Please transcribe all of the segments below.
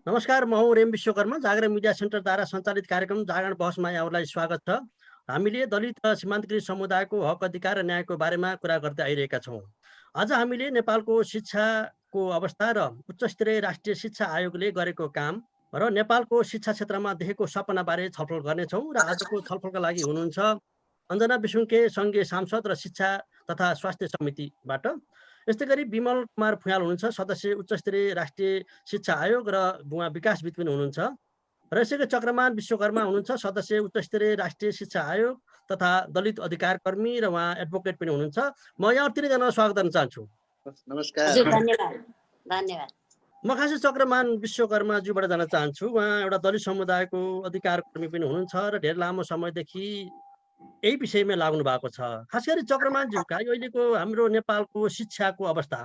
नमस्कार, म हुँ रेम विश्वकर्मा। जागरण मिडिया सेन्टरद्वारा सञ्चालित कार्यक्रम जागरण बहसमा यहाँहरूलाई स्वागत छ। हामीले दलित र सीमान्तकृत समुदायको हक अधिकार र न्यायको बारेमा कुरा गर्दै आइरहेका छौँ। आज हामीले नेपालको शिक्षाको अवस्था र उच्च स्तरीय राष्ट्रिय शिक्षा आयोगले गरेको काम र नेपालको शिक्षा क्षेत्रमा देखेको सपनाबारे छलफल गर्नेछौँ। र आजको छलफलका लागि हुनुहुन्छ अञ्जना विसुङ्के, सङ्घीय सांसद र शिक्षा तथा स्वास्थ्य समितिबाट। यस्तै गरी विमल कुमार फुयाल हुनुहुन्छ, सदस्य उच्चस्तरीय राष्ट्रिय शिक्षा आयोग र उहाँ विकास विद पनि हुनुहुन्छ। र यसैगरी चक्रमान विश्वकर्मा हुनुहुन्छ, सदस्य उच्चस्तरीय राष्ट्रिय शिक्षा आयोग तथा दलित अधिकार कर्मी र उहाँ एडभोकेट पनि हुनुहुन्छ। म यहाँ तिनैजनालाई स्वागत गर्न चाहन्छु। नमस्कार। हजुर, धन्यवाद धन्यवाद। म खासै चक्रमान विश्वकर्माज्यूबाट जान चाहन्छु। उहाँ एउटा दलित समुदायको अधिकार कर्मी पनि हुनुहुन्छ र धेरै लामो समयदेखि यही विषयमा लाग्नु भएको छ। खास गरी चक्रमानज्यू, अहिलेको हाम्रो नेपालको शिक्षाको अवस्था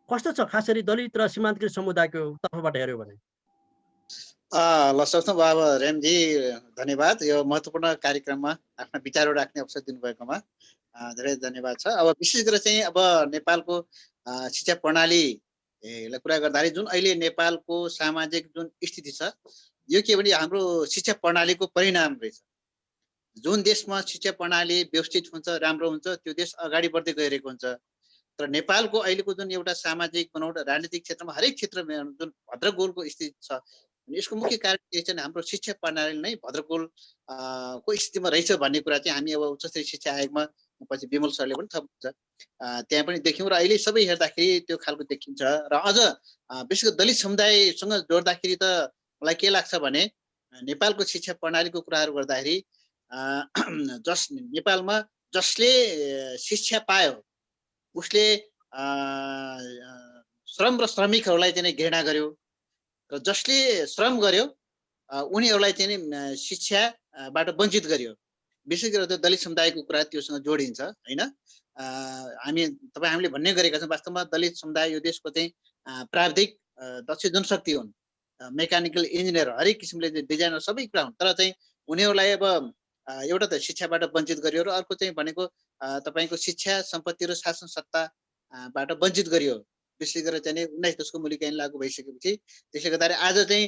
कस्तो छ, खास गरी दलित र सीमान्तकृत समुदायको तर्फबाट हेऱ्यो भने? ल सक्छौँ बाबा रेमजी, धन्यवाद यो महत्त्वपूर्ण कार्यक्रममा आफ्ना विचारहरू राख्ने अवसर दिनुभएकोमा धेरै धन्यवाद छ। अब विशेष गरेर चाहिँ अब नेपालको शिक्षा प्रणालीलाई कुरा गर्दाखेरि जुन अहिले नेपालको सामाजिक जुन स्थिति छ, यो के भने हाम्रो शिक्षा प्रणालीको परिणाम रहेछ। जुन देशमा शिक्षा प्रणाली व्यवस्थित हुन्छ, राम्रो हुन्छ, त्यो देश अगाडि बढ्दै गइरहेको हुन्छ। तर नेपालको अहिलेको जुन एउटा सामाजिक बनावट, राजनीतिक क्षेत्रमा हरेक क्षेत्रमा जुन भद्रगोलको स्थिति छ, यसको मुख्य कारण के छ भने हाम्रो शिक्षा प्रणाली नै भद्रगोल को स्थितिमा रहेछ भन्ने कुरा चाहिँ हामी अब उच्चस्तरीय शिक्षा आयोगमा पछि विमल सरले पनि थप्नुहुन्छ, त्यहाँ पनि देख्यौँ। र अहिले सबै हेर्दाखेरि त्यो खालको देखिन्छ। र अझ विशेष गरी दलित समुदायसँग जोड्दाखेरि त मलाई के लाग्छ भने नेपालको शिक्षा प्रणालीको कुराहरू गर्दाखेरि नेपालमा जसले शिक्षा पायो उसले श्रम र श्रमिकहरूलाई चाहिँ घृणा गर्यो, र जसले श्रम गर्यो उनीहरूलाई चाहिँ शिक्षाबाट वञ्चित गर्यो। विशेष गरेर त्यो दलित समुदायको कुरा त्योसँग जोडिन्छ होइन। हामीले भन्ने गरेका छौँ, वास्तवमा दलित समुदाय यो देशको चाहिँ प्राविधिक दक्ष जनशक्ति हुन्, मेकानिकल इन्जिनियर, हरेक किसिमले डिजाइनर सबै कुरा हुन्। तर चाहिँ उनीहरूलाई अब एउटा त शिक्षाबाट वञ्चित गरियो, र अर्को चाहिँ भनेको तपाईँको शिक्षा, सम्पत्ति र शासन सत्ताबाट वञ्चित गरियो। विशेष गरेर चाहिँ 19 दशको मौलिक ऐन लागू भइसकेपछि त्यसले गर्दाखेरि आज चाहिँ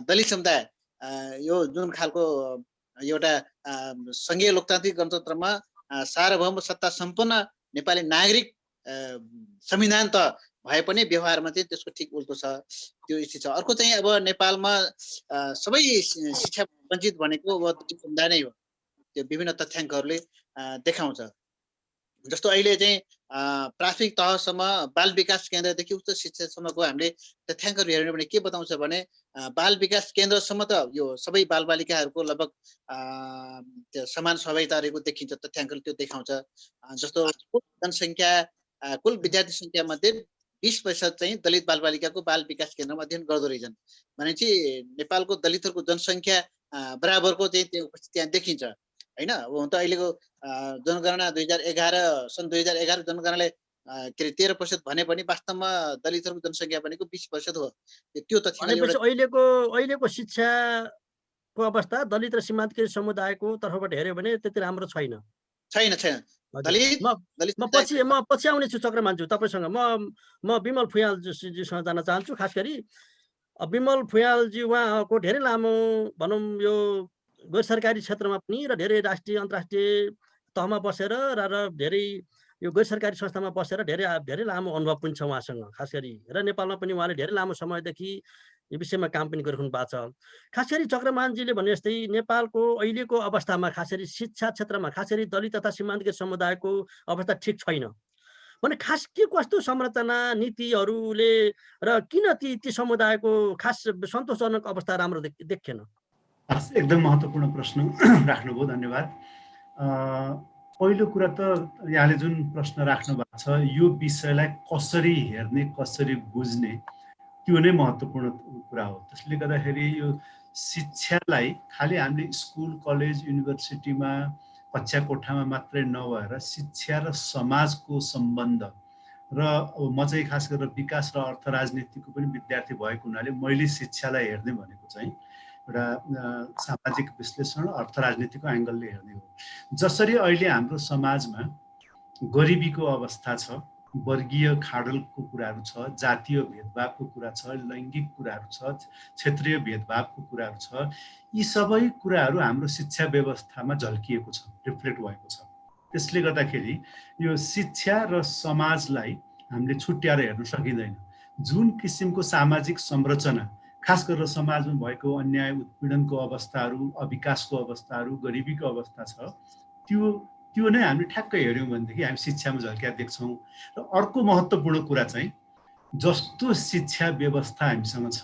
दलित समुदाय यो जुन खालको एउटा सङ्घीय लोकतान्त्रिक गणतन्त्रमा सार्वभौम सत्ता सम्पन्न नेपाली नागरिक संविधान त भए पनि व्यवहारमा चाहिँ त्यसको ठिक उल्टो छ, त्यो स्थिति छ। अर्को चाहिँ अब नेपालमा सबै शिक्षा वञ्चित भनेको अब दलित समुदाय नै हो, त्यो विभिन्न तथ्याङ्कहरूले देखाउँछ। जस्तो अहिले चाहिँ प्राथमिक तहसम्म बाल विकास केन्द्रदेखि उच्च शिक्षासम्मको हामीले तथ्याङ्कहरू हेर्ने भने के बताउँछ भने बाल विकास केन्द्रसम्म त यो सबै बालबालिकाहरूको लगभग समान सहभागिता रहेको देखिन्छ, तथ्याङ्कले त्यो देखाउँछ। जस्तो जनसङ्ख्या कुल विद्यार्थी सङ्ख्या मध्ये 20% चाहिँ दलित बालबालिकाको बाल विकास केन्द्रमा अध्ययन गर्दो रहेछन् भनेपछि नेपालको दलितहरूको जनसङ्ख्या बराबरको चाहिँ त्यो उपस्थिति त्यहाँ देखिन्छ होइन। अब हुन त अहिलेको जनगणना 2011 सन् 2011 जनगणनाले के अरे 13% भने पनि वास्तवमा दलितहरूको जनसङ्ख्या भनेको 20% हो। त्यो तथ्य अहिलेको शिक्षाको अवस्था दलित र सीमान्तकृत समुदायको तर्फबाट हेऱ्यो भने त्यति राम्रो छैन। म पछि आउनेछु चक्रमानज्यू तपाईँसँग। म विमल फुयालज्यूसँग जान चाहन्छु। खास गरी विमल फुयालज्यू उहाँको धेरै लामो भनौँ यो गैर सरकारी क्षेत्रमा पनि र धेरै राष्ट्रिय अन्तर्राष्ट्रिय तहमा बसेर र धेरै यो गैर सरकारी संस्थामा बसेर धेरै लामो अनुभव पनि छ उहाँसँग। खास गरी र नेपालमा पनि उहाँले धेरै लामो समयदेखि यो विषयमा काम पनि गरिरहनु भएको छ। खास गरी चक्रमानजीले भने जस्तै नेपालको अहिलेको अवस्थामा खास गरी शिक्षा क्षेत्रमा खास गरी दलित तथा सीमान्तकृत समुदायको अवस्था ठिक छैन भने खास के कस्तो संरचना नीतिहरूले र किन ती समुदायको खास सन्तोषजनक अवस्था राम्रो देखिएन? एकदम महत्त्वपूर्ण प्रश्न राख्नुभयो, धन्यवाद। पहिलो कुरा त यहाँले जुन प्रश्न राख्नु भएको छ यो विषयलाई कसरी हेर्ने, कसरी बुझ्ने, त्यो नै महत्त्वपूर्ण कुरा हो। त्यसले गर्दाखेरि यो शिक्षालाई खालि हामीले स्कुल, कलेज, युनिभर्सिटीमा कक्षा कोठामा मात्रै नभएर शिक्षा र समाजको सम्बन्ध र म चाहिँ खास गरेर विकास र अर्थ राजनीतिको पनि विद्यार्थी भएको हुनाले मैले शिक्षालाई हेर्ने भनेको चाहिँ एउटा सामाजिक विश्लेषण, अर्थ राजनीतिको एङ्गलले हेर्ने हो। जसरी अहिले हाम्रो समाजमा गरिबीको अवस्था छ, वर्गीय खाडलको कुराहरू छ, जातीय भेदभावको कुरा छ, लैङ्गिक कुराहरू छ, क्षेत्रीय भेदभावको कुराहरू छ। यी सबै कुराहरू हाम्रो शिक्षा व्यवस्थामा झल्किएको छ, रिफ्लेक्ट भएको छ। त्यसले गर्दाखेरि यो शिक्षा र समाजलाई हामीले छुट्याएर हेर्न सकिँदैन। जुन किसिमको सामाजिक संरचना, खास गरेर समाजमा भएको अन्याय उत्पीडनको अवस्थाहरू, अविकासको अवस्थाहरू, गरिबीको अवस्था छ, त्यो नै हामीले ठ्याक्कै हेऱ्यौँ भनेदेखि हामी शिक्षामा झल्किया देख्छौँ। र अर्को महत्त्वपूर्ण कुरा चाहिँ जस्तो शिक्षा व्यवस्था हामीसँग छ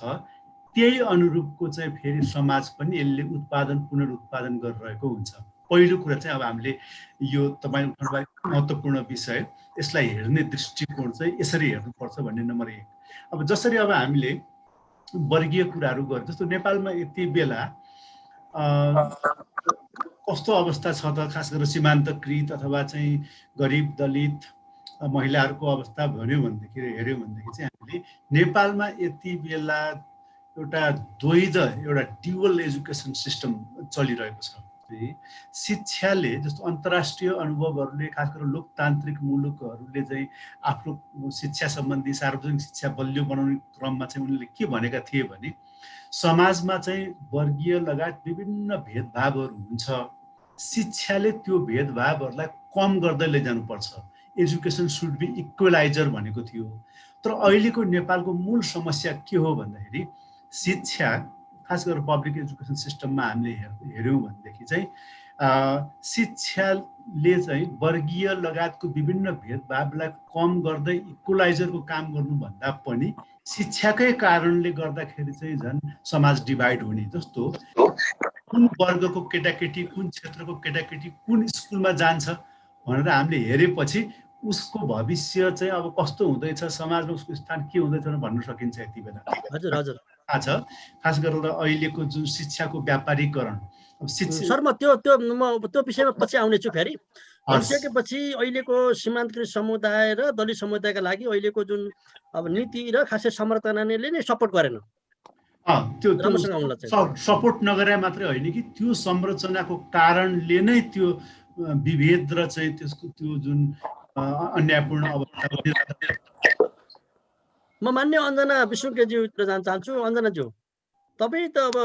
त्यही अनुरूपको चाहिँ फेरि समाज पनि यसले पुनरुत्पादन गरिरहेको हुन्छ। पहिलो कुरा चाहिँ अब हामीले यो तपाईँ उठाउनु भएको महत्त्वपूर्ण विषय, यसलाई हेर्ने दृष्टिकोण चाहिँ यसरी हेर्नुपर्छ भन्ने नम्बर 1। अब जसरी अब हामीले वर्गीय कुराहरू गर्छ, जस्तो नेपालमा यति बेला कस्तो अवस्था छ त, खास गरेर सीमान्तकृत अथवा चाहिँ गरिब दलित महिलाहरूको अवस्था हेऱ्यौँ भनेदेखि चाहिँ हामीले नेपालमा यति बेला एउटा द्वैध, एउटा ड्युअल एजुकेसन सिस्टम चलिरहेको छ। शिक्षाले जस्तो अन्तर्राष्ट्रिय अनुभवहरूले, खास गरेर लोकतान्त्रिक मुलुकहरूले चाहिँ आफ्नो शिक्षा सम्बन्धी सार्वजनिक शिक्षा बलियो बनाउने क्रममा चाहिँ उनीहरूले के भनेका थिए भने समाजमा चाहिँ वर्गीय लगायत विभिन्न भेदभावहरू हुन्छ, शिक्षाले त्यो भेदभावहरूलाई कम गर्दै लैजानुपर्छ, एजुकेसन सुड बी इक्वलाइजर भनेको थियो। तर अहिलेको नेपालको मूल समस्या के हो भन्दाखेरि शिक्षा, खास गरेर पब्लिक एजुकेसन सिस्टममा हामीले हेऱ्यौँ भनेदेखि चाहिँ शिक्षाले चाहिँ वर्गीय लगायतको विभिन्न भेदभावलाई कम गर्दै इक्वलाइजरको काम गर्नुभन्दा पनि शिक्षाकै कारणले गर्दाखेरि चाहिँ झन् समाज डिभाइड हुने। जस्तो कुन वर्गको केटाकेटी, कुन क्षेत्रको केटाकेटी कुन स्कुलमा जान्छ भनेर हामीले हेरेपछि उसको भविष्य चाहिँ अब कस्तो हुँदैछ, समाजमा उसको स्थान के हुँदैछ भन्न सकिन्छ यति बेला। हजुर हजुर थाहा छ, खास गरेर अहिलेको जुन शिक्षाको व्यापारीकरण। सर म त्यो विषयमा पछि आउने छु फेरि। भनिसकेपछि अहिलेको सीमान्तकृत समुदाय र दलित समुदायका लागि अहिलेको जुन अब नीति र खासै संरचनाले नै सपोर्ट गरेन। त्यो सपोर्ट नगरे मात्रै होइन कि त्यो संरचनाको कारणले नै त्यो विभेद र चाहिँ त्यसको त्यो जुन अन्यायपूर्ण अवस्था। म मान्य अञ्जना विष्णुज्यूतिर जान चाहन्छु। अञ्जनाज्यू, तपाईँ त अब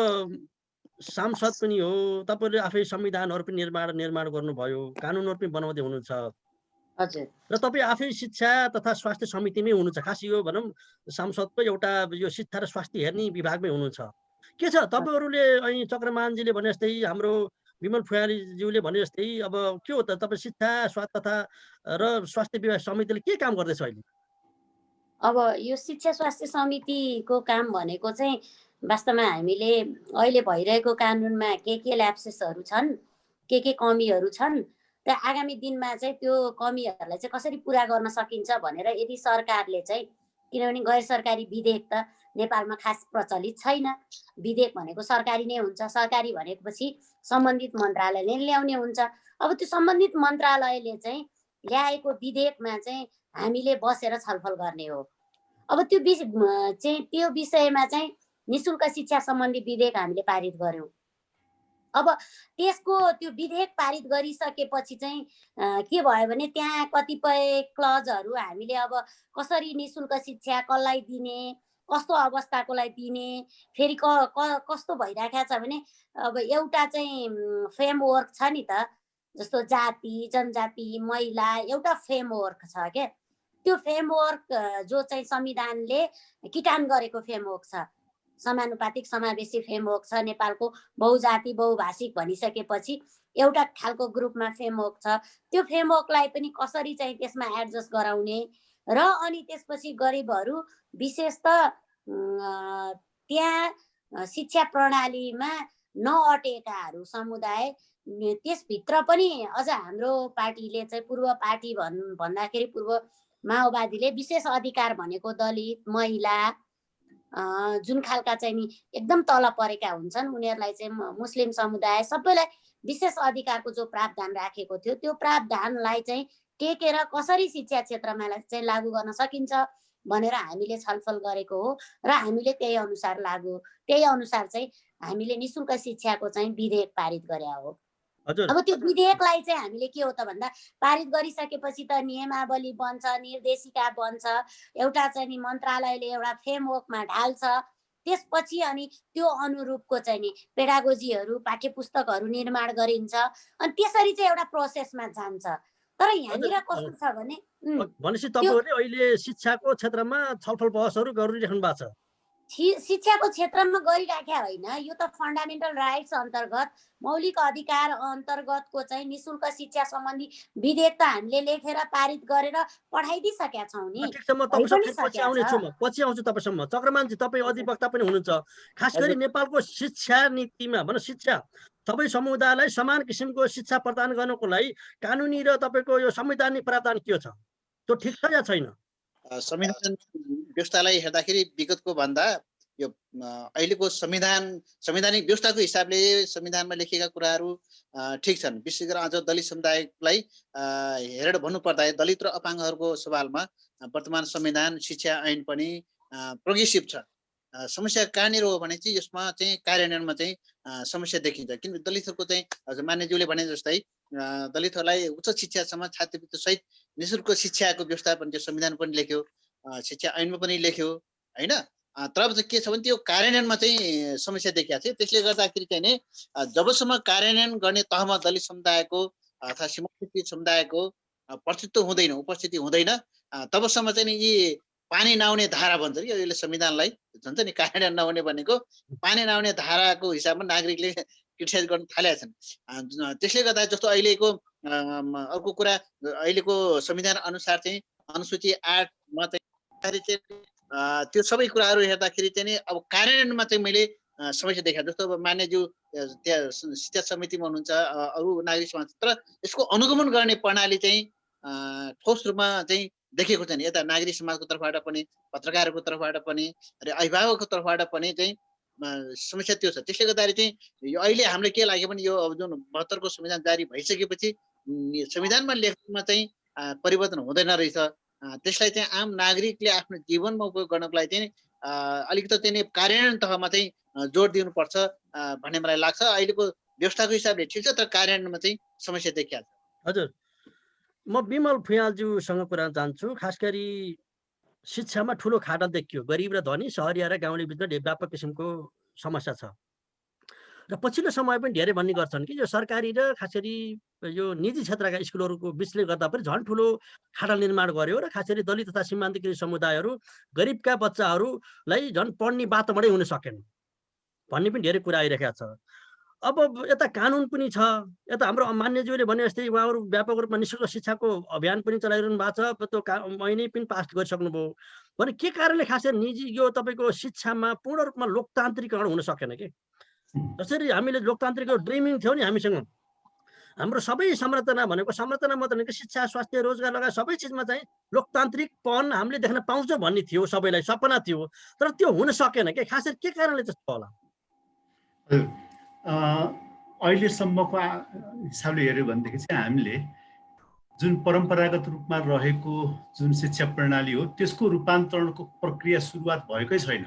सांसद पनि हो, तपाईँले आफै संविधानहरू पनि निर्माण गर्नुभयो, कानुनहरू पनि बनाउँदै हुनुहुन्छ। हजुर। र तपाईँ आफै शिक्षा तथा स्वास्थ्य समितिमै हुनुहुन्छ। खास यो भनौँ सांसदको एउटा यो शिक्षा र स्वास्थ्य हेर्ने विभागमै हुनुहुन्छ। के छ तपाईँहरूले अहिले चक्रमानजीले भने जस्तै, हाम्रो विमल फुयालीज्यूले भने जस्तै, अब के हो त तपाईँ शिक्षा स्वास्थ्य तथा र स्वास्थ्य विभाग समितिले के काम गर्दैछ अहिले? अब यो शिक्षा स्वास्थ्य समितिको काम भनेको चाहिँ वास्तवमा हामीले अहिले भइरहेको कानुनमा के ल्याप्सेसहरू छन्, के कमीहरू छन्, र आगामी दिनमा चाहिँ त्यो कमीहरूलाई चाहिँ कसरी पुरा गर्न सकिन्छ भनेर यदि सरकारले चाहिँ, किनभने गैर सरकारी विधेयक त नेपालमा खास प्रचलित छैन, विधेयक भनेको सरकारी नै हुन्छ, सरकारी भनेपछि सम्बन्धित मन्त्रालयले ल्याउने हुन्छ। अब त्यो सम्बन्धित मन्त्रालयले चाहिँ ल्याएको विधेयकमा चाहिँ हामीले बसेर छलफल गर्ने हो। अब त्यो विषयमा चाहिँ निशुल्क शिक्षा सम्बन्धी विधेयक हामीले पारित गर्यौँ। अब त्यसको त्यो विधेयक पारित गरिसकेपछि चाहिँ के भयो भने त्यहाँ कतिपय क्लजहरू हामीले अब कसरी निशुल्क शिक्षा कसलाई दिने, कस्तो अवस्थाकोलाई दिने, फेरि कस्तो भइरहेको छ भने अब एउटा चाहिँ फ्रेमवर्क छ नि त, जस्तो जाति जनजाति महिला एउटा फ्रेमवर्क छ क्या। त्यो फ्रेमवर्क जो चाहिँ संविधानले किटान गरेको फ्रेमवर्क छ, समानुपातिक समावेशी फ्रेमवर्क छ। नेपालको बहुजाति बहुभाषिक भनिसकेपछि एउटा खालको ग्रुपमा फ्रेमवर्क छ। त्यो फ्रेमवर्कलाई पनि कसरी चाहिँ त्यसमा एडजस्ट गराउने र अनि त्यसपछि गरिबहरू विशेष त त्यहाँ शिक्षा प्रणालीमा नअटेकाहरू समुदाय, त्यसभित्र पनि अझ हाम्रो पार्टीले चाहिँ पूर्व पार्टी भन्दाखेरि पूर्व माओवादीले विशेष अधिकार भनेको दलित महिला जुन खालका चाहिँ नि एकदम तल परेका हुन्छन् उनीहरूलाई चाहिँ मुस्लिम समुदाय सबैलाई विशेष अधिकारको जो प्रावधान राखेको थियो त्यो प्रावधानलाई चाहिँ टेकेर कसरी शिक्षा क्षेत्रमा चाहिँ लागू गर्न सकिन्छ भनेर हामीले छलफल गरेको हो र हामीले त्यही अनुसार चाहिँ हामीले निशुल्क शिक्षाको चाहिँ विधेयक पारित गरे हो। हजुर अब त्यो विधेयकलाई चाहिँ हामीले के हो त भन्दा पारित गरिसकेपछि त नियमावली बन्छ, निर्देशिका बन्छ, एउटा चाहिँ नि मन्त्रालयले एउटा फ्रेमवर्कमा ढाल्छ, त्यसपछि अनि त्यो अनुरूपको चाहिँ नि पेडागोजीहरू पाठ्यपुस्तकहरू निर्माण गरिन्छ अनि त्यसरी चाहिँ एउटा प्रोसेसमा जान्छ। तर यहाँनिर कस्तो छ भने भनेपछि तपाईँहरूले अहिले शिक्षाको क्षेत्रमा छलफल बहसहरू गरिराख्नु भएको छ? शिक्षाको क्षेत्रमा गरिराखेका होइन, यो त फन्डामेन्टल राइट्स अन्तर्गत मौलिक अधिकार अन्तर्गतको चाहिँ निशुल्क शिक्षा सम्बन्धी विधेयक त हामीले लेखेर पारित गरेर पठाइदिइसकेका छौँ नि। ठिक छ, म तपाईँसँग पछि आउँछु तपाईँसम्म। चक्रमानजी, तपाईँ अधिवक्ता पनि हुनुहुन्छ, खास गरी नेपालको शिक्षा नीतिमा भनौँ शिक्षा सबै समुदायलाई समान किसिमको शिक्षा प्रदान गर्नको लागि कानुनी र तपाईँको यो संवैधानिक प्रावधान के छ, त्यो ठिक छ या छैन? संविधान व्यवस्थालाई हेर्दाखेरि विगतको भन्दा यो अहिलेको संवैधानिक व्यवस्थाको हिसाबले संविधानमा लेखिएका कुराहरू ठिक छन्। विशेष गरेर आज दलित समुदायलाई हेरेर भन्नुपर्दा दलित र अपाङ्गहरूको सवालमा वर्तमान संविधान शिक्षा ऐन पनि प्रोग्रेसिभ छ। समस्या कहाँनिर हो भने चाहिँ यसमा चाहिँ कार्यान्वयनमा चाहिँ समस्या देखिन्छ। किन दलितहरूको चाहिँ हजुर मान्यज्यूले भने जस्तै दलितहरूलाई उच्च शिक्षासम्म छात्रवृत्ति सहित निःशुल्क शिक्षाको व्यवस्था पनि त्यो संविधान पनि लेख्यो, शिक्षा ऐनमा पनि लेख्यो होइन। तर चाहिँ के छ भने त्यो कार्यान्वयनमा चाहिँ समस्या देखिएको छ। त्यसले गर्दाखेरि चाहिँ नि जबसम्म कार्यान्वयन गर्ने तहमा दलित समुदायको अथवा सीमान्तकृत समुदायको प्रतिनिधित्व हुँदैन, उपस्थिति हुँदैन, तबसम्म चाहिँ नि यी पानी नआउने धारा भन्छ कि यसले संविधानलाई भन्छ नि, कार्यान्वयन नहुने भनेको पानी नआउने धाराको हिसाबमा नागरिकले क्रिटिसाइज गर्न थालेका छन्। त्यसले गर्दा जस्तो अहिलेको अर्को कुरा, अहिलेको संविधान अनुसार चाहिँ अनुसूची 8 मा चाहिँ त्यो सबै कुराहरू हेर्दाखेरि चाहिँ नि अब कार्यान्वयनमा चाहिँ मैले समस्या देखाएको। जस्तो अब मान्यज्यू त्यहाँ शिक्षा समितिमा हुनुहुन्छ, अरू नागरिक समाज, तर यसको अनुगमन गर्ने प्रणाली चाहिँ ठोस रूपमा चाहिँ देखेको छैन। यता नागरिक समाजको तर्फबाट पनि, पत्रकारहरूको तर्फबाट पनि र अभिभावकको तर्फबाट पनि चाहिँ समस्या त्यो छ। त्यसले गर्दाखेरि चाहिँ यो अहिले हामीले के लाग्यो भने यो अब जुन 72 को संविधान जारी भइसकेपछि संविधानमा लेख्नुमा चाहिँ परिवर्तन हुँदैन रहेछ। त्यसलाई चाहिँ आम नागरिकले आफ्नो जीवनमा उपयोग गर्नको लागि चाहिँ अलिकति चाहिँ कार्यान्वयन तहमा चाहिँ जोड दिनुपर्छ भन्ने मलाई लाग्छ। अहिलेको व्यवस्थाको हिसाबले ठिक छ, तर कार्यान्वयनमा चाहिँ समस्या देखिएको छ। हजुर, म विमल फुयालज्यूसँग कुरा जान्छु। खास गरी शिक्षामा ठुलो खाडल देखियो, गरिब र धनी, सहरिया र गाउँले बिचमा व्यापक किसिमको समस्या छ र पछिल्लो समय पनि धेरै भन्ने गर्छन् कि यो सरकारी र खास गरी यो निजी क्षेत्रका स्कुलहरूको बिचले गर्दा पनि झन् ठुलो खाडल निर्माण गर्यो र खास गरी दलित तथा सीमान्तकृत समुदायहरू, गरिबका बच्चाहरूलाई झन् पढ्ने वातावरणै हुन सकेन भन्ने पनि धेरै कुरा आइरहेको छ। अब यता कानुन पनि छ, यता हाम्रो मान्यज्यूले भने जस्तै उहाँहरू व्यापक रूपमा निःशुल्क शिक्षाको अभियान पनि चलाइरहनु भएको छ, त्यो महिनै पनि पास गरिसक्नुभयो भने के कारणले खास गरी निजी यो तपाईँको शिक्षामा पूर्ण रूपमा लोकतान्त्रिकरण हुन सकेन कि? जसरी हामीले लोकतान्त्रिक ड्रिमिङ थियो नि हामीसँग, हाम्रो सबै संरचना भनेको संरचना मात्र होइन कि शिक्षा, स्वास्थ्य, रोजगार लगायत सबै चिजमा चाहिँ लोकतान्त्रिकपन हामीले देख्न पाउँछ भन्ने थियो, सबैलाई सपना थियो, तर त्यो हुन सकेन कि? खास गरी के कारणले त्यस्तो होला? अहिलेसम्मको हिसाबले हेऱ्यो भनेदेखि चाहिँ हामीले जुन परम्परागत रूपमा रहेको जुन शिक्षा प्रणाली हो त्यसको रूपान्तरणको प्रक्रिया सुरुवात भएकै छैन।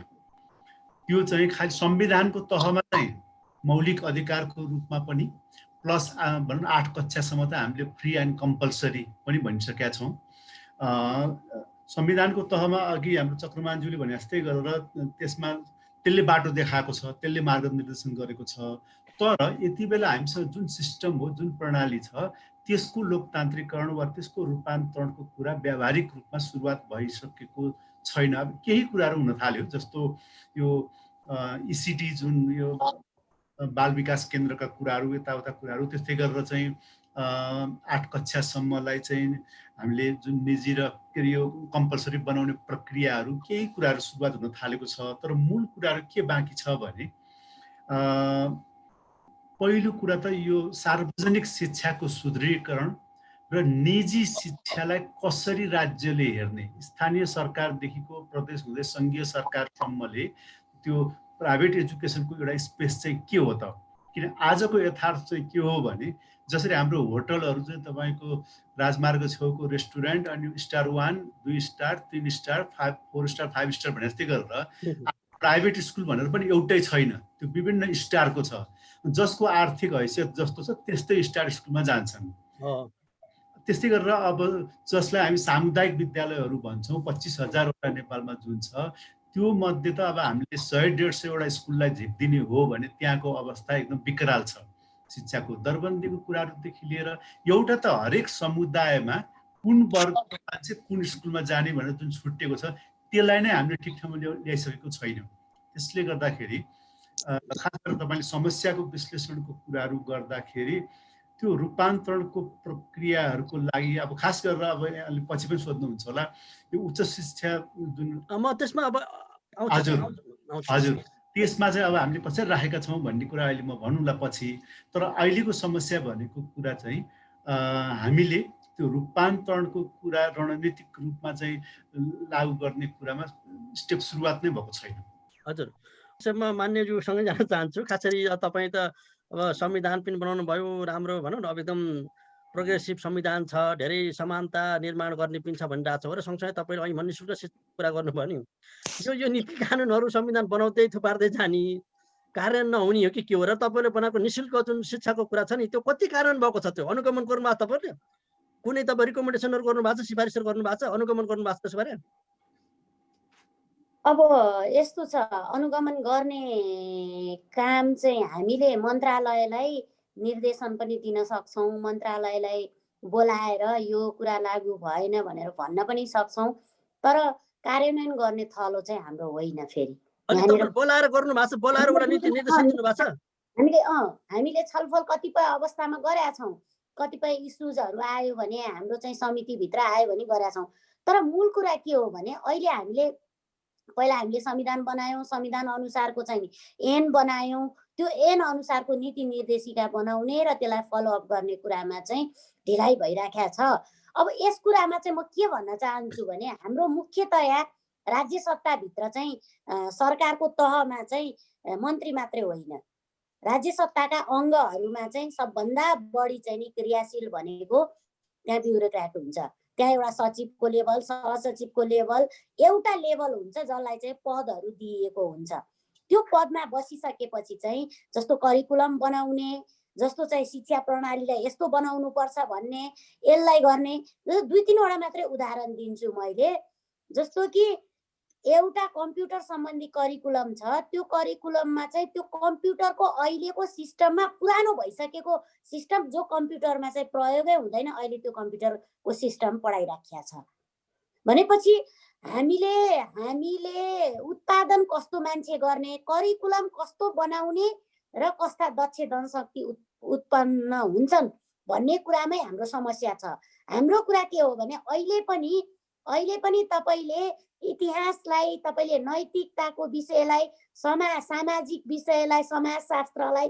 त्यो चाहिँ खालि संविधानको तहमा चाहिँ मौलिक अधिकारको रूपमा पनि प्लस भनौँ 8 कक्षासम्म त हामीले फ्री एन्ड कम्पल्सरी पनि भनिसकेका छौँ। संविधानको तहमा अघि हाम्रो चक्रमानज्यूले भने जस्तै गरेर त्यसमा त्यसले बाटो देखाएको छ, त्यसले मार्गनिर्देशन गरेको छ। तर यति बेला हामीसँग जुन सिस्टम हो, जुन प्रणाली छ, त्यसको लोकतान्त्रिकरण वा त्यसको रूपान्तरणको कुरा व्यावहारिक रूपमा सुरुवात भइसकेको छैन। अब केही कुराहरू हुन थाल्यो, जस्तो यो इसिटी जुन यो बाल विकास केन्द्रका कुराहरू, यताउता कुराहरू, त्यस्तै गरेर चाहिँ 8 कक्षासम्मलाई चाहिँ हामीले जुन निजी र के अरे यो कम्पल्सरी बनाउने प्रक्रियाहरू, केही कुराहरू सुरुवात हुन थालेको छ। तर मूल कुराहरू के बाँकी छ भने पहिलो कुरा त यो सार्वजनिक शिक्षाको सुदृढीकरण र निजी शिक्षालाई कसरी राज्यले हेर्ने, स्थानीय सरकारदेखिको प्रदेश हुँदै सङ्घीय सरकारसम्मले त्यो प्राइभेट एजुकेसनको एउटा स्पेस चाहिँ के हो त? किन आजको यथार्थ चाहिँ के हो भने जसरी हाम्रो होटलहरू चाहिँ तपाईँको राजमार्ग छेउको रेस्टुरेन्ट अनि star 1, 2 star, 3 star, 4 star, 5 star भने जस्तै गरेर प्राइभेट स्कुल भनेर पनि एउटै छैन, त्यो विभिन्न स्टारको छ। जसको आर्थिक हैसियत जस्तो छ त्यस्तै स्टार स्कुलमा जान्छन्। त्यस्तै गरेर अब जसलाई हामी सामुदायिक विद्यालयहरू भन्छौँ 25,000वटा नेपालमा जुन छ त्यो मध्ये त अब हामीले 100-150वटा स्कुललाई झिक्दिने हो भने त्यहाँको अवस्था एकदम विकराल छ। शिक्षाको दरबन्दीको कुराहरूदेखि लिएर एउटा त हरेक समुदायमा कुन वर्गको मान्छे कुन स्कुलमा जाने भनेर जुन छुट्टिएको छ त्यसलाई नै हामीले ठिक ठाउँमा ल्याइसकेको छैनौँ। त्यसले गर्दाखेरि खास गरेर तपाईँले समस्याको विश्लेषणको कुराहरू गर्दाखेरि त्यो रूपान्तरणको प्रक्रियाहरूको लागि अब खास गरेर अब अलि पछि पनि सोध्नुहुन्छ होला यो उच्च शिक्षा जुन म त्यसमा अब हजुर त्यसमा चाहिँ अब हामीले कसरी राखेका छौँ भन्ने कुरा अहिले म भन्नुला पछि। तर अहिलेको समस्या भनेको कुरा चाहिँ हामीले त्यो रूपान्तरणको कुरा रणनीतिक रूपमा चाहिँ लागू गर्ने कुरामा स्टेप सुरुवात नै भएको छैन। हजुर म मान्यज्यूसँगै जान चाहन्छु। खास गरी तपाईँ त अब संविधान पनि बनाउनु भयो, राम्रो भनौँ न, अब एकदम प्रोग्रेसिभ संविधान छ, धेरै समानता निर्माण गर्ने पनि छ भनिरहेको छ र सँगसँगै तपाईँले अहिले निशुल्क कुरा गर्नुभयो नि, यो नीति कानुनहरू संविधान बनाउँदै थुपार्दै जाने कार्यान्वयन नहुने हो कि के हो र तपाईँले बनाएको निशुल्क जुन शिक्षाको कुरा छ नि त्यो कति कार्यान्वयन भएको छ? त्यो अनुगमन गर्नुभएको तपाईँले कुनै तपाईँ रिकमेन्डेसनहरू गर्नुभएको छ, सिफारिसहरू गर्नुभएको छ, अनुगमन गर्नुभएको छ त्यसबारे? अब यस्तो छ, अनुगमन गर्ने काम चाहिँ हामीले मन्त्रालयलाई निर्देशन पनि दिन सक्छौँ, मन्त्रालयलाई बोलाएर यो कुरा लागू भएन भनेर भन्न पनि सक्छौँ, तर कार्यान्वयन गर्ने थलो चाहिँ हाम्रो होइन। फेरि बोलाएर गर्नु भएको छ, बोलाएर एउटा नीति निर्देशन दिनु भएको छ। हामीले छलफल कतिपय अवस्थामा गरेका छौँ, कतिपय इस्युजहरू आयो भने हाम्रो चाहिँ समितिभित्र आयो भने गरेका छौँ। तर मूल कुरा के हो भने अहिले पहिला हामीले संविधान बनायौँ, संविधान अनुसारको चाहिँ ऐन बनायौँ, त्यो ऐन अनुसारको नीति निर्देशिका बनाउने र त्यसलाई फलोअप गर्ने कुरामा चाहिँ ढिलाइ भइराखेको छ। अब यस कुरामा चाहिँ म के भन्न चाहन्छु भने हाम्रो मुख्यतया राज्य सत्ताभित्र चाहिँ सरकारको तहमा चाहिँ मन्त्री मात्रै होइन, राज्य सत्ताका अङ्गहरूमा चाहिँ सबभन्दा बढी चाहिँ नि क्रियाशील भनेको त्यहाँ ब्युरोक्र्याट हुन्छ। त्यहाँ एउटा सचिवको लेभल, सहसचिवको लेभल, एउटा लेभल हुन्छ जसलाई चाहिँ पदहरू दिइएको हुन्छ। त्यो पदमा बसिसकेपछि चाहिँ जस्तो करिकुलम बनाउने, जस्तो चाहिँ शिक्षा प्रणालीलाई यस्तो बनाउनु पर्छ भन्ने, यसलाई गर्ने 2-3वटा मात्रै उदाहरण दिन्छु मैले। जस्तो कि एउटा कम्प्युटर सम्बन्धी करिकुलम छ, त्यो करिकुलममा चाहिँ त्यो कम्प्युटरको अहिलेको सिस्टममा पुरानो भइसकेको सिस्टम जो कम्प्युटरमा चाहिँ प्रयोगै हुँदैन, अहिले त्यो कम्प्युटरको सिस्टम पढाइराखेको छ भनेपछि हामीले उत्पादन कस्तो मान्छे गर्ने, करिकुलम कस्तो बनाउने र कस्ता दक्ष जनशक्ति उत्पन्न हुन्छन् भन्ने कुरामै हाम्रो समस्या छ। हाम्रो कुरा के हो भने अहिले पनि तपाईँले इतिहासलाई, तपाईँले नैतिकताको विषयलाई, सामाजिक विषयलाई, समाजशास्त्रलाई,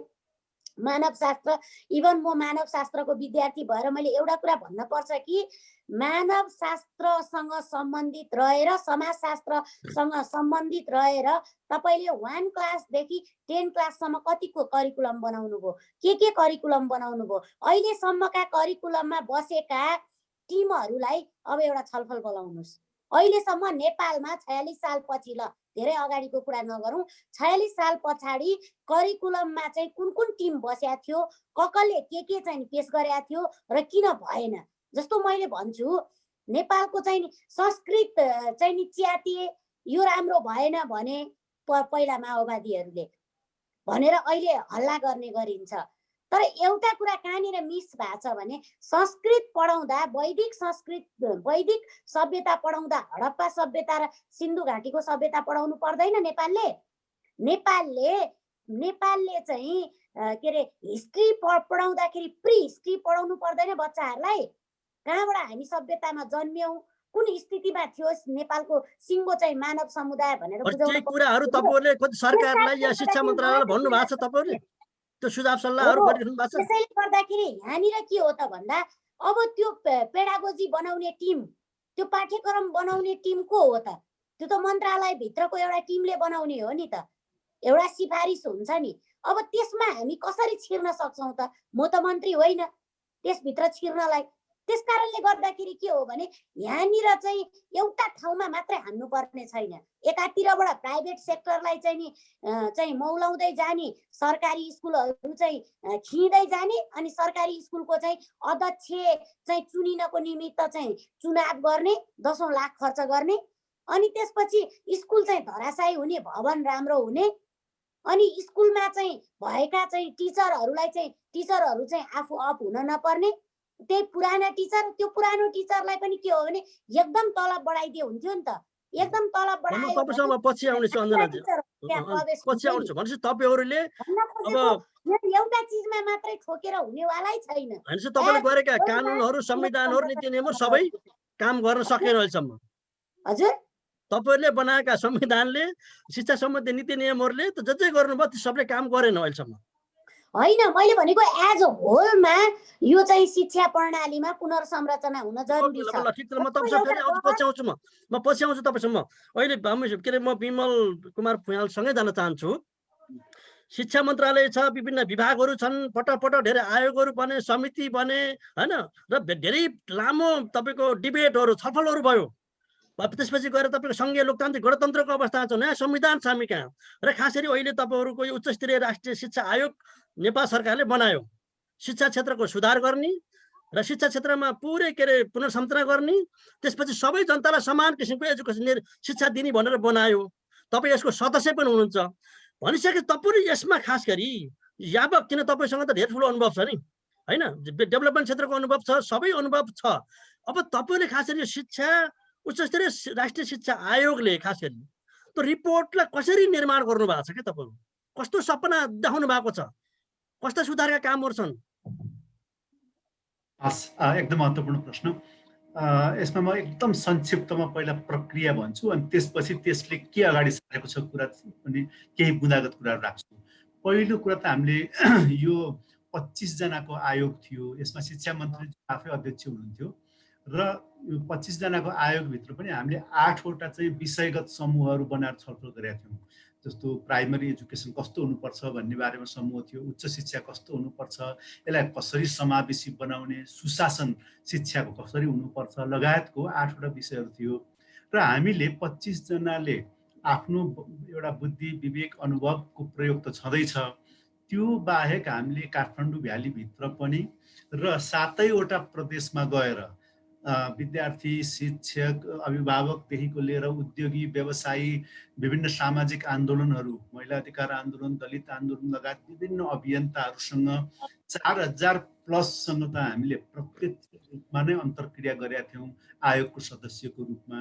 मानवशास्त्र, इभन म मानवशास्त्रको विद्यार्थी भएर मैले एउटा कुरा भन्नुपर्छ कि मानवशास्त्रसँग सम्बन्धित रहेर, समाजशास्त्रसँग सम्बन्धित रहेर तपाईँले 1 क्लासदेखि 10 क्लाससम्म कतिको करिकुलम बनाउनु भयो, के करिकुलम बनाउनु भयो, अहिलेसम्मका करिकुलममा बसेका टिमहरूलाई अब एउटा छलफल बोलाउनुहोस्। अहिलेसम्म नेपालमा 46 साल पछि, ल धेरै अगाडिको कुरा नगरौँ, 46 साल पछाडि करिकुलममा चाहिँ कुन टिम बस्या थियो, कसले के चाहिँ पेश गरेका थियो र किन भएन। जस्तो मैले भन्छु नेपालको चाहिँ संस्कृत चाहिँ च्यातिए, यो राम्रो भएन भने पहिला माओवादीहरूले भनेर अहिले हल्ला गर्ने गरिन्छ। तर एउटा कुरा कहाँनिर मिस भएको छ भने संस्कृत पढाउँदा, वैदिक वैदिक सभ्यता पढाउँदा हडप्पा सभ्यता र सिन्धु घाटीको सभ्यता पढाउनु पर्दैन। नेपालले चाहिँ के अरे हिस्ट्री पढाउँदाखेरि प्री हिस्ट्री पढाउनु पर्दैन बच्चाहरूलाई। कहाँबाट हामी सभ्यतामा जन्म्यौँ, कुन स्थितिमा थियो नेपालको सिङ्गो चाहिँ मानव समुदाय भनेर बुझाउनु कुराहरू तपाईहरुले सरकारलाई या शिक्षा मन्त्रालयलाई भन्नु भएको छ, तपाईहरुले त्यो सुझाव सल्लाहहरू गरिरहनु भएको छ। त्यसैले गर्दाखेरि यहाँनिर के हो त भन्दा अब त्यो पेडागोजी बनाउने टिम, त्यो पाठ्यक्रम बनाउने टिम को हो त? त्यो त मन्त्रालय भित्रको एउटा टिमले बनाउने हो नि त, एउटा सिफारिस हुन्छ नि। अब त्यसमा हामी कसरी छिर्न सक्छौँ त? म त मन्त्री होइन त्यसभित्र छिर्नलाई। त्यस कारणले गर्दाखेरि के हो भने यहाँनिर चाहिँ एउटा ठाउँमा मात्रै हान्नु पर्ने छैन। एकातिरबाट प्राइभेट सेक्टरलाई चाहिँ मौलाउँदै जाने, सरकारी स्कुलहरू चाहिँ खिँदै जाने, अनि सरकारी स्कुलको चाहिँ अध्यक्ष चाहिँ चुनिनको निमित्त चाहिँ चुनाव गर्ने, 10औं लाख खर्च गर्ने, अनि त्यसपछि स्कुल चाहिँ धराशायी हुने, भवन राम्रो हुने, अनि स्कुलमा चाहिँ भएका चाहिँ टिचरहरू चाहिँ आफू अफ हुन नपर्ने, त्यही पुराना टिचर, त्यो पुरानो टिचरलाई पनि के हो भने एकदम तलब बढाइदिए हुन्थ्यो नि त। एकदम तलब बढायो तपाईसँग पछि आउनेछु अञ्जनाजी, पछि आउनेछु भनेपछि तपाईहरूले अब एउटा चिजमा मात्रै ठोकेर हुनेवालै छैन। भनेपछि तपाईँले गरेका कानुनहरू, संविधानहरू, नीति नियमहरू सबै काम गर्न सकेन अहिलेसम्म। हजुर, तपाईँहरूले बनाएका संविधानले, शिक्षा सम्बन्धी नीति नियमहरूले त जे गर्नुभयो त्यो सबले काम गरेन अहिलेसम्म। होइन, मैले भनेको एज अ होलमा यो चाहिँ शिक्षा प्रणालीमा पुनर्संरचना हुन जरुरी छ। ठिक छ, म तपाईँसँग फेरि पछि आउँछु। म पछि आउँछु तपाईँसँग। अहिले के अरे म विमल कुमार भुइँयालसँगै जान चाहन्छु। शिक्षा मन्त्रालय छ, विभिन्न विभागहरू छन्, पटक धेरै आयोगहरू बने, समिति बने, होइन, र धेरै लामो तपाईँको डिबेटहरू, छलफलहरू भयो। त्यसपछि गएर तपाईँको सङ्घीय लोकतान्त्रिक गणतन्त्रको अवस्था छ, नयाँ संविधान छ हामी कहाँ, र खास गरी अहिले तपाईँहरूको यो उच्च स्तरीय राष्ट्रिय शिक्षा आयोग नेपाल सरकारले बनायो। शिक्षा क्षेत्रको सुधार गर्ने र शिक्षा क्षेत्रमा पुरै के अरे पुनर्संरचना गर्ने, त्यसपछि सबै जनतालाई समान किसिमको एजुकेसन शिक्षा दिने भनेर बनायो। तपाईँ यसको सदस्य पनि हुनुहुन्छ भनिसके तपाईँले यसमा खास गरी यावत, किन तपाईँसँग त धेरै ठुलो अनुभव छ नि, होइन, डेभलपमेन्ट क्षेत्रको अनुभव छ, सबै अनुभव छ। अब तपाईँले खास गरी शिक्षा उच्च स्तरीय राष्ट्रिय शिक्षा आयोगले खास गरी त्यो रिपोर्टलाई कसरी निर्माण गर्नु भएको छ, क्या तपाईँहरू कस्तो सपना देखाउनु भएको छ, कस्ता सुधारका कामहरू छन्? एकदम महत्त्वपूर्ण प्रश्न। यसमा म एकदम संक्षिप्तमा पहिला प्रक्रिया भन्छु, अनि त्यसपछि त्यसले के अगाडि सारेको छ कुरा पनि केही बुँदागत कुराहरू राख्छु। पहिलो कुरा त हामीले यो 25 जनाको आयोग थियो, यसमा शिक्षा मन्त्री आफै अध्यक्ष हुनुहुन्थ्यो, र यो 25 जनाको आयोगभित्र पनि हामीले 8 वटा चाहिँ विषयगत समूहहरू बनाएर छलफल गरेका थियौँ। जस्तो प्राइमरी एजुकेसन कस्तो हुनुपर्छ भन्ने बारेमा समूह थियो, उच्च शिक्षा कस्तो हुनुपर्छ, यसलाई कसरी समावेशी बनाउने, सुशासन शिक्षाको कसरी हुनुपर्छ लगायतको 8 वटा विषयहरू थियो। र हामीले 25 जनाले आफ्नो एउटा बुद्धि, विवेक, अनुभवको प्रयोग त छँदैछ, त्यो बाहेक हामीले काठमाडौँ भ्यालीभित्र पनि र 7 वटा प्रदेशमा गएर विद्यार्थी, शिक्षक, अभिभावकदेखिको लिएर उद्योगी, व्यवसायी, विभिन्न सामाजिक आन्दोलनहरू, महिला अधिकार आन्दोलन, दलित आन्दोलन लगायत विभिन्न अभियन्ताहरूसँग 4000 प्लससँग त हामीले प्रत्यक्ष रूपमा नै अन्तर्क्रिया गरेका थियौँ आयोगको सदस्यको रूपमा।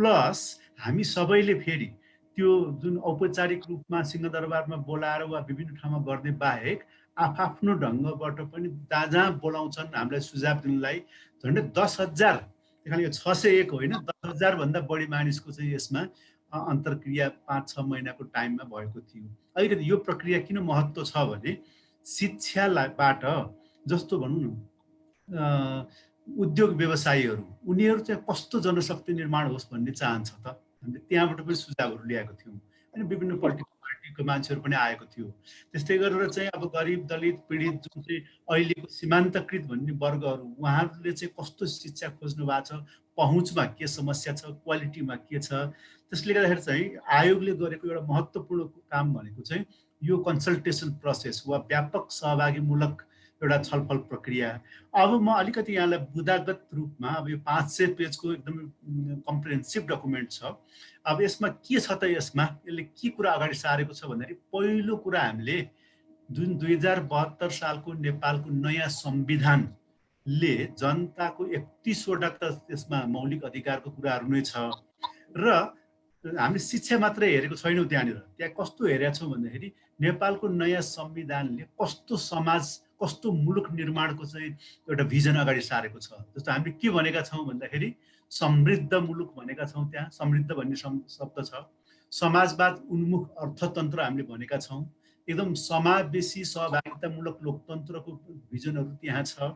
प्लस हामी सबैले फेरि त्यो जुन औपचारिक रूपमा सिंहदरबारमा बोलाएर वा विभिन्न ठाउँमा गर्ने बाहेक आफ्नो ढङ्गबाट पनि जहाँ बोलाउँछन् हामीलाई सुझाव दिनलाई झन्डै 10,000, त्यही यो 601 होइन, 10,000 भन्दा बढी मानिसको चाहिँ यसमा अन्तर्क्रिया 5-6 महिनाको टाइममा भएको थियो। अलिकति यो प्रक्रिया किन महत्त्व छ भने शिक्षाबाट जस्तो भनौँ न उद्योग व्यवसायीहरू उनीहरू चाहिँ कस्तो जनशक्ति निर्माण होस् भन्ने चाहन्छ त, हामीले त्यहाँबाट पनि सुझावहरू ल्याएको थियौँ। अनि विभिन्न पोलिटिकल पार्टीको मान्छेहरू पनि आएको थियो। त्यस्तै गरेर चाहिँ अब गरिब, दलित, पीडित जुन चाहिँ अहिलेको सीमान्तकृत भन्ने वर्गहरू, उहाँहरूले चाहिँ कस्तो शिक्षा खोज्नु भएको छ, पहुँचमा के समस्या छ, क्वालिटीमा के छ। त्यसले गर्दाखेरि चाहिँ आयोगले गरेको एउटा महत्त्वपूर्ण काम भनेको चाहिँ यो कन्सल्टेसन प्रोसेस वा व्यापक सहभागीमूलक एउटा छलफल प्रक्रिया। अब म अलिकति यहाँलाई बुदागत रूपमा, अब यो 500 पेजको एकदम कम्प्रिहेन्सिभ डकुमेन्ट छ। अब यसमा के छ त, यसमा यसले के कुरा अगाडि सारेको छ भन्दाखेरि पहिलो कुरा हामीले जुन 2072 सालको नेपालको नयाँ संविधानले जनताको 31 वटा त त्यसमा मौलिक अधिकारको कुराहरू नै छ, र हामीले शिक्षा मात्रै हेरेको छैनौँ। त्यहाँ कस्तो हेरेका छौँ भन्दाखेरि नेपालको नयाँ संविधानले कस्तो समाज, कस्तो मुलुक निर्माणको चाहिँ एउटा भिजन अगाडि सारेको छ। जस्तो हामीले के भनेका छौँ भन्दाखेरि समृद्ध मुलुक भनेका छौँ, त्यहाँ समृद्ध भन्ने शब्द छ। समाजवाद उन्मुख अर्थतन्त्र हामीले भनेका छौँ, एकदम समावेशी सहभागितामूलक लोकतन्त्रको भिजनहरू त्यहाँ छ।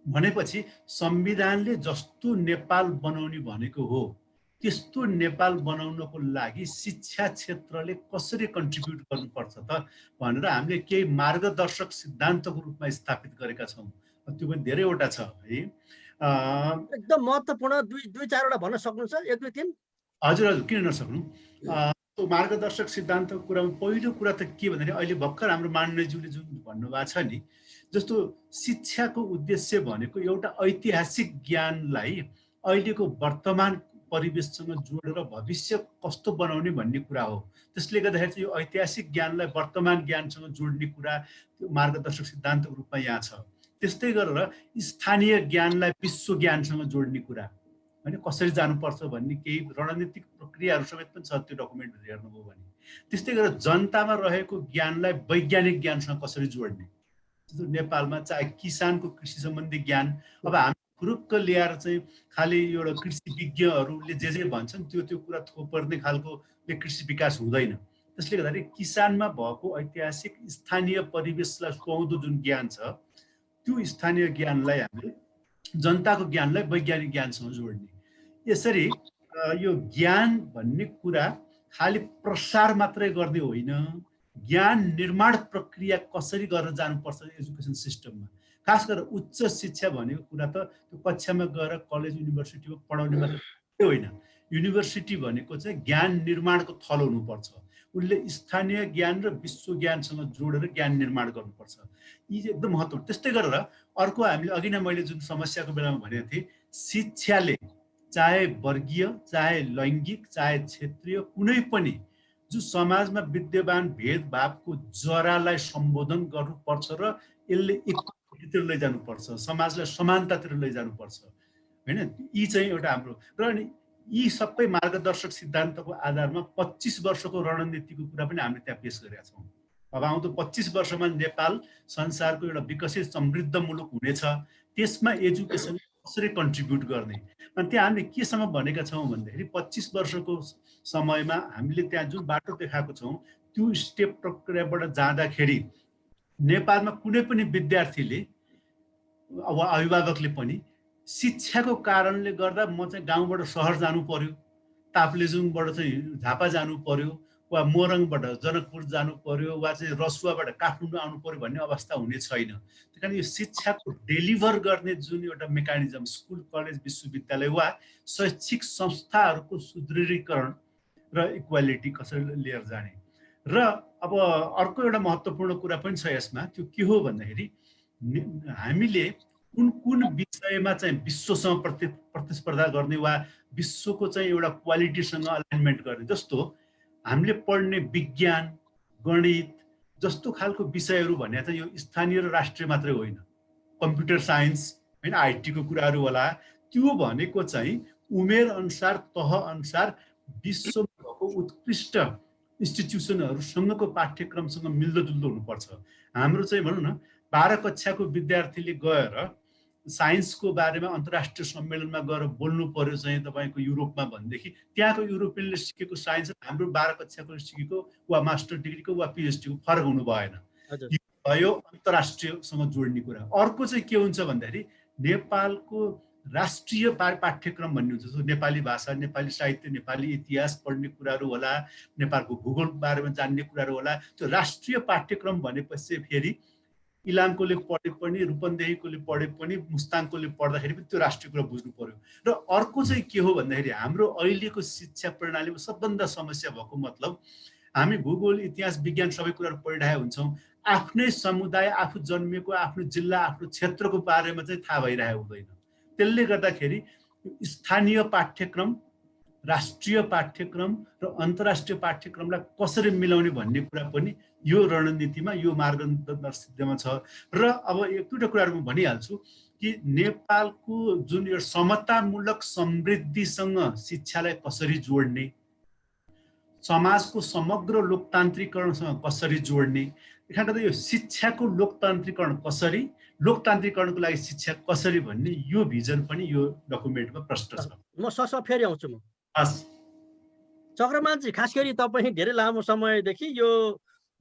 भनेपछि संविधानले जस्तो नेपाल बनाउने भनेको हो त्यस्तो नेपाल बनाउनको लागि शिक्षा क्षेत्रले कसरी कन्ट्रिब्युट गर्नुपर्छ त भनेर हामीले केही मार्गदर्शक सिद्धान्तको रूपमा स्थापित गरेका छौँ। त्यो पनि धेरैवटा छ है। एकदम महत्त्वपूर्ण दुई चारवटा भन्न सक्नुहुन्छ, 1 2 3? हजुर हजुर, किन नसक्नु। मार्गदर्शक सिद्धान्तको कुरामा पहिलो कुरा त के भन्दाखेरि अहिले भर्खर हाम्रो माननीयज्यूले जुन भन्नुभएको छ नि, जस्तो शिक्षाको उद्देश्य भनेको एउटा ऐतिहासिक ज्ञानलाई अहिलेको वर्तमान परिवेशसँग जोडेर भविष्य कस्तो बनाउने भन्ने कुरा हो। त्यसले गर्दाखेरि चाहिँ यो ऐतिहासिक ज्ञानलाई वर्तमान ज्ञानसँग जोड्ने कुरा त्यो मार्गदर्शक सिद्धान्तको रूपमा यहाँ छ। त्यस्तै गरेर स्थानीय ज्ञानलाई विश्व ज्ञानसँग जोड्ने कुरा होइन, कसरी जानुपर्छ भन्ने केही रणनीतिक प्रक्रियाहरू समेत पनि छ त्यो डकुमेन्टहरू हेर्नुभयो भने। त्यस्तै गरेर जनतामा रहेको ज्ञानलाई वैज्ञानिक ज्ञानसँग कसरी जोड्ने। नेपालमा चाहे किसानको कृषि सम्बन्धी ज्ञान, अब हामी फुरुक्क ल्याएर चाहिँ खालि एउटा कृषि विज्ञहरूले जे भन्छन् त्यो कुरा थोपर्ने खालकोले कृषि विकास हुँदैन। त्यसले गर्दाखेरि किसानमा भएको ऐतिहासिक स्थानीय परिवेशलाई सुहाउँदो जुन ज्ञान छ त्यो स्थानीय ज्ञानलाई हामीले जनताको ज्ञानलाई वैज्ञानिक ज्ञानसँग जोड्ने। यसरी यो ज्ञान भन्ने कुरा खालि प्रसार मात्रै गर्ने होइन, ज्ञान निर्माण प्रक्रिया कसरी गरेर जानुपर्छ एजुकेसन सिस्टममा। खास गरेर उच्च शिक्षा भनेको कुरा त त्यो कक्षामा गएर कलेज युनिभर्सिटीमा पढाउने मात्रै होइन। युनिभर्सिटी भनेको चाहिँ ज्ञान निर्माणको थलो हुनुपर्छ। उनले स्थानीय ज्ञान र विश्व ज्ञानसँग जोडेर ज्ञान निर्माण गर्नुपर्छ। यी एकदम महत्त्वपूर्ण। त्यस्तै गरेर अर्को हामीले अघि नै मैले जुन समस्याको बेलामा भनेको थिएँ, शिक्षाले चाहे वर्गीय, चाहे लैङ्गिक, चाहे क्षेत्रीय कुनै पनि जो समाजमा विद्यमान भेदभावको जरालाई सम्बोधन गर्नुपर्छ र यसले इक्वालिटीतिर लैजानुपर्छ, समाजलाई समानतातिर लैजानुपर्छ होइन। यी चाहिँ एउटा हाम्रो र यी सबै मार्गदर्शक सिद्धान्तको आधारमा 25 वर्षको रणनीतिको कुरा पनि हामीले त्यहाँ पेश गरेका छौँ। अब आउँदो 25 वर्षमा नेपाल संसारको एउटा विकसित समृद्ध मुलुक हुनेछ, त्यसमा एजुकेसन कसरी कन्ट्रिब्युट गर्ने। अनि त्यहाँ हामीले केसम्म भनेका छौँ भन्दाखेरि 25 वर्षको समयमा हामीले त्यहाँ जुन बाटो देखाएको छौँ त्यो स्टेप प्रक्रियाबाट जाँदाखेरि नेपालमा कुनै पनि विद्यार्थीले वा अभिभावकले पनि शिक्षाको कारणले गर्दा म चाहिँ गाउँबाट सहर जानु पर्यो, ताप्लेजुङबाट चाहिँ झापा जानु पर्यो, वा मोरङबाट जनकपुर जानु पर्यो, वा चाहिँ रसुवाबाट काठमाडौँ आउनु पर्यो भन्ने अवस्था हुने छैन। त्यही कारण यो शिक्षाको डेलिभर गर्ने जुन एउटा मेकानिजम स्कुल, कलेज, विश्वविद्यालय वा शैक्षिक संस्थाहरूको सुदृढीकरण र इक्वालिटी कसरी लिएर जाने। र अब अर्को एउटा महत्त्वपूर्ण कुरा पनि छ यसमा, त्यो के हो भन्दाखेरि हामीले कुन कुन विषयमा चाहिँ विश्वसँग प्रतिस्पर्धा गर्ने वा विश्वको चाहिँ एउटा क्वालिटीसँग अलाइनमेन्ट गर्ने। जस्तो हामीले पढ्ने विज्ञान, गणित जस्तो खालको विषयहरू भने चाहिँ यो स्थानीय र राष्ट्रिय मात्रै होइन, कम्प्युटर साइन्स होइन, आइटीको कुराहरू होला, त्यो भनेको चाहिँ उमेर अनुसार, तह अनुसार विश्वमा भएको उत्कृष्ट इन्स्टिट्युसनहरूसँगको पाठ्यक्रमसँग मिल्दोजुल्दो हुनुपर्छ। हाम्रो चाहिँ भनौँ न 12 कक्षाको विद्यार्थीले गएर साइन्सको बारेमा अन्तर्राष्ट्रिय सम्मेलनमा गएर बोल्नु पर्यो चाहिँ तपाईँको युरोपमा भनेदेखि त्यहाँको युरोपियनले सिकेको साइन्स हाम्रो 12 कक्षाको सिकेको वा मास्टर डिग्रीको वा पिएचडीको फरक हुनु भएन। यो अन्तर्राष्ट्रियसँग जोड्ने कुरा। अर्को चाहिँ के हुन्छ भन्दाखेरि नेपालको राष्ट्रिय पाठ्यक्रम भन्ने हुन्छ, जस्तो नेपाली भाषा, नेपाली साहित्य, नेपाली इतिहास पढ्ने कुराहरू होला, नेपालको भूगोल बारेमा जान्ने कुराहरू होला। त्यो राष्ट्रिय पाठ्यक्रम भनेपछि फेरि इलामकोले पढे पनि, रूपन्देहीकोले पढे पनि, मुस्ताङकोले पढ्दाखेरि पनि त्यो राष्ट्रिय कुरा बुझ्नु पर्यो। र अर्को चाहिँ के हो भन्दाखेरि हाम्रो अहिलेको शिक्षा प्रणालीमा सबभन्दा समस्या भएको मतलब हामी भूगोल, इतिहास, विज्ञान सबै कुराहरू पढिरहेका हुन्छौँ, आफ्नै समुदाय, आफू जन्मेको आफ्नो जिल्ला, आफ्नो क्षेत्रको बारेमा चाहिँ थाहा भइरहेको हुँदैन। त्यसले गर्दाखेरि स्थानीय पाठ्यक्रम, राष्ट्रिय पाठ्यक्रम र अन्तर्राष्ट्रिय पाठ्यक्रमलाई कसरी मिलाउने भन्ने कुरा पनि यो रणनीतिमा, यो मार्गदर्शनमा छ। र अब एक दुईवटा कुराहरू म भनिहाल्छु कि नेपालको जुन यो समतामूलक समृद्धिसँग शिक्षालाई कसरी जोड्ने, समाजको समग्र लोकतान्त्रिकरणसँग कसरी जोड्ने, एकातिर यो शिक्षाको लोकतान्त्रिकरण कसरी, लोकतान्त्रिकरणको लागि शिक्षा कसरी भन्ने यो भिजन पनि यो डकुमेन्टमा प्रष्ट छ। म फेरि आउँछु। म चक्रमानजी, खास गरी तपाईँ धेरै लामो समयदेखि यो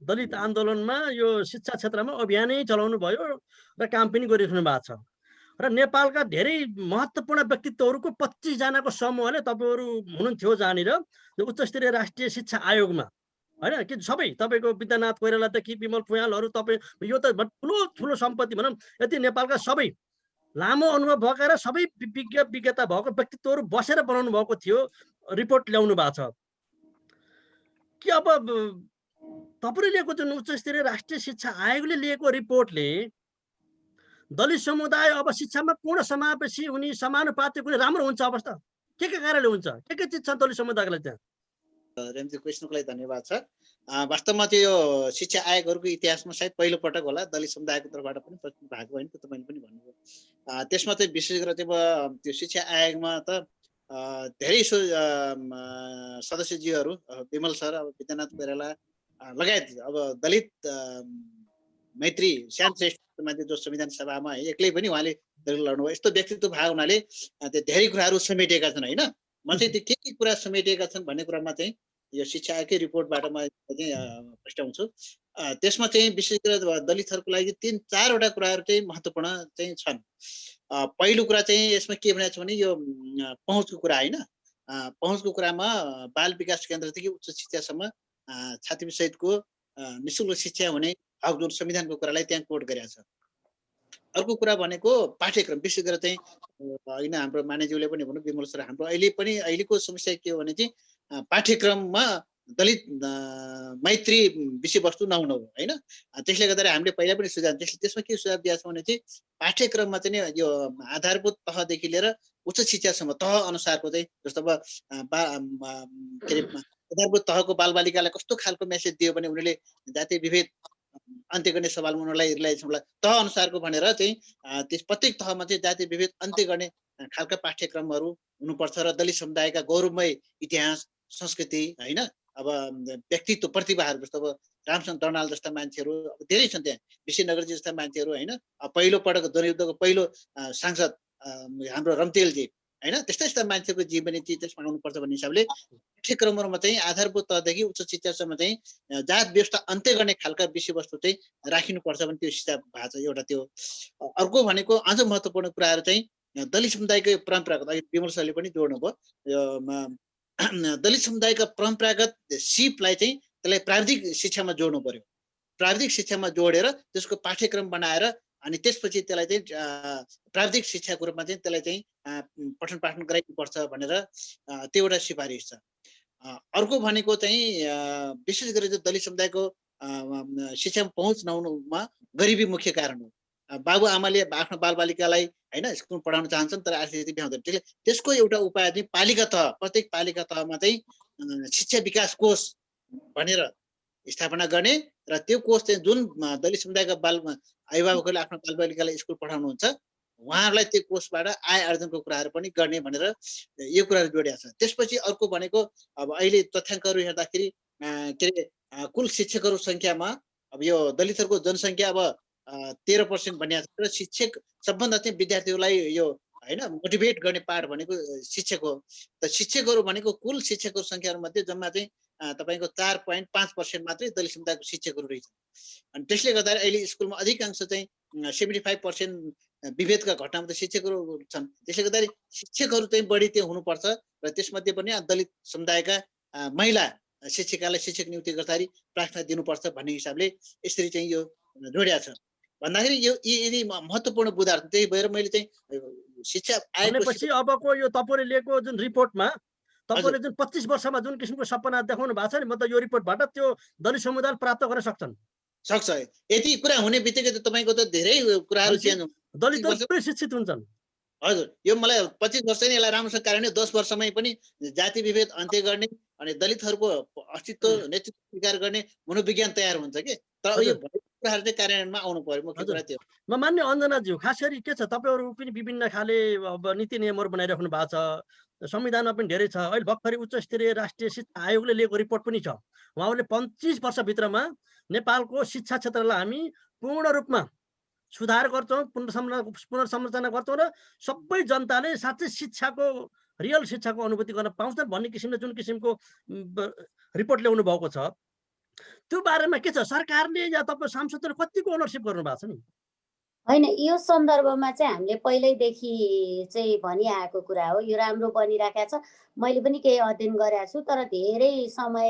दलित आन्दोलनमा, यो शिक्षा क्षेत्रमा अभियानै चलाउनु भयो र काम पनि गरिरहनु भएको छ। र नेपालका धेरै महत्त्वपूर्ण व्यक्तित्वहरूको 25 जनाको समूहले तपाईँहरू हुनुहुन्थ्यो जहाँनिर उच्च स्तरीय राष्ट्रिय शिक्षा आयोगमा होइन कि सबै तपाईँको विद्यानाथ कोइरालादेखि विमल पुयालहरू तपाईँ यो त ठुलो सम्पत्ति भनौँ यति नेपालका सबै लामो अनुभव भएका र सबै विज्ञता भएको व्यक्तित्वहरू बसेर बनाउनु भएको थियो रिपोर्ट ल्याउनु भएको छ कि अब तपाईँले लिएको जुन उच्च स्तरीय राष्ट्रिय शिक्षा आयोगले लिएको रिपोर्टले दलित समुदाय अब शिक्षामा पूर्ण समावेशी हुने समानुपातिक हुने राम्रो हुन्छ अवस्था के कारणले हुन्छ के चिज छ दलित समुदायलाई त्यहाँ? रेमजी क्वेसनको लागि धन्यवाद छ। वास्तवमा चाहिँ यो शिक्षा आयोगहरूको इतिहासमा सायद पहिलो पटक होला दलित समुदायको तर्फबाट पनि प्रस्तुत भएको होइन, त तपाईँले पनि भन्नुभयो। त्यसमा चाहिँ विशेष गरेर चाहिँ त्यो शिक्षा आयोगमा त धेरै सदस्यज्यूहरू विमल सर, अब विद्यानाथ कोइराला लगायत अब दलित मैत्री श्याम श्रेष्ठ जो संविधान सभामा एक्लै पनि उहाँले लड्नुभयो। यस्तो व्यक्तित्व भएको हुनाले त्यो धेरै कुराहरू समेटिएका छन् होइन। म चाहिँ त्यो के कुरा समेटिएका छन् भन्ने कुरामा चाहिँ यो शिक्षा आयोगकै रिपोर्टबाट म चाहिँ प्रस्ताउँछु। त्यसमा चाहिँ विशेष गरेर दलितहरूको लागि 3-4वटा कुराहरू चाहिँ महत्त्वपूर्ण चाहिँ छन्। पहिलो कुरा चाहिँ यसमा के भनेको छ भने यो पहुँचको कुरा होइन। पहुँचको कुरामा बाल विकास केन्द्रदेखि उच्च शिक्षासम्म छात्रवृत्तिसहितको निःशुल्क शिक्षा हुने हक जुन संविधानको कुरालाई त्यहाँ कोट गरेको छ। अर्को कुरा भनेको पाठ्यक्रम, विशेष गरेर चाहिँ होइन हाम्रो मान्यज्यूले पनि भन्नु विमल सर, हाम्रो अहिलेको समस्या के हो भने चाहिँ पाठ्यक्रममा दलित मैत्री विषयवस्तु नहुनु हो होइन। त्यसले गर्दा हामीले पहिला पनि सुझाव त्यसमा के सुझाव दिएको छ भने चाहिँ पाठ्यक्रममा चाहिँ यो आधारभूत तहदेखि लिएर उच्च शिक्षासम्म तह अनुसारको चाहिँ जस्तो अब के अरे आधारभूत तहको बालबालिकालाई कस्तो खालको मेसेज दियो भने उनीहरूले जातीय विभेद अन्त्य गर्ने सवालमा उनीहरूलाई तह अनुसारको भनेर चाहिँ त्यस प्रत्येक तहमा चाहिँ जातीय विभेद अन्त्य गर्ने खालका पाठ्यक्रमहरू हुनुपर्छ र दलित समुदायका गौरवमय इतिहास संस्कृति होइन अब व्यक्तित्व प्रतिभाहरू जस्तो अब रामचन्द्र दर्नाल जस्ता मान्छेहरू धेरै छन् त्यहाँ, विश्वनगरजी जस्ता मान्छेहरू होइन। पहिलो पटक जनयुद्धको पहिलो सांसद हाम्रो रम्तेलजी होइन, त्यस्ता यस्ता मान्छेको जीवनी चिज त्यसमा आउनुपर्छ भन्ने हिसाबले पाठ्यक्रमहरूमा चाहिँ आधारभूत तहदेखि उच्च शिक्षासम्म चाहिँ जात व्यवस्था अन्त्य गर्ने खालका विषयवस्तु चाहिँ राखिनुपर्छ भने त्यो हिसाब भएको छ एउटा त्यो। अर्को भनेको अझ महत्त्वपूर्ण कुराहरू चाहिँ दलित समुदायको परम्परागत, अघि विमल सरले पनि जोड्नुभयो, यो दलित समुदायका परम्परागत सिपलाई चाहिँ त्यसलाई प्राविधिक शिक्षामा जोड्नु पर्यो। प्राविधिक शिक्षामा जोडेर त्यसको पाठ्यक्रम बनाएर अनि त्यसपछि त्यसलाई चाहिँ प्राविधिक शिक्षाको रूपमा चाहिँ त्यसलाई चाहिँ पठन पाठन गराइनुपर्छ भनेर त्यो एउटा सिफारिस छ। अर्को भनेको चाहिँ विशेष गरेर दलित समुदायको शिक्षामा पहुँच नहुनुमा गरिबी मुख्य कारण हो। बाबुआमाले आफ्नो बालबालिकालाई होइन स्कुल पढाउन चाहन्छन् तर आर्थिक स्थिति भ्याउँदैन। त्यसको एउटा उपाय चाहिँ पालिका तह, प्रत्येक पालिका तहमा चाहिँ शिक्षा विकास कोष भनेर स्थापना गर्ने र त्यो कोष चाहिँ जुन दलित समुदायका अभिभावकहरूले आफ्नो बालबालिकालाई स्कुल पढाउनुहुन्छ उहाँहरूलाई त्यो कोषबाट आय आर्जनको कुराहरू पनि गर्ने भनेर यो कुराहरू जोडिएको छ। त्यसपछि अर्को भनेको अब अहिले तथ्याङ्कहरू हेर्दाखेरि के अरे कुल शिक्षकहरू सङ्ख्यामा अब यो दलितहरूको जनसङ्ख्या अब 13% भनिएको छ र शिक्षक सबभन्दा चाहिँ विद्यार्थीहरूलाई यो होइन मोटिभेट गर्ने पार्ट भनेको शिक्षक हो। त शिक्षकहरू भनेको कुल शिक्षकहरू सङ्ख्याहरूमध्ये जम्मा चाहिँ तपाईँको 4.5% मात्रै दलित समुदायको शिक्षकहरू रहेछन्। अनि त्यसले गर्दा अहिले स्कुलमा अधिकांश चाहिँ 75% विभेदका घटनामा त शिक्षकहरू छन्। त्यसले गर्दा शिक्षकहरू चाहिँ बढी त्यो हुनुपर्छ र त्यसमध्ये पनि दलित समुदायका महिला शिक्षिकालाई शिक्षक नियुक्ति गर्दाखेरि प्राथमिकता दिनुपर्छ भन्ने हिसाबले यसरी चाहिँ यो जोडिएको छ भन्दाखेरि यो यदि महत्त्वपूर्ण बुदाहरू। त्यही भएर मैले चाहिँ शिक्षा आएपछि अबको यो तपाईँले लिएको जुन रिपोर्टमा तपाईँले जुन 25 वर्षमा जुन किसिमको सपना देखाउनु भएको छ नि, मतलब यो रिपोर्टबाट त्यो दलित समुदायले प्राप्त गर्न सक्छ। यति कुरा हुने बित्तिकै त तपाईँको त धेरै कुराहरू चेन्ज हुन्छ। दलितहरू पुरै शिक्षित हुन्छन्। हजुर, यो मलाई 25 वर्ष नै यसलाई राम्रोसँग कार्यान्वयन 10 वर्षमै पनि जाति विभेद अन्त्य गर्ने अनि दलितहरूको अस्तित्व नेतृत्व स्वीकार गर्ने मनोविज्ञान तयार हुन्छ कि। तर यो कुराहरू चाहिँ कार्यान्वयनमा आउनु पर्यो। मुख्य कुरा त्यो। म मान्य अञ्जनाज्यू, खास गरी के छ तपाईँहरू पनि विभिन्न खाले अब नीति नियमहरू बनाइराख्नु भएको छ, संविधानमा पनि धेरै छ। अहिले भर्खरै उच्च स्तरीय राष्ट्रिय शिक्षा आयोगले लिएको रिपोर्ट पनि छ। उहाँहरूले 25 वर्षभित्रमा नेपालको शिक्षा क्षेत्रलाई हामी पूर्ण रूपमा सुधार गर्छौँ, पुनर्संरचना गर्छौँ र सबै जनताले साँच्चै शिक्षाको रियल शिक्षाको अनुभूति गर्न पाउँछन् भन्ने किसिमले जुन किसिमको रिपोर्ट ल्याउनु भएको छ त्यो बारेमा के छ? सरकारले या तपाईँ सांसदले कतिको ओनरसिप गर्नु भएको छ नि? होइन, यो सन्दर्भमा चाहिँ हामीले पहिल्यैदेखि चाहिँ भनिआएको कुरा हो। यो राम्रो बनिराखेको छ। मैले पनि केही अध्ययन गरेको छु, तर धेरै समय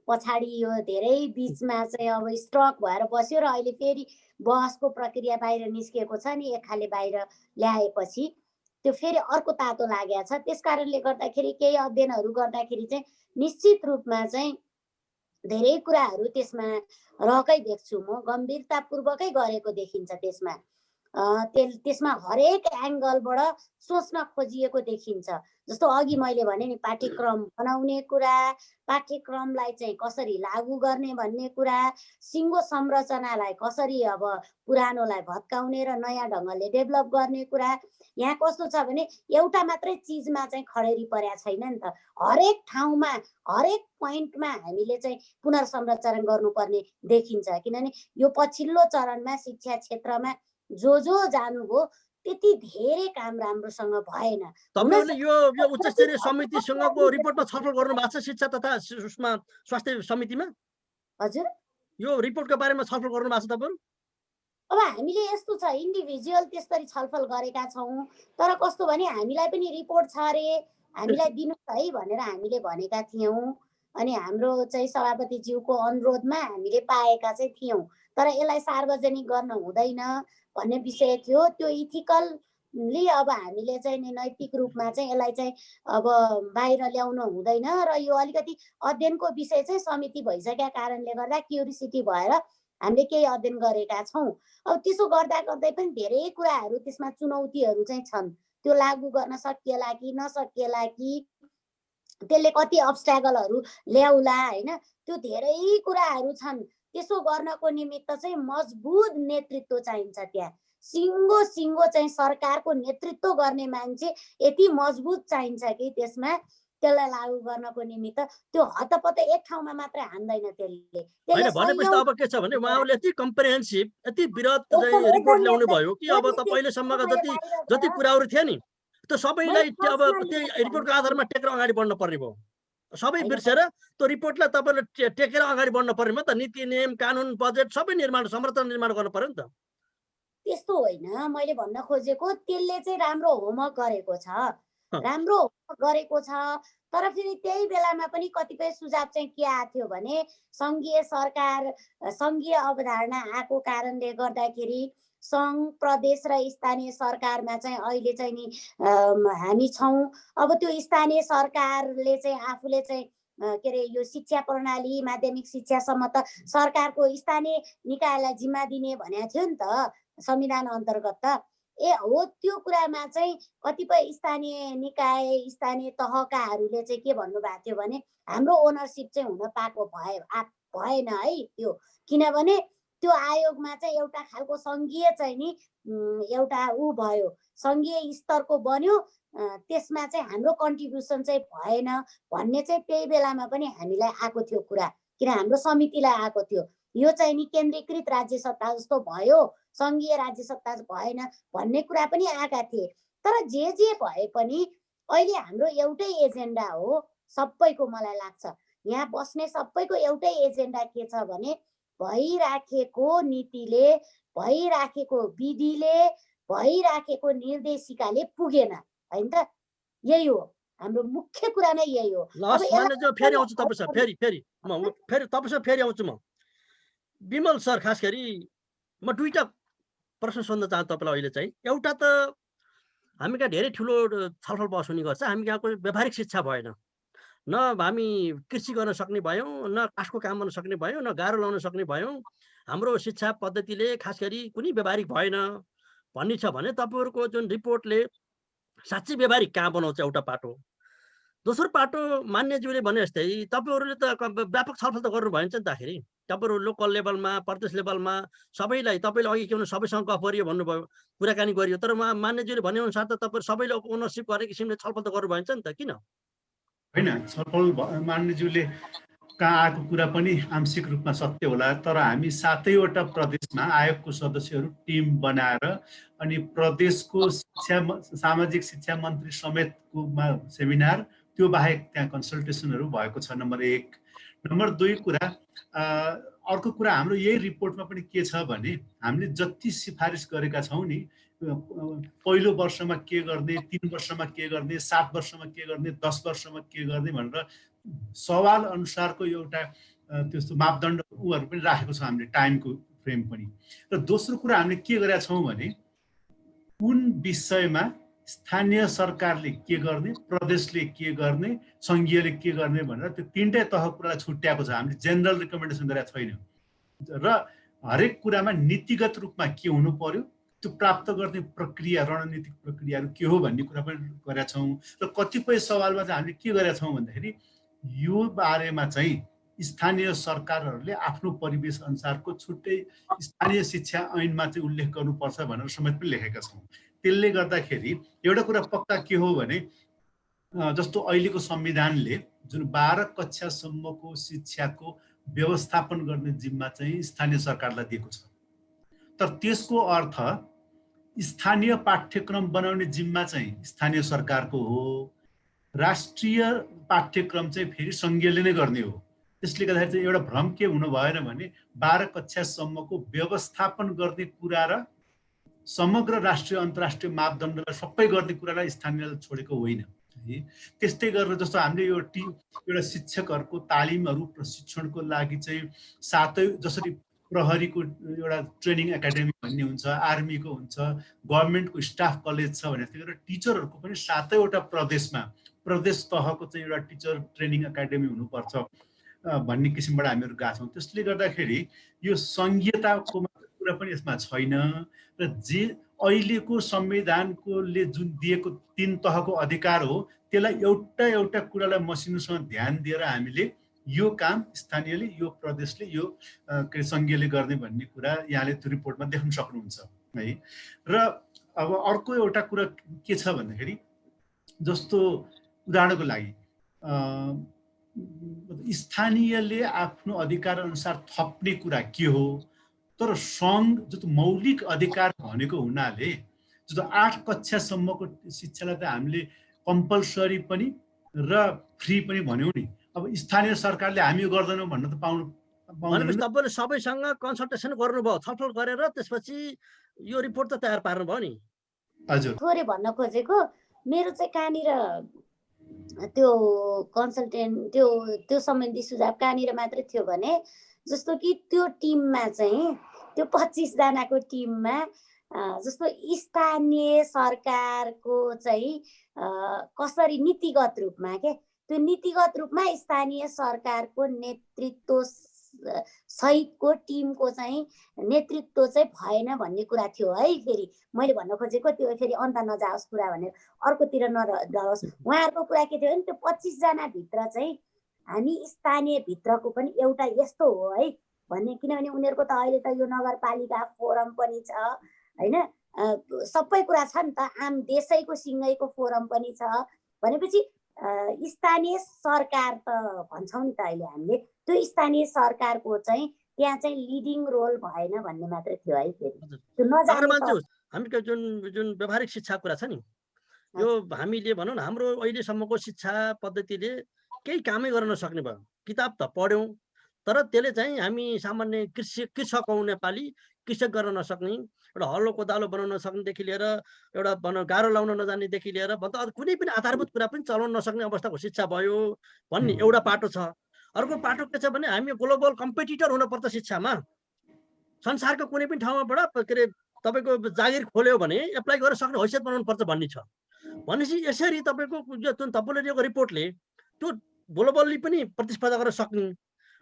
पछाडि यो धेरै बिचमा चाहिँ अब स्ट्रक भएर बस्यो र अहिले फेरि बहसको प्रक्रिया बाहिर निस्किएको छ नि, एक खाले बाहिर ल्याएपछि त्यो फेरि अर्को तातो लागेको छ। त्यस कारणले गर्दाखेरि केही अध्ययनहरू गर्दाखेरि चाहिँ निश्चित रूपमा चाहिँ धेरै कुराहरू त्यसमा रहेकै देख्छु म, गम्भीरतापूर्वकै गरेको देखिन्छ त्यसमा। त्यसमा हरेक एङ्गलबाट सोच्न खोजिएको देखिन्छ। जस्तो अघि मैले भने नि, पाठ्यक्रम बनाउने कुरा, पाठ्यक्रमलाई चाहिँ कसरी लागू गर्ने भन्ने कुरा, सिङ्गो संरचनालाई कसरी अब पुरानोलाई भत्काउने र नयाँ ढङ्गले डेभलप गर्ने कुरा। यहाँ कस्तो छ भने एउटा मात्रै चिजमा चाहिँ खडेरी परेको छैन नि त। हरेक ठाउँमा हरेक पोइन्टमा हामीले चाहिँ पुनर्संरचना गर्नुपर्ने देखिन्छ। किनभने यो पछिल्लो चरणमा शिक्षा क्षेत्रमा जो जानुभयो त्यति धेरै काम राम्रोसँग भएन। तपाईहरुले यो उच्च स्तरीय समितिसँगको रिपोर्टमा छलफल गर्नु भएको छ शिक्षा तथा उसमा स्वास्थ्य समितिमा? हजुर, यो रिपोर्टको बारेमा छलफल गर्नु भएको छ तपाईहरु? अब हामीले यस्तो छ, इन्डिभिजुअल त्यसरी छलफल गरेका छौँ, तर कस्तो भने हामीलाई पनि रिपोर्ट छ अरे, हामीलाई दिनुहोस् है भनेर हामीले भनेका थियौँ। अनि हाम्रो चाहिँ सभापतिज्यूको अनुरोधमा हामीले पाएका चाहिँ थियौँ, तर यसलाई सार्वजनिक गर्न हुँदैन भन्ने विषय थियो। त्यो इथिकल्ली अब हामीले चाहिँ नैतिक रूपमा चाहिँ यसलाई चाहिँ अब बाहिर ल्याउन हुँदैन र यो अलिकति अध्ययनको विषय चाहिँ समिति भइसकेका कारणले गर्दा क्युरियोसिटी भएर हामीले केही अध्ययन गरेका छौँ। अब त्यसो गर्दा गर्दै पनि धेरै कुराहरू त्यसमा चुनौतीहरू चाहिँ छन्। त्यो लागू गर्न सकिएला कि नसकिएला कि, त्यसले कति अब्स्ट्याकलहरू ल्याउला होइन, त्यो धेरै कुराहरू छन्। त्यसो गर्नको निमित्त चाहिँ मजबुत नेतृत्व चाहिन्छ। त्यहाँ सिङ्गो चाहिँ सरकारको नेतृत्व गर्ने मान्छे यति मजबुत चाहिन्छ कि त्यसमा त्यसलाई लागू गर्नको निमित्त त्यो हतपत एक ठाउँमा मात्रै हान्दैन त्यसले। भनेपछि अब के छ भने उहाँहरूले यति कम्प्रिहेन्सिभ यति वृहत रिपोर्ट ल्याउनु भयो कि अब त पहिलेसम्मका जति कुराहरू थिए नि त्यो सबैलाई अब त्यही रिपोर्टको आधारमा टेकेर अगाडि बढ्नु पर्ने भयो। सबै बिर्सेर त्यो रिपोर्टलाई तपाईँले टेकेर अगाडि बढ्नु पर्ने भयो त। नीति नियम कानुन बजेट सबै निर्माण संरचना निर्माण गर्नु पर्यो नि त। त्यस्तो होइन, मैले भन्न खोजेको त्यसले चाहिँ राम्रो होमवर्क गरेको छ, राम्रो गरेको छ। तर फेरि त्यही बेलामा पनि कतिपय सुझाव चाहिँ के आएको थियो भने सङ्घीय सरकार, सङ्घीय अवधारणा आएको कारणले गर्दाखेरि सङ्घ, प्रदेश र स्थानीय सरकारमा चाहिँ अहिले चाहिँ नि हामी छौँ। अब त्यो स्थानीय सरकारले चाहिँ आफूले चाहिँ के अरे यो शिक्षा प्रणाली, माध्यमिक शिक्षासम्म त सरकारको स्थानीय निकायलाई जिम्मा दिने भनेको थियो नि त संविधान अन्तर्गत त। हो, त्यो कुरामा चाहिँ कतिपय स्थानीय निकाय, स्थानीय तहकाहरूले चाहिँ के भन्नुभएको थियो भने हाम्रो ओनरसिप चाहिँ हुन पाएको भएन है त्यो। किनभने त्यो आयोगमा चाहिँ एउटा खालको सङ्घीय चाहिँ नि एउटा भयो, सङ्घीय स्तरको बन्यो, त्यसमा चाहिँ हाम्रो कन्ट्रिब्युसन चाहिँ भएन भन्ने चाहिँ त्यही बेलामा पनि हामीलाई आएको थियो कुरा। किन हाम्रो समितिलाई आएको थियो, यो चाहिँ नि केन्द्रीकृत राज्य सत्ता जस्तो भयो, सङ्घीय राज्य सत्ता भएन भन्ने कुरा पनि आएका थिए। तर जे भए पनि अहिले हाम्रो एउटै एजेन्डा हो सबैको। मलाई लाग्छ यहाँ बस्ने सबैको एउटै एजेन्डा के छ भने भइराखेको नीतिले, भइराखेको विधिले, भइराखेको निर्देशिकाले पुगेन होइन त। यही हो हाम्रो मुख्य कुरा नै यही हो। फेरि आउँछु तपाईसँग, फेरि तपाईसँग फेरि आउँछु म। विमल सर, खास गरी म दुईटा प्रश्न सोध्न चाहन्छु तपाईँलाई अहिले चाहिँ। एउटा त हामी कहाँ धेरै ठुलो छलफल बहस हुने गर्छ, हामी कहाँको व्यावहारिक शिक्षा भएन, न हामी कृषि गर्न सक्ने भयौँ, न काठको काम गर्न सक्ने भयौँ, न गाह्रो लाउन सक्ने भयौँ। हाम्रो शिक्षा पद्धतिले खास गरी कुनै व्यावहारिक भएन भन्ने छ भने तपाईँहरूको जुन रिपोर्टले साँच्चै व्यावहारिक कहाँ बनाउँछ एउटा पाटो। दोस्रो पाटो मान्यज्यूले भने जस्तै तपाईँहरूले त व्यापक छलफल त गर्नु भएन नि त। आखिरी तपाईँहरू लोकल लेभलमा, प्रदेश लेभलमा सबैलाई, तपाईँले अघि के भन्नु सबैसँग गफ गरियो भन्नुभयो, कुराकानी गरियो, तर मान्यज्यूले भनेअनुसार त तपाईँहरू सबैले ओनरसिप गर्ने किसिमले छलफल त गर्नु भएन नि त। किन होइन, छलफल मान्यज्यूले कहाँ आएको कुरा पनि आंशिक रूपमा सत्य होला, तर हामी 7वटा प्रदेशमा आयोगको सदस्यहरू टिम बनाएर अनि प्रदेशको शिक्षा, सामाजिक शिक्षा मन्त्री समेतको सेमिनार, त्यो बाहेक त्यहाँ कन्सल्टेसनहरू भएको छ। नम्बर 1। नम्बर 2 कुरा, अर्को कुरा हाम्रो यही रिपोर्टमा पनि के छ भने हामीले जति सिफारिस गरेका छौँ नि, पहिलो वर्षमा के गर्ने, 3 वर्षमा के गर्ने, 7 वर्षमा के गर्ने, 10 वर्षमा के गर्ने भनेर सवाल अनुसारको एउटा त्यस्तो मापदण्ड उहरू पनि राखेको छ हामीले, टाइमको फ्रेम पनि। र दोस्रो कुरा हामीले के गरेका छौँ भने कुन विषयमा स्थानीय सरकारले के गर्ने, प्रदेशले के गर्ने, सङ्घीयले के गर्ने भनेर त्यो तीनटै तह कुरालाई छुट्याएको छ। हामीले जेनरल रिकमेन्डेसन गरेका छैनौँ र हरेक कुरामा नीतिगत रूपमा के हुनु पर्यो, त्यो प्राप्त गर्ने प्रक्रिया, रणनीतिक प्रक्रियाहरू के हो भन्ने कुरा पनि गरेका छौँ। र कतिपय सवालमा चाहिँ हामीले के गरेका छौँ भन्दाखेरि यो बारेमा चाहिँ स्थानीय सरकारहरूले आफ्नो परिवेश अनुसारको छुट्टै स्थानीय शिक्षा ऐनमा चाहिँ उल्लेख गर्नुपर्छ भनेर समेत पनि लेखेका छौँ। त्यसले गर्दाखेरि एउटा कुरा पक्का के हो भने जस्तो अहिलेको संविधानले जुन 12 कक्षासम्मको शिक्षाको व्यवस्थापन गर्ने जिम्मा चाहिँ स्थानीय सरकारलाई दिएको छ। तर त्यसको अर्थ स्थानीय पाठ्यक्रम बनाउने जिम्मा चाहिँ स्थानीय सरकारको हो, राष्ट्रिय पाठ्यक्रम चाहिँ फेरि सङ्घीयले नै गर्ने हो। त्यसले गर्दाखेरि चाहिँ एउटा भ्रम के हुनु भएन भने 12 कक्षासम्मको व्यवस्थापन गर्ने कुरा र समग्र राष्ट्रिय अन्तर्राष्ट्रिय मापदण्डलाई सबै गर्ने कुरालाई स्थानीयले छोडेको होइन। त्यस्तै गरेर जस्तो हामीले यो एउटा शिक्षकहरूको तालिमहरू प्रशिक्षणको लागि चाहिँ सातै, जसरी प्रहरीको एउटा ट्रेनिङ एकाडेमी भन्ने हुन्छ, आर्मीको हुन्छ, गभर्मेन्टको स्टाफ कलेज छ भने त्यही गरेर टिचरहरूको पनि 7वटा प्रदेशमा प्रदेश तहको चाहिँ एउटा टिचर ट्रेनिङ एकाडेमी हुनुपर्छ भन्ने किसिमबाट हामीहरू गएका छौँ। त्यसले गर्दाखेरि यो सङ्घीयताको कुरा पनि यसमा छैन र जे अहिलेको संविधानकोले जुन दिएको 3 तहको अधिकार हो त्यसलाई एउटा कुरालाई मसिनोसँग ध्यान दिएर हामीले यो काम स्थानीयले, यो प्रदेशले, यो सङ्घीयले गर्ने भन्ने कुरा यहाँले त्यो रिपोर्टमा देख्न सक्नुहुन्छ है। र अब अर्को एउटा कुरा के छ भन्दाखेरि जस्तो उदाहरणको लागि स्थानीयले आफ्नो अधिकार अनुसार थप्ने कुरा के हो, तर सङ्घ जो मौलिक अधिकार भनेको हुनाले जो 8 कक्षासम्मको शिक्षालाई त हामीले कम्पलसरी पनि र फ्री पनि भन्यौँ नि। अब स्थानीय सरकारले हामी गर्दैनौँ भन्न त भनेपछि तपाईँले सबैसँग कन्सल्टेसन गर्नुभयो, छलफल गरेर त्यसपछि यो रिपोर्ट त तयार पार्नुभयो नि? हजुर, थोरै भन्न खोजेको मेरो चाहिँ कहाँनिर त्यो कन्सल्टेन्ट त्यो सम्बन्धी सुझाव कहाँनिर मात्रै थियो भने जस्तो कि त्यो टिममा चाहिँ त्यो 25 जनाको टिममा जस्तो स्थानीय सरकारको चाहिँ कसरी नीतिगत रूपमा त्यो नीतिगत रूपमा स्थानीय सरकारको नेतृत्व सहितको टिमको चाहिँ नेतृत्व चाहिँ भएन भन्ने कुरा थियो है। फेरि मैले भन्न खोजेको त्यो फेरि अन्त नजाओस् कुरा भनेर अर्कोतिर नजाओस्। उहाँहरूको कुरा के थियो भने त्यो 25 जना भित्र चाहिँ हामी स्थानीय भित्रको पनि एउटा यस्तो हो है भन्ने, किनभने उनीहरूको त अहिले त यो नगरपालिका फोरम पनि छ होइन, सबै कुरा छ नि त, आम देशैको सिङ्गैको फोरम पनि छ भनेपछि स्थानीय सरकार त भन्छौँ नि त अहिले हामीले, त्यो स्थानीय सरकारको चाहिँ त्यहाँ चाहिँ लिडिङ रोल भएन भन्ने मात्रै थियो है। फेरि त्यो नजाने हामीको जुन व्यवहारिक शिक्षा कुरा छ नि, यो हामीले भनौँ न हाम्रो अहिलेसम्मको शिक्षा पद्धतिले केही कामै गर्न नसक्ने भयो। किताब त पढ्यौँ तर त्यसले चाहिँ हामी सामान्य कृषक हौँ नेपाली, कृषक गर्न नसक्ने, एउटा हलो कोदालो बनाउन नसक्नेदेखि लिएर एउटा गाह्रो लाउन नजान्नेदेखि लिएर कुनै पनि आधारभूत कुरा पनि चलाउन नसक्ने अवस्थाको शिक्षा भयो भन्ने एउटा पाटो छ। अर्को पाटो के छ भने हामी ग्लोबल कम्पिटिटर हुनुपर्छ शिक्षामा। संसारको कुनै पनि ठाउँबाट के अरे तपाईँको जागिर खोल्यो भने एप्लाई गर्न सक्ने हैसियत बनाउनु पर्छ भन्ने छ। भनेपछि यसरी तपाईँको जुन तपाईँले दिएको रिपोर्टले त्यो ग्लोबल्ली पनि प्रतिस्पर्धा गर्न सक्ने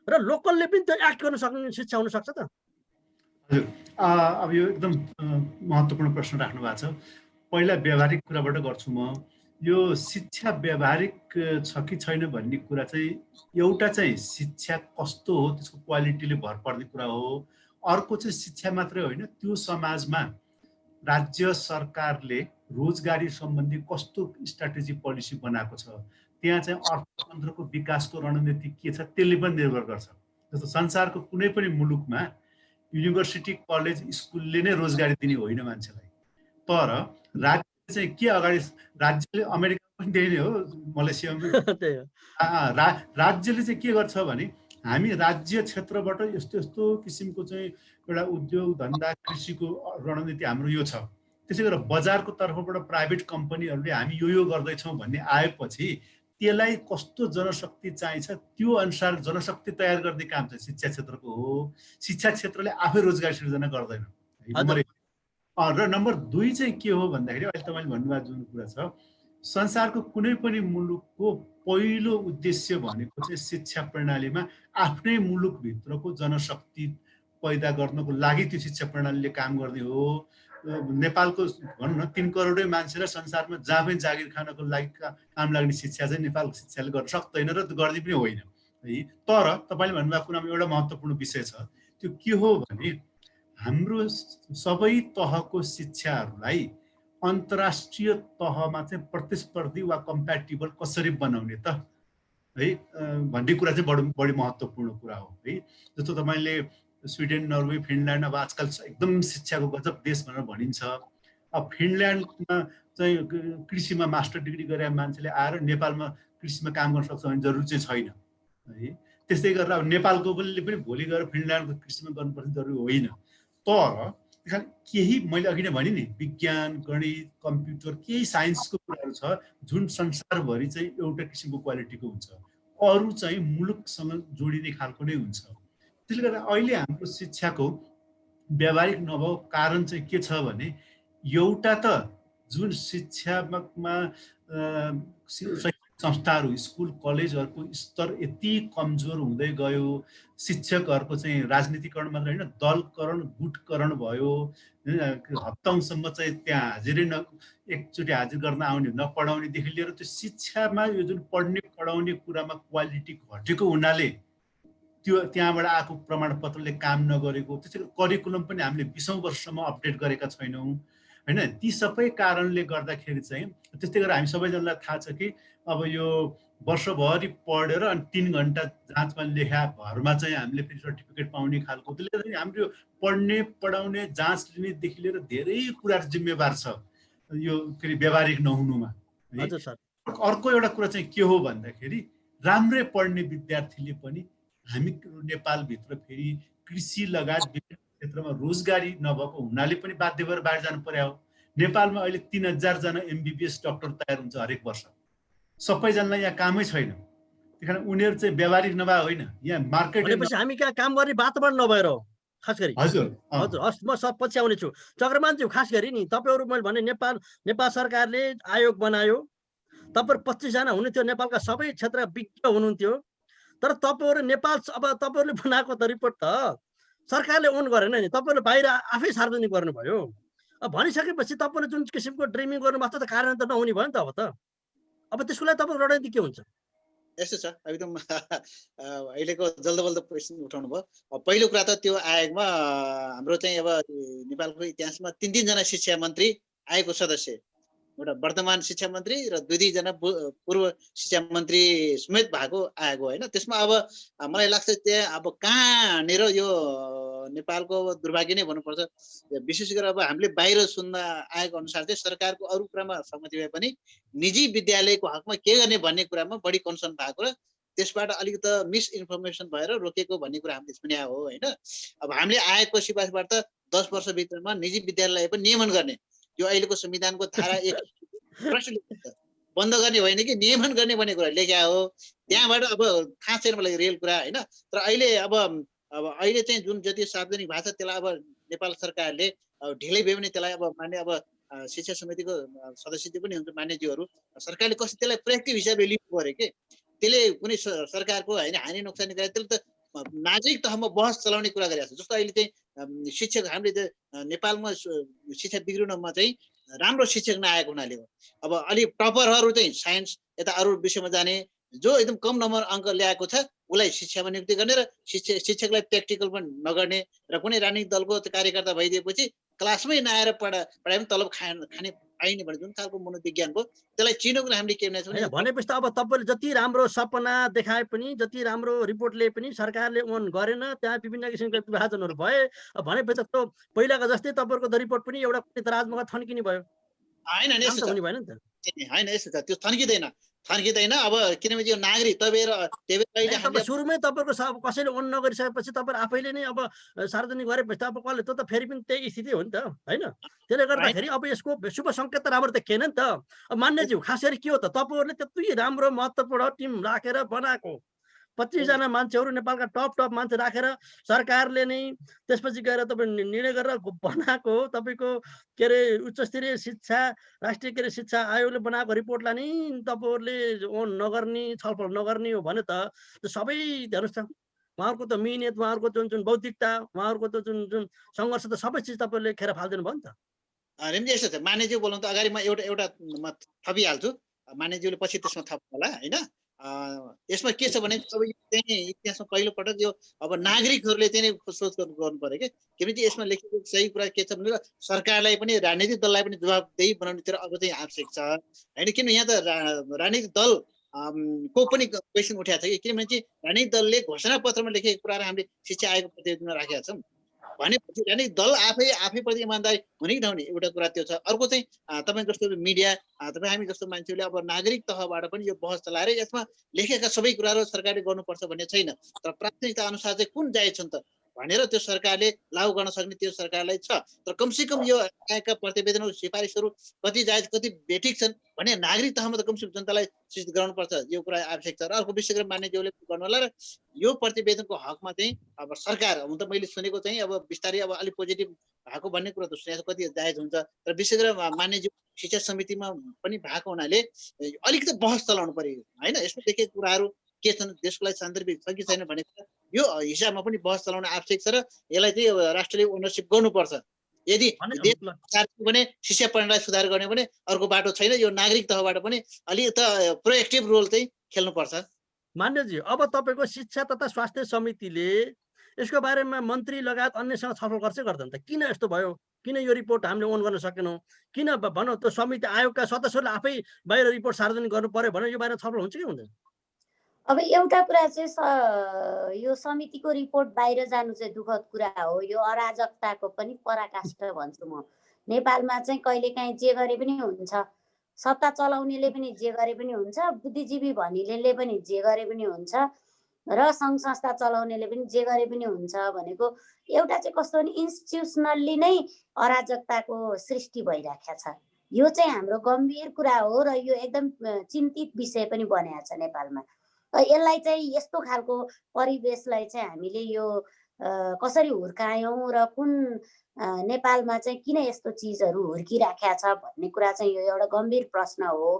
र लोकलले पनि त्यो एक्ट गर्न सक्ने शिक्षा हुनसक्छ त? हजुर, अब यो एकदम महत्त्वपूर्ण प्रश्न राख्नु भएको छ। पहिला व्यावहारिक कुराबाट गर्छु म। यो शिक्षा व्यावहारिक छ कि छैन भन्ने कुरा चाहिँ एउटा चाहिँ शिक्षा कस्तो हो त्यसको क्वालिटीले भर पर्ने कुरा हो। अर्को चाहिँ शिक्षा मात्रै होइन, त्यो समाजमा राज्य सरकारले रोजगारी सम्बन्धी कस्तो स्ट्राटेजी पोलिसी बनाएको छ, त्यहाँ चाहिँ अर्थतन्त्रको विकासको रणनीति के छ त्यसले पनि निर्भर गर्छ। जस्तो संसारको कुनै पनि मुलुकमा युनिभर्सिटी कलेज स्कुलले नै रोजगारी दिने होइन मान्छेलाई, तर राज्य चाहिँ के अगाडि राज्यले अमेरिका पनि त्यही नै हो, मलेसियामा राज्यले चाहिँ के गर्छ भने हामी राज्य क्षेत्रबाट यस्तो यस्तो किसिमको चाहिँ एउटा उद्योग धन्दा कृषिको रणनीति हाम्रो यो छ। त्यसै गरेर बजारको तर्फबाट प्राइभेट कम्पनीहरूले हामी यो गर्दैछौँ भन्ने आएपछि त्यसलाई कस्तो जनशक्ति चाहिन्छ त्यो अनुसार जनशक्ति तयार गर्ने काम चाहिँ शिक्षा क्षेत्रको हो। शिक्षा क्षेत्रले आफै रोजगार सिर्जना गर्दैन नम्बर 1। र नम्बर 2 चाहिँ के हो भन्दाखेरि अहिले तपाईँले भन्नुभएको जुन कुरा छ, संसारको कुनै पनि मुलुकको पहिलो उद्देश्य भनेको चाहिँ शिक्षा प्रणालीमा आफ्नै मुलुकभित्रको जनशक्ति पैदा गर्नको लागि त्यो शिक्षा प्रणालीले काम गर्ने हो। नेपालको भनौँ न 3 करोडै मान्छेलाई संसारमा जहाँ पनि जागिर खानको लागि काम लाग्ने शिक्षा चाहिँ नेपालको शिक्षाले गर्न सक्दैन र गर्दै पनि होइन है। तर तपाईँले भन्नुभएको कुरामा एउटा महत्त्वपूर्ण विषय छ, त्यो के हो भने हाम्रो सबै तहको शिक्षाहरूलाई अन्तर्राष्ट्रिय तहमा चाहिँ प्रतिस्पर्धी वा कम्प्याटिबल कसरी बनाउने त है भन्ने कुरा चाहिँ बढी महत्त्वपूर्ण कुरा हो है। जस्तो तपाईँले स्विडेन, नर्वे, फिनल्यान्ड अब आजकल एकदम शिक्षाको गजब देश भनेर भनिन्छ। अब फिनल्यान्डमा चाहिँ कृषिमा मास्टर डिग्री गरेर मान्छेले आएर नेपालमा कृषिमा काम गर्न सक्छ भने जरुरी चाहिँ छैन है। त्यस्तै गरेर अब नेपालको पनि भोलि गएर फिनल्यान्डको कृषिमा गर्नुपर्ने जरुरी होइन। तर केही मैले अघि नै भने नि विज्ञान, गणित, कम्प्युटर, केही साइन्सको कुराहरू छ जुन संसारभरि चाहिँ एउटा किसिमको क्वालिटीको हुन्छ, अरू चाहिँ मुलुकसँग जोडिने खालको नै हुन्छ। त्यसले गर्दा अहिले हाम्रो शिक्षाको व्यावहारिक नभएको कारण चाहिँ के छ भने एउटा त जुन शिक्षामा संस्थाहरू, स्कुल कलेजहरूको स्तर यति कमजोर हुँदै गयो, शिक्षकहरूको चाहिँ राजनीतिकरण मात्र होइन दलकरण, गुटकरण भयो। हप्ताउँसम्म चाहिँ त्यहाँ हाजिरै एकचोटि हाजिर गर्न आउने, नपढाउनेदेखि लिएर त्यो शिक्षामा यो जुन पढ्ने पढाउने कुरामा क्वालिटी घटेको हुनाले त्यो त्यहाँबाट आएको प्रमाणपत्रले काम नगरेको, त्यसै करिकुलम पनि हामीले 20औं वर्षसम्म अपडेट गरेका छैनौँ होइन। ती सबै कारणले गर्दाखेरि चाहिँ त्यस्तै गरेर हामी सबैजनालाई थाहा छ कि अब यो वर्षभरि पढेर अनि 3 घन्टा जाँचमा लेखा भरमा चाहिँ हामीले फेरि सर्टिफिकेट पाउने खालको, त्यसले गर्दा हाम्रो पढ्ने पढाउने जाँच लिनेदेखि लिएर धेरै कुराहरू जिम्मेवार छ यो फेरि व्यावहारिक नहुनुमा। अर्को एउटा कुरा चाहिँ के हो भन्दाखेरि राम्रै पढ्ने विद्यार्थीले पनि हामी नेपालभित्र फेरि कृषि लगायत विभिन्न क्षेत्रमा रोजगारी नभएको हुनाले पनि बाध्य भएर बाहिर जानु पर्यो। नेपालमा अहिले 3000 जना MBBS डाक्टर तयार हुन्छ हरेक वर्ष। सबैजनालाई यहाँ कामै छैन, त्यही कारण उनीहरू चाहिँ व्यावहारिक नभए होइन, यहाँ मार्केट भनेपछि हामी कहाँ काम गर्ने वातावरण नभएर हो खास गरी। हजुर हस् म सब पछि आउने छु। चक्रमानज्यू खास गरी नि तपाईँहरू मैले भने नेपाल सरकारले आयोग बनायो, तपाईँहरू 25 जना हुनुहुन्थ्यो, नेपालका सबै क्षेत्र विज्ञ हुनुहुन्थ्यो। तर तपाईँहरू नेपाल अब तपाईँहरूले बनाएको त रिपोर्ट त सरकारले ओन गरेन नि, तपाईँहरूले बाहिर आफै सार्वजनिक गर्नुभयो। अब भनिसकेपछि तपाईँले जुन किसिमको ड्रिमिङ गर्नुभएको त कारण त नहुने भयो नि त। अब त्यसको लागि तपाईँको रणनीति के हुन्छ? यस्तो छ, एकदम अहिलेको जल्दोबल्दो प्रश्न उठाउनु भयो। पहिलो कुरा त त्यो आयोगमा हाम्रो चाहिँ अब नेपालको इतिहासमा 3 जना शिक्षा मन्त्री आयोगको सदस्य, एउटा वर्तमान शिक्षा मन्त्री र 2 जना पूर्व शिक्षा मन्त्री समेत भएको आएको होइन। त्यसमा अब मलाई लाग्छ त्यहाँ अब कहाँनिर यो नेपालको दुर्भाग्य नै भन्नुपर्छ। विशेष गरेर अब हामीले बाहिर सुन्न आएको अनुसार चाहिँ सरकारको अरू कुरामा सहमति भए पनि निजी विद्यालयको हकमा के गर्ने भन्ने कुरामा बढी कन्सर्न भएको र त्यसबाट अलिकति मिसइन्फर्मेसन भएर रोकेको भन्ने कुरा हामीले सुन्या हो होइन। अब हामीले आएको सिफारिसबाट त 10 वर्षभित्रमा निजी विद्यालय पनि नियमन गर्ने, यो अहिलेको संविधानको धारा 1 बन्द गर्ने होइन कि नियमन गर्ने भन्ने कुरा लेख्या हो। त्यहाँबाट अब थाहा छैन मलाई रियल कुरा होइन। तर अहिले अब अहिले चाहिँ जुन जति सार्वजनिक भएको छ त्यसलाई अब नेपाल सरकारले ढिलै भयो भने त्यसलाई अब मान्य अब शिक्षा समितिको सदस्य पनि हुन्छ मान्यज्यूहरू, सरकारले कसरी त्यसलाई प्र्याक्टिभ हिसाबले लिनु पर्यो कि त्यसले कुनै सरकारको होइन हानि नोक्सानी गरे त्यसले त नागरिक तहमा बहस चलाउने कुरा गरिरहेको छ। जस्तो अहिले चाहिँ शिक्षक हामीले नेपालमा शिक्षा बिग्रिनुमा चाहिँ राम्रो शिक्षक नआएको हुनाले हो। अब अलि टपरहरू चाहिँ साइन्स यता अरू विषयमा जाने, जो एकदम कम नम्बर अङ्क ल्याएको छ उसलाई शिक्षामा नियुक्ति गर्ने र शिक्षकलाई प्र्याक्टिकल पनि नगर्ने र कुनै राजनीतिक दलको कार्यकर्ता भइदिएपछि क्लासमै नआएर पढाइ पनि तलब खाने पाइने भने जुन खालको मनोविज्ञानको त्यसलाई चिनोको हामीले के भनेपछि त अब तपाईँले जति राम्रो सपना देखाए पनि जति राम्रो रिपोर्टले पनि सरकारले ओन गरेन, त्यहाँ विभिन्न किसिमका विभाजनहरू भए भनेपछि त पहिलाको जस्तै तपाईँहरूको त रिपोर्ट पनि एउटा राजमार्ग थन्किने भयो होइन। होइन यस्तो छ, त्यो थन्किँदैन। थन्किँदैन। अब किनभने यो नागरिक अहिले हामीले सुरुमै तपाईँको कसैले ओन नगरिसकेपछि तपाईँ आफैले नै अब सार्वजनिक गरेपछि त अब कसले त्यो त फेरि पनि त्यही स्थिति हो नि त होइन। त्यसले गर्दाखेरि अब यसको शुभ सङ्केत त राम्रो देखिएन नि त। अब मान्यज्यू खास गरी के हो त तपाईँहरूले त्यति राम्रो महत्त्वपूर्ण टिम राखेर बनाएको 25 जना मान्छेहरू नेपालका टप मान्छे राखेर सरकारले नै त्यसपछि गएर तपाईँ निर्णय गरेर बनाएको तपाईँको के अरे उच्च स्तरीय शिक्षा राष्ट्रिय के अरे शिक्षा आयोगले बनाएको रिपोर्टलाई नै तपाईँहरूले ओन नगर्ने छलफल नगर्ने हो भने त सबै हेर्नुहोस् त उहाँहरूको त मिहिनेत उहाँहरूको जुन बौद्धिकता उहाँहरूको त जुन सङ्घर्ष त सबै चिज तपाईँले खेर फालिदिनु भयो नि त। यस्तो छ मान्यज्यू बोलाउनु त अगाडि म एउटा थपिहाल्छु, मान्यज्यूले पछि त्यसमा थप्नु होला होइन। यसमा के छ भने अब इतिहासमा पहिलो पटक यो अब नागरिकहरूले चाहिँ सोच गर्नु पर्यो कि किनकि यसमा लेखेको सही कुरा के छ भने सरकारलाई पनि राजनीतिक दललाई पनि जवाबदेही बनाउनेतिर अब चाहिँ आवश्यक छ होइन। किनभने यहाँ त राजनीतिक दल को पनि क्वेसन उठाएको छ कि किनभने चाहिँ राजनीतिक दलले घोषणा पत्रमा लेखेको कुराहरू हामीले शिक्षा आयोगको प्रतिवेदनमा राखेका छौँ भनेपछि राजनीतिक दल आफैप्रति इमान्दारी हुने कि नहुने एउटा कुरा त्यो छ। अर्को चाहिँ तपाईँ जस्तो मिडिया तपाईँ हामी जस्तो मान्छेहरूले अब नागरिक तहबाट पनि यो बहस चलाएर यसमा लेखेका सबै कुराहरू सरकारले गर्नुपर्छ भन्ने छैन, तर प्राथमिकता अनुसार चाहिँ कुन जायज छन् त भनेर त्यो सरकारले लागू गर्न सक्ने त्यो सरकारलाई छ। तर कमसेकम यो आएका प्रतिवेदनहरू सिफारिसहरू कति जायज कति बेठिक छन् भने नागरिक तहमा त कमसेकम जनतालाई सूचित गराउनुपर्छ, यो कुरा आवश्यक छ। र अर्को विशेष गरी मान्यज्यूले गर्नु होला र यो प्रतिवेदनको हकमा चाहिँ अब सरकार हुन त मैले सुनेको चाहिँ अब बिस्तारै अब अलिक पोजिटिभ भएको भन्ने कुरा त सुनेको कति जायज हुन्छ, तर विशेष गरेर मान्यज्यू शिक्षा समितिमा पनि भएको हुनाले अलिकति बहस चलाउनु पर्यो होइन। यसमा लेखेको कुराहरू के छन् देशको लागि सान्दर्भिक छ कि छैन भनेको यो हिसाबमा पनि बहस चलाउन आवश्यक छ र यसलाई चाहिँ राष्ट्रले ओनरसिप गर्नुपर्छ। यदि भने शिक्षा प्रणालीलाई सुधार गर्ने भने अर्को बाटो छैन, यो नागरिक तहबाट पनि अलि त प्रोएक्टिभ रोल चाहिँ खेल्नुपर्छ। मान्यजी अब तपाईँको शिक्षा तथा स्वास्थ्य समितिले यसको बारेमा मन्त्री लगायत अन्यसँग छलफल गर्छ गर्दैन त? किन यस्तो भयो? किन यो रिपोर्ट हामीले ओन गर्न सकेनौँ? किन भनौँ त्यो समिति आयोगका सदस्यहरूले आफै बाहिर रिपोर्ट सार्वजनिक गर्नु पर्यो भने यो बारेमा छलफल हुन्छ कि हुँदैन? अब एउटा कुरा चाहिँ यो समितिको रिपोर्ट बाहिर जानु चाहिँ दुःखद कुरा हो। यो अराजकताको पनि पराकाष्ठ भन्छु म। नेपालमा चाहिँ कहिलेकाहीँ जे गरे पनि हुन्छ, सत्ता चलाउनेले पनि जे गरे पनि हुन्छ, बुद्धिजीवी भनिलेले पनि जे गरे पनि हुन्छ र सङ्घ संस्था चलाउनेले पनि जे गरे पनि हुन्छ भनेको एउटा चाहिँ कस्तो भने इन्स्टिट्युसनल्ली नै अराजकताको सृष्टि भइराखेको छ। यो चाहिँ हाम्रो गम्भीर कुरा हो र यो एकदम चिन्तित विषय पनि बनेको छ नेपालमा। यसलाई चाहिँ यस्तो खालको परिवेशलाई चाहिँ हामीले यो कसरी हुर्कायौँ र कुन नेपालमा चाहिँ किन यस्तो चिजहरू हुर्किराखेका छ भन्ने कुरा चाहिँ यो एउटा गम्भीर प्रश्न हो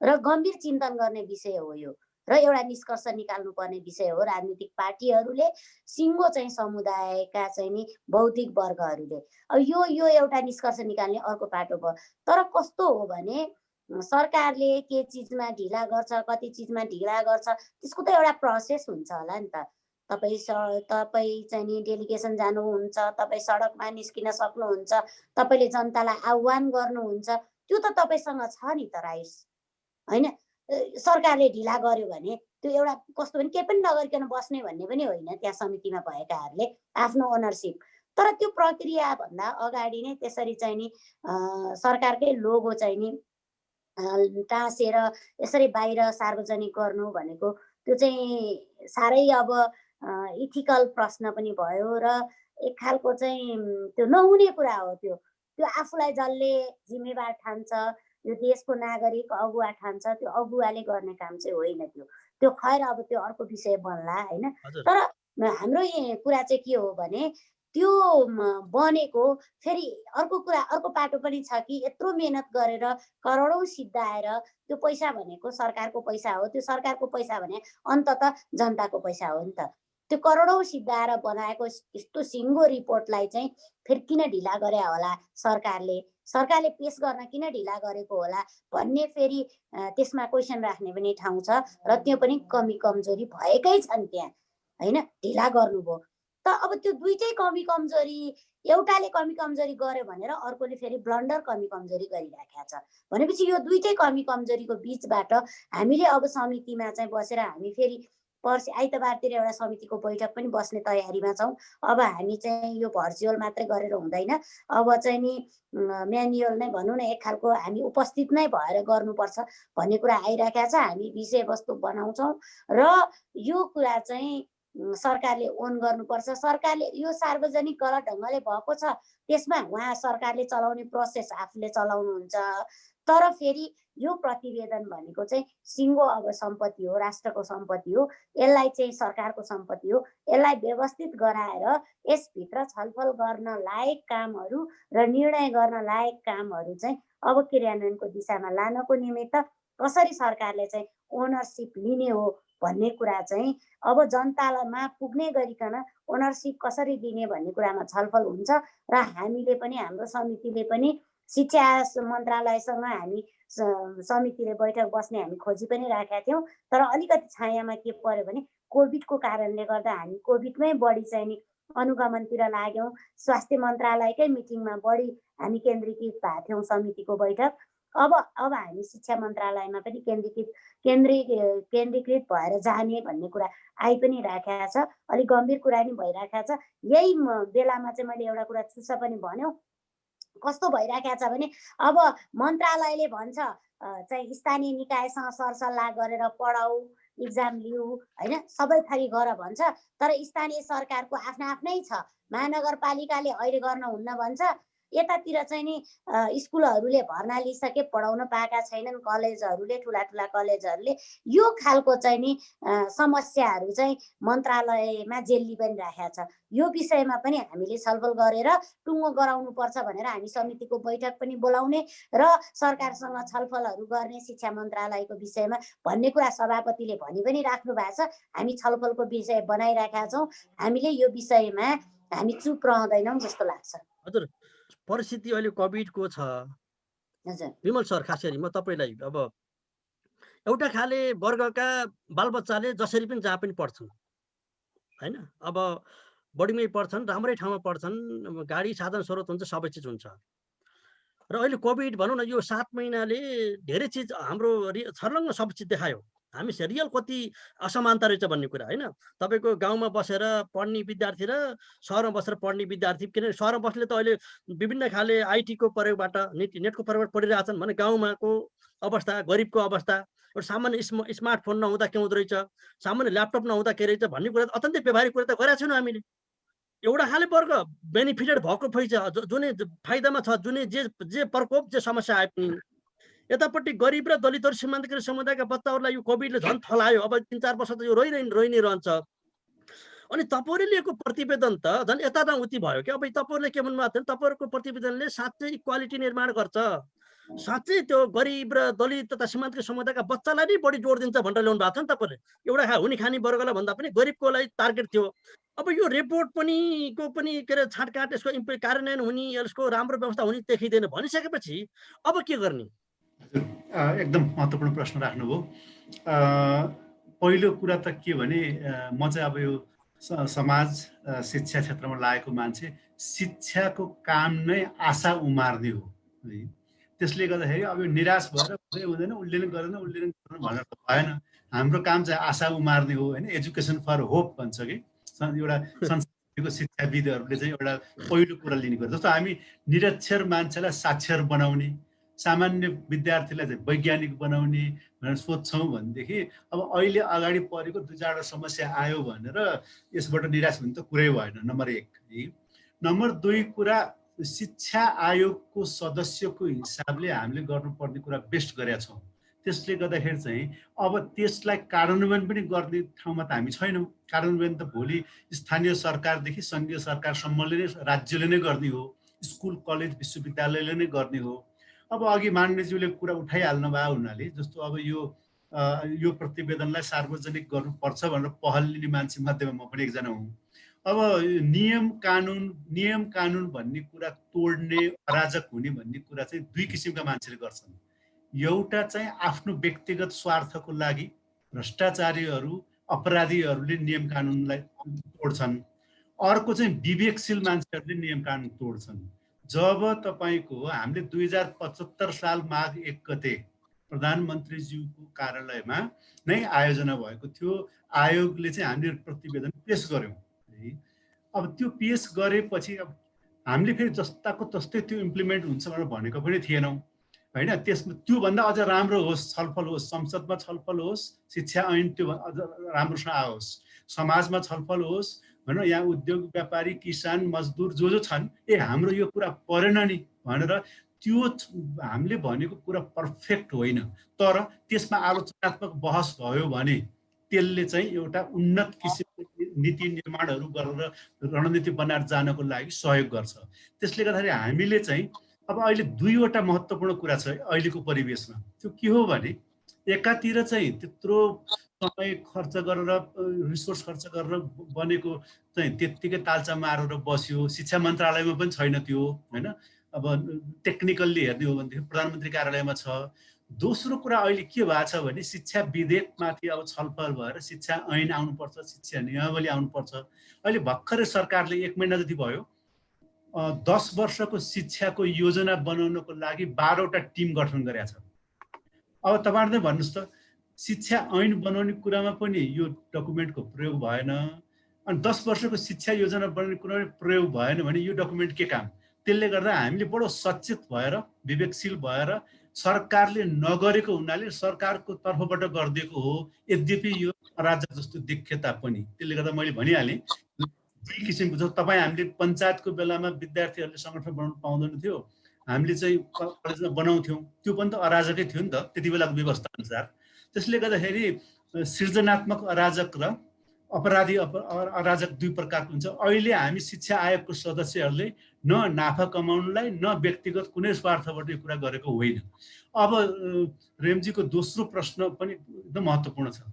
र गम्भीर चिन्तन गर्ने विषय हो यो र एउटा निष्कर्ष निकाल्नु पर्ने विषय हो राजनीतिक पार्टीहरूले, सिङ्गो चाहिँ समुदायका चाहिँ नि बौद्धिक वर्गहरूले। अब यो एउटा निष्कर्ष निकाल्ने अर्को पाटो भयो। तर कस्तो हो भने सरकारले के चिजमा ढिला गर्छ कति चिजमा ढिला गर्छ त्यसको त एउटा प्रोसेस हुन्छ होला नि त। तपाईँ चाहिँ नि डेलिगेसन जानुहुन्छ, तपाईँ सडकमा निस्किन सक्नुहुन्छ, तपाईँले जनतालाई आह्वान गर्नुहुन्छ, त्यो त तपाईँसँग छ नि त राइट्स होइन। सरकारले ढिला गर्यो भने त्यो एउटा कस्तो भने केही पनि नगरिकन बस्ने भन्ने पनि होइन त्यहाँ समितिमा भएकाहरूले आफ्नो ओनरसिप। तर त्यो प्रक्रियाभन्दा अगाडि नै त्यसरी चाहिँ नि सरकारकै लोगो चाहिँ नि टाँसेर यसरी बाहिर सार्वजनिक गर्नु भनेको त्यो चाहिँ साह्रै अब इथिकल प्रश्न पनि भयो र एक खालको चाहिँ त्यो नहुने कुरा हो। त्यो आफूलाई जसले जिम्मेवार ठान्छ, यो देशको नागरिक अगुवा ठान्छ, त्यो अगुवाले गर्ने काम चाहिँ होइन त्यो खैर अब त्यो अर्को विषय बन्ला होइन। तर हाम्रो कुरा चाहिँ के हो भने त्यो बनेको फेरि अर्को कुरा अर्को पाटो पनि छ कि यत्रो मेहनत गरेर करोडौँ सिद्धाएर त्यो पैसा भनेको सरकारको पैसा हो, त्यो सरकारको पैसा भने अन्ततः जनताको पैसा हो नि त। त्यो करोडौँ सिद्धाएर बनाएको यस्तो सिङ्गो रिपोर्टलाई चाहिँ फेरि किन ढिला गरे होला सरकारले पेस गर्न किन ढिला गरेको होला भन्ने फेरि त्यसमा क्वेसन राख्ने पनि ठाउँ छ र त्यो पनि कमी कमजोरी भएकै छन् त्यहाँ होइन। ढिला गर्नुभयो त अब त्यो दुईटै कमी कमजोरी, एउटाले कमी कमजोरी गर्यो भनेर अर्कोले फेरि ब्लन्डर कमी कमजोरी गरिराखेको छ भनेपछि यो दुईटै कमी कमजोरीको बिचबाट हामीले अब समितिमा चाहिँ बसेर हामी फेरि पर्सि आइतबारतिर एउटा समितिको बैठक पनि बस्ने तयारीमा छौँ। अब हामी चाहिँ यो भर्चुअल मात्रै गरेर हुँदैन, अब चाहिँ नि म्यानुअल नै भनौँ न, एक खालको हामी उपस्थित नै भएर गर्नुपर्छ भन्ने कुरा आइरहेको छ। हामी विषयवस्तु बनाउँछौँ र यो कुरा चाहिँ सरकारले ओन गर्नुपर्छ। सरकारले यो सार्वजनिक गलत ढङ्गले भएको छ, त्यसमा उहाँ सरकारले चलाउने प्रोसेस आफूले चलाउनुहुन्छ। तर फेरि यो प्रतिवेदन भनेको चाहिँ सिङ्गो अब सम्पत्ति हो, राष्ट्रको सम्पत्ति हो, यसलाई चाहिँ सरकारको सम्पत्ति हो। यसलाई व्यवस्थित गराएर यसभित्र छलफल गर्न लायक कामहरू र निर्णय गर्न लायक कामहरू चाहिँ अब क्रियान्वयनको दिशामा लानको निमित्त कसरी सरकारले चाहिँ ओनरसिप लिने हो भन्ने कुरा चाहिँ अब जनतामा पुग्ने गरिकन ओनरसिप कसरी दिने भन्ने कुरामा छलफल हुन्छ। र हामीले पनि, हाम्रो समितिले पनि शिक्षा मन्त्रालयसँग हामी समितिले बैठक बस्ने हामी खोजी पनि राखेका थियौँ। तर अलिकति छायामा के पर्यो भने कोभिडको कारणले गर्दा हामी कोभिडमै बढी चाहिँ नि अनुगमनतिर लाग्यौँ। स्वास्थ्य मन्त्रालयकै मिटिङमा बढी हामी केन्द्रीकृत भएको थियौँ समितिको बैठक। अब हामी शिक्षा मन्त्रालयमा पनि केन्द्रीकृत भएर जाने भन्ने कुरा आइ पनि राखेको छ। अलिक गम्भीर कुरा नि भइरहेको छ। यही बेलामा चाहिँ मैले एउटा कुरा चुस्स पनि भन्यो, कस्तो भइरहेको छ भने अब मन्त्रालयले भन्छ चाहिँ स्थानीय निकायसँग सरसल्लाह गरेर पढाऊ, इक्जाम लिऊ, होइन, सबै थरी गर भन्छ। तर स्थानीय सरकारको आफ्नै छ। महानगरपालिकाले अहिले गर्न हुन्न भन्छ, यतातिर चाहिँ नि स्कुलहरूले भर्ना लिइसके, पढाउन पाएका छैनन् कलेजहरूले, ठुला कलेजहरूले। यो खालको चाहिँ नि समस्याहरू चाहिँ मन्त्रालयमा जेल्ली पनि राखेको छ। यो विषयमा पनि हामीले छलफल गरेर टुङ्गो गराउनुपर्छ भनेर हामी समितिको बैठक पनि बोलाउने र सरकारसँग छलफलहरू गर्ने शिक्षा मन्त्रालयको विषयमा भन्ने कुरा सभापतिले भनि पनि राख्नु भएको छ। हामी छलफलको विषय बनाइराखेका छौँ। हामीले यो विषयमा हामी चुप रहँदैनौँ जस्तो लाग्छ। हजुर, परिस्थिति अहिले कोभिडको छ। हजुर विमल सर, खास गरी म तपाईँलाई, अब एउटा खाले वर्गका बालबच्चाले जसरी पनि जहाँ पनि पढ्छन्, होइन, अब बढीमै पढ्छन्, राम्रै ठाउँमा पढ्छन्, गाडी साधन स्रोत हुन्छ, सबै चिज हुन्छ। र अहिले कोभिड भनौँ न, यो 7 महिनाले धेरै चिज हाम्रो छर्लङ्ग सब चिज देखायो। हामी रियल कति असमानता रहेछ भन्ने कुरा, होइन। तपाईँको गाउँमा बसेर पढ्ने विद्यार्थी र सहरमा बसेर पढ्ने विद्यार्थी, किनभने सहरमा बस्ने त अहिले विभिन्न खाले आइटीको प्रयोगबाट, नेटको प्रयोगबाट पढिरहेछन् भने गाउँमाको अवस्था, गरिबको अवस्था, एउटा सामान्य स्मार्टफोन नहुँदा के हुँदो रहेछ, सामान्य ल्यापटप नहुँदा के रहेछ भन्ने कुरा अत्यन्तै व्यवहारिक कुरा त गरेका छैनौँ हामीले। एउटा खाले वर्ग बेनिफिटेड भएको पैसा जुनै फाइदामा छ, जुनै जे प्रकोप, जे समस्या आए पनि यतापट्टि गरिब र दलित सीमान्तकृत समुदायका बच्चाहरूलाई यो कोभिडले झन् थलायो। अब 3-4 वर्ष त यो रोइ नै रहन्छ। अनि तपाईँहरूले लिएको प्रतिवेदन त झन् यता न उति भयो क्या। अब तपाईँहरूले के भन्नुभएको थियो, तपाईँहरूको प्रतिवेदनले साँच्चै इक्वालिटी निर्माण गर्छ, साँच्चै त्यो गरिब र दलित तथा सीमान्तकृत समुदायका बच्चालाई नै बढी जोड दिन्छ भनेर ल्याउनु भएको छ नि तपाईँले। एउटा हुने खाने वर्गलाई भन्दा पनि गरिबकोलाई टार्गेट थियो। अब यो रिपोर्ट पनि के अरे छाँटकाट, यसको कार्यान्वयन हुने, यसको राम्रो व्यवस्था हुने देखिँदैन भनिसकेपछि अब के गर्ने? एकदम महत्त्वपूर्ण प्रश्न राख्नुभयो। पहिलो कुरा त के भने, म चाहिँ अब यो समाज शिक्षा क्षेत्रमा लागेको मान्छे, शिक्षाको काम नै आशा उमार्ने हो है। त्यसले गर्दाखेरि अब यो निराश भएर हुँदैन, उसले नै गरेन भनेर त भएन। हाम्रो काम चाहिँ आशा उमार्ने हो, होइन। एजुकेसन फर होप भन्छ कि एउटा संस्थाको शिक्षाविदहरूले चाहिँ एउटा पहिलो कुरा लिने गर्छ। जस्तो हामी निरक्षर मान्छेलाई साक्षर बनाउने, सामान्य विद्यार्थीलाई चाहिँ वैज्ञानिक बनाउने भनेर सोध्छौँ भनेदेखि अब अहिले अगाडि परेको 2-4 समस्या आयो भनेर यसबाट निराश हुने त कुरै भएन, नम्बर 1 है। नम्बर 2 कुरा, शिक्षा आयोगको सदस्यको हिसाबले हामीले गर्नुपर्ने कुरा बेस्ट गरेका छौँ। त्यसले गर्दाखेरि चाहिँ अब त्यसलाई कार्यान्वयन पनि गर्ने ठाउँमा त हामी छैनौँ। कार्यान्वयन त भोलि स्थानीय सरकारदेखि सङ्घीय सरकारसम्मले नै, राज्यले नै गर्ने हो, स्कुल कलेज विश्वविद्यालयले नै गर्ने हो। अब अघि माननीयज्यूले कुरा उठाइहाल्नु भयो हुनाले, जस्तो अब यो प्रतिवेदनलाई सार्वजनिक गर्नुपर्छ भनेर पहल लिने मान्छे मध्येमा म पनि एकजना हुँ। अब नियम कानुन भन्ने कुरा तोड्ने, अराजक हुने भन्ने कुरा चाहिँ 2 किसिमका मान्छेले गर्छन्। एउटा चाहिँ आफ्नो व्यक्तिगत स्वार्थको लागि भ्रष्टाचारीहरू, अपराधीहरूले नियम कानुनलाई तोड्छन्। अर्को चाहिँ विवेकशील मान्छेहरूले नियम कानुन तोड्छन्। जब तपाईँको हामीले 2075 साल माघ 1 गते प्रधानमन्त्रीज्यूको कार्यालयमा नै आयोजना भएको थियो। आयोगले चाहिँ हामीले प्रतिवेदन पेश गर्यौँ है। अब त्यो पेश गरेपछि अब हामीले फेरि जस्ताको तस्तै त्यो इम्प्लिमेन्ट हुन्छ भनेर भनेको पनि थिएनौँ होइन। त्यसमा त्योभन्दा अझ राम्रो होस्, छलफल होस्, संसदमा छलफल होस्, शिक्षा ऐन त्यो अझ राम्रोसँग आओस्, समाजमा छलफल होस् होइन। यहाँ उद्योग व्यापारी, किसान, मजदुर जो छन्, हाम्रो यो कुरा परेन नि भनेर त्यो हामीले भनेको कुरा पर्फेक्ट होइन, तर त्यसमा आलोचनात्मक बहस भयो भने त्यसले चाहिँ एउटा उन्नत किसिमको नीति निर्माणहरू गरेर रणनीति बनाएर जानको लागि सहयोग गर्छ। त्यसले गर्दाखेरि हामीले चाहिँ अब अहिले दुईवटा महत्त्वपूर्ण कुरा छ अहिलेको परिवेशमा। त्यो के हो भने एकातिर चाहिँ त्यत्रो समय खर्च गरेर रिसोर्स खर्च गरेर बनेको चाहिँ त्यत्तिकै तालचा मारेर बस्यो, शिक्षा मन्त्रालयमा पनि छैन त्यो होइन। अब टेक्निकल्ली हेर्ने हो भनेदेखि प्रधानमन्त्री कार्यालयमा छ। दोस्रो कुरा अहिले के भएको छ भने शिक्षा विधेयकमाथि अब छलफल भएर शिक्षा ऐन आउनुपर्छ, शिक्षा नियमावली आउनुपर्छ। अहिले भर्खरै सरकारले 1 महिना जति भयो 10 वर्षको शिक्षाको योजना बनाउनको लागि 12वटा टिम गठन गरेको छ। अब तपाईँहरूले भन्नुहोस् त, शिक्षा ऐन बनाउने कुरामा पनि यो डकुमेन्टको प्रयोग भएन, अनि 10 वर्षको शिक्षा योजना बनाउने कुरामा प्रयोग भएन भने यो डकुमेन्ट के काम? त्यसले गर्दा हामीले बडो सचेत भएर विवेकशील भएर सरकारले नगरेको हुनाले सरकारको तर्फबाट गरिदिएको हो, यद्यपि यो अराजक जस्तो देखिए तापनि। त्यसले गर्दा मैले भनिहालेँ दुई किसिमको छ। तपाईँ हामीले पञ्चायतको बेलामा विद्यार्थीहरूले सङ्गठन बनाउनु पाउँदैन थियो, हामीले चाहिँ कलेजमा बनाउँथ्यौँ, त्यो पनि त अराजकै थियो नि त त्यति बेलाको व्यवस्था अनुसार। त्यसले गर्दाखेरि सृजनात्मक अराजक र अपराधी अराजक दुई प्रकारको हुन्छ। अहिले हामी शिक्षा आयोगको सदस्यहरूले न नाफा कमाउनुलाई न व्यक्तिगत कुनै स्वार्थबाट यो कुरा गरेको होइन। अब रेमजीको दोस्रो प्रश्न पनि एकदम महत्त्वपूर्ण छ।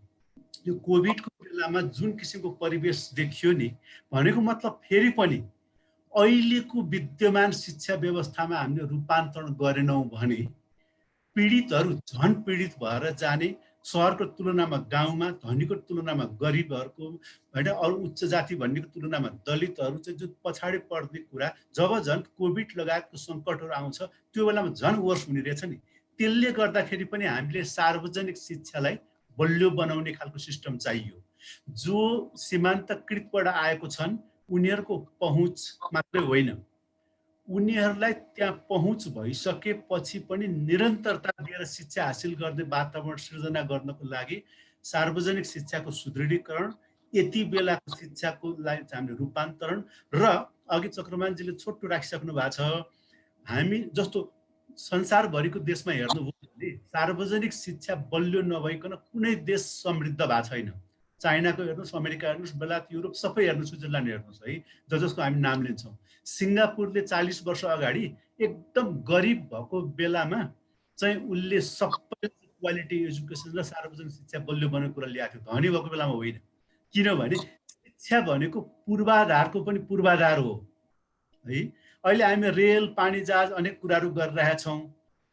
यो कोभिडको बेलामा जुन किसिमको परिवेश देखियो नि, भनेको मतलब फेरि पनि अहिलेको विद्यमान शिक्षा व्यवस्थामा हामीले रूपान्तरण गरेनौँ भने पीडितहरू झन पीडित भएर जाने, सहरको तुलनामा गाउँमा, धनीको तुलनामा गरिबहरूको होइन, अरू उच्च जाति भन्नेको तुलनामा दलितहरू चाहिँ जो पछाडि पर्ने कुरा जब झन् कोभिड लगायतको सङ्कटहरू आउँछ त्यो बेलामा झन् वर्ष हुने रहेछ नि। त्यसले गर्दाखेरि पनि हामीले सार्वजनिक शिक्षालाई बलियो बनाउने खालको सिस्टम चाहियो। जो सीमान्तकृतबाट आएको छन् उनीहरूको पहुँच मात्रै होइन, उनीहरूलाई त्यहाँ पहुँच भइसकेपछि पनि निरन्तरता दिएर शिक्षा हासिल गर्ने वातावरण सृजना गर्नको लागि सार्वजनिक शिक्षाको सुदृढीकरण, यति बेलाको शिक्षाको लागि हामीले रूपान्तरण र अघि चक्रमानजीले छोटो राखिसक्नु भएको छ। हामी जस्तो संसारभरिको देशमा हेर्नुभयो भने सार्वजनिक शिक्षा बलियो नभइकन कुनै देश समृद्ध भएको छैन। चाइनाको हेर्नुहोस्, अमेरिका हेर्नुहोस्, बेलायत, युरोप सबै हेर्नुहोस्, स्विजरल्यान्ड हेर्नुहोस् है, जसको हामी नाम लिन्छौँ। सिङ्गापुरले 40 वर्ष अगाडि एकदम गरिब भएको बेलामा चाहिँ उसले सबै क्वालिटी एजुकेसन र सार्वजनिक शिक्षा बलियो बनाउने कुरा ल्याएको थियो, धनी भएको बेलामा होइन। किनभने शिक्षा भनेको पूर्वाधारको पनि पूर्वाधार हो है। अहिले हामी रेल, पानी जहाज अनेक कुराहरू गरिरहेका छौँ,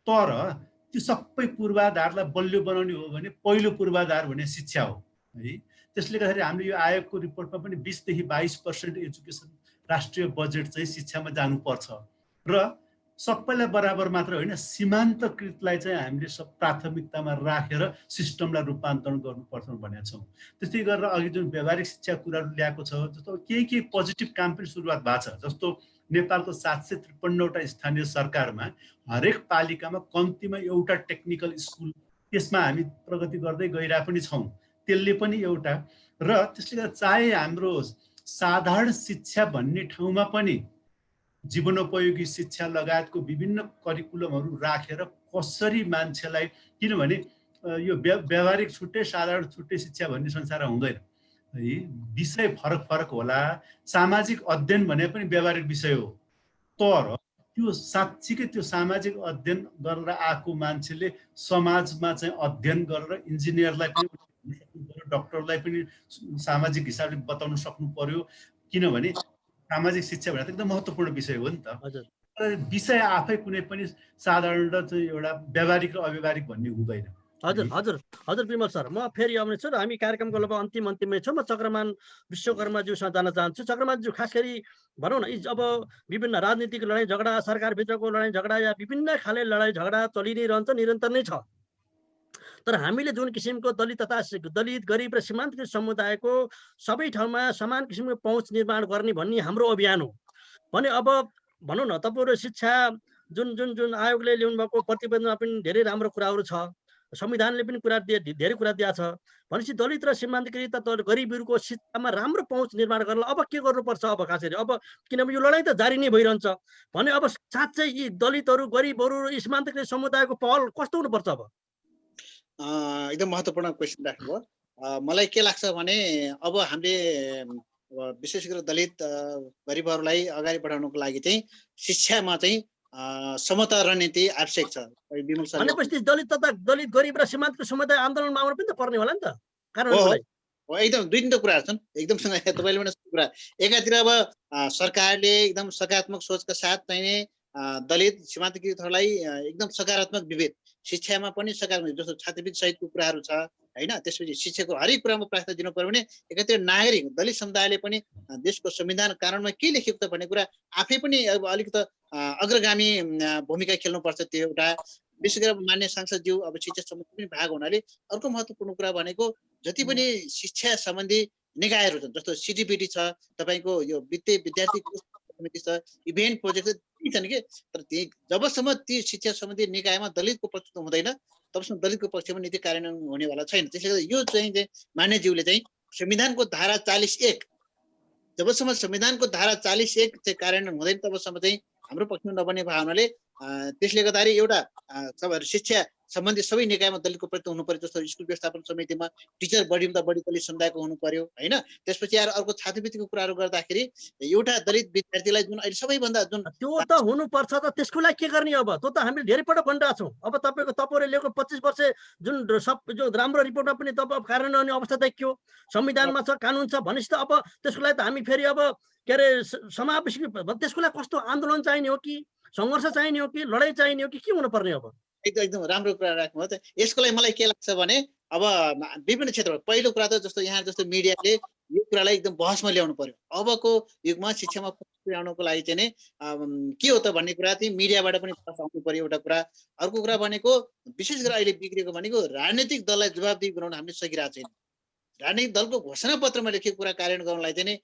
तर त्यो सबै पूर्वाधारलाई बलियो बनाउने हो भने पहिलो पूर्वाधार भने शिक्षा हो है। त्यसले गर्दाखेरि हामीले यो आयोगको रिपोर्टमा पनि 20 देखि 22% एजुकेसन राष्ट्रिय बजेट चाहिँ शिक्षामा जानुपर्छ र सबैलाई बराबर मात्र होइन, सीमान्तकृतलाई चाहिँ हामीले सब प्राथमिकतामा राखेर सिस्टमलाई रूपान्तरण गर्नुपर्छ भनेका छौँ। त्यस्तै गरेर अघि जुन व्यावहारिक शिक्षा कुराहरू ल्याएको छ, जस्तो केही पोजिटिभ काम पनि सुरुवात भएको छ। जस्तो नेपालको 753वटा स्थानीय सरकारमा हरेक पालिकामा कम्तीमा एउटा टेक्निकल स्कुल, त्यसमा हामी प्रगति गर्दै गइरहेको पनि छौँ, त्यसले पनि एउटा। र त्यसले गर्दा चाहे हाम्रो साधारण शिक्षा भन्ने ठाउँमा पनि जीवनोपयोगी शिक्षा लगायतको विभिन्न करिकुलमहरू राखेर कसरी मान्छेलाई, किनभने यो व्यावहारिक छुट्टै साधारण छुट्टै शिक्षा भन्ने संसार हुँदैन है, विषय फरक फरक होला। सामाजिक अध्ययन भने पनि व्यावहारिक विषय हो, तर त्यो साँच्चीकै त्यो सामाजिक अध्ययन गरेर आएको मान्छेले समाजमा चाहिँ अध्ययन गरेर इन्जिनियरलाई पनि, डक्टरलाई पनि सामाजिक हिसाबले बताउन सक्नु पर्यो, किनभने सामाजिक शिक्षा भनेर एकदम महत्त्वपूर्ण विषय हो नि त। विषय आफै कुनै पनि साधारण र चाहिँ एउटा व्यावहारिक र अव्यावहारिक भन्ने हुँदैन। हजुर हजुर हजुर विमल सर, म फेरि आउने छु र हामी कार्यक्रमको लगभग अन्तिममै छौँ। म चक्रमान विश्वकर्माज्यूसँग जान चाहन्छु। चक्रमानज्यू, खास गरी भनौँ न, अब विभिन्न राजनीतिक लडाइँ झगडा, सरकारभित्रको लडाइँ झगडा या विभिन्न खाले लडाइँ झगडा चलि नै रहन्छ, निरन्तर नै छ। तर हामीले जुन किसिमको दलित तथा दलित गरिब र सीमान्तकृत समुदायको सबै ठाउँमा समान किसिमको पहुँच निर्माण गर्ने भन्ने हाम्रो अभियान हो भने अब भनौँ न तपाईँहरू शिक्षा जुन जुन जुन आयोगले ल्याउनु भएको प्रतिवेदनमा पनि धेरै राम्रो कुराहरू छ, संविधानले पनि धेरै कुरा दिएको छ भनेपछि दलित र सीमान्तकृत गरिबहरूको शिक्षामा राम्रो पहुँच निर्माण गर्न अब के गर्नुपर्छ अब खास गरी अब किनभने यो लडाइँ त जारी नै भइरहन्छ भने अब साँच्चै यी दलितहरू गरिबहरू र सीमान्तकृत समुदायको पहल कस्तो हुनुपर्छ अब? एकदम महत्त्वपूर्ण क्वेसन राख्नुभयो। मलाई के लाग्छ भने अब हामीले विशेष गरेर दलित गरिबहरूलाई अगाडि बढाउनको लागि चाहिँ शिक्षामा चाहिँ समता रणनीति आवश्यक छ। विमल सरले भनेपछि दलित तथा दलित गरिब र सीमान्तकृत समुदाय आन्दोलनमा आउनु पनि त पर्ने होला नि त कारण हो एकदम दुई तिनवटा कुराहरू छन् एकदमसँग तपाईँले पनि कुरा। एकातिर अब सरकारले एकदम सकारात्मक सोचका साथ चाहिने दलित सीमान्तकृतहरूलाई एकदम सकारात्मक विभेद शिक्षामा पनि सकारात्मक जस्तो छात्रवृत्ति सहितको कुराहरू छ होइन। त्यसपछि शिक्षाको हरेक कुरामा प्राथमिकता दिनु पर्यो भने एकातिर नागरिक दलित समुदायले पनि देशको संविधान कानुनमा के लेखेको त भन्ने कुरा आफै पनि अब अलिकति अग्रगामी भूमिका खेल्नुपर्छ। त्यो एउटा विशेष गरेर मान्य सांसदज्यू अब शिक्षा सम्बन्धी पनि भाग हुनाले अर्को महत्त्वपूर्ण कुरा भनेको जति पनि शिक्षा सम्बन्धी निकायहरू छन् जस्तो सिडिपिटी छ, तपाईँको यो वित्तीय विद्यार्थी समिति छ, इभेन्ट प्रोजेक्ट छन् कि तर ती जबसम्म ती शिक्षा सम्बन्धी निकायमा दलितको पक्ष हुँदैन तबसम्म दलितको पक्षमा नीति कार्यान्वयन हुनेवाला छैन। त्यसले गर्दा यो चाहिँ मान्यज्यूले चाहिँ संविधानको धारा 41 जबसम्म संविधानको धारा 41 चाहिँ कार्यान्वयन हुँदैन तबसम्म चाहिँ हाम्रो पक्षमा नबन्ने भावनाले त्यसले गर्दाखेरि एउटा शिक्षा सम्बन्धी सबै निकायमा दलितको प्रतिनिधित्व हुनु पर्यो। जस्तो स्कुल व्यवस्थापन समितिमा टिचर बढीभन्दा बढी दलित समुदायको हुनु पर्यो होइन। त्यसपछि आएर अर्को छात्रवृत्तिको कुराहरू गर्दाखेरि एउटा दलित विद्यार्थीलाई जुन अहिले सबैभन्दा जुन त्यो त हुनुपर्छ त त्यसको लागि के गर्ने अब? त्यो त हामीले धेरै पटक भनिरहेको छौँ। अब तपाईँहरूले लिएको 25 वर्ष जुन जो राम्रो रिपोर्टमा पनि तपाईँ कार्यान्वयन हुने अवस्था देखियो, संविधानमा छ, कानुन छ भनेपछि त अब त्यसको लागि त हामी फेरि अब के अरे समावेशी त्यसको लागि कस्तो आन्दोलन चाहिने हो कि सङ्घर्ष चाहिने हो कि लडाइँ चाहिने हो कि के हुनुपर्ने अब? एकदम राम्रो कुरा राख्नुभयो त। यसको लागि मलाई के लाग्छ भने अब विभिन्न क्षेत्रमा पहिलो कुरा त जस्तो यहाँ जस्तो मिडियाले यो कुरालाई एकदम बहसमा ल्याउनु पर्यो। अबको युगमा शिक्षामा पुर्याउनको लागि चाहिँ के हो त भन्ने कुरा चाहिँ मिडियाबाट पनि आउनु पर्यो एउटा कुरा। अर्को कुरा भनेको विशेष गरेर अहिले बिग्रेको भनेको राजनीतिक दललाई जवाबदेही बनाउन हामीले सकिरहेको छैन। राजनीतिक दलको घोषणा पत्रमा लेखेको कुरा कार्यान्वयन गर्नलाई चाहिँ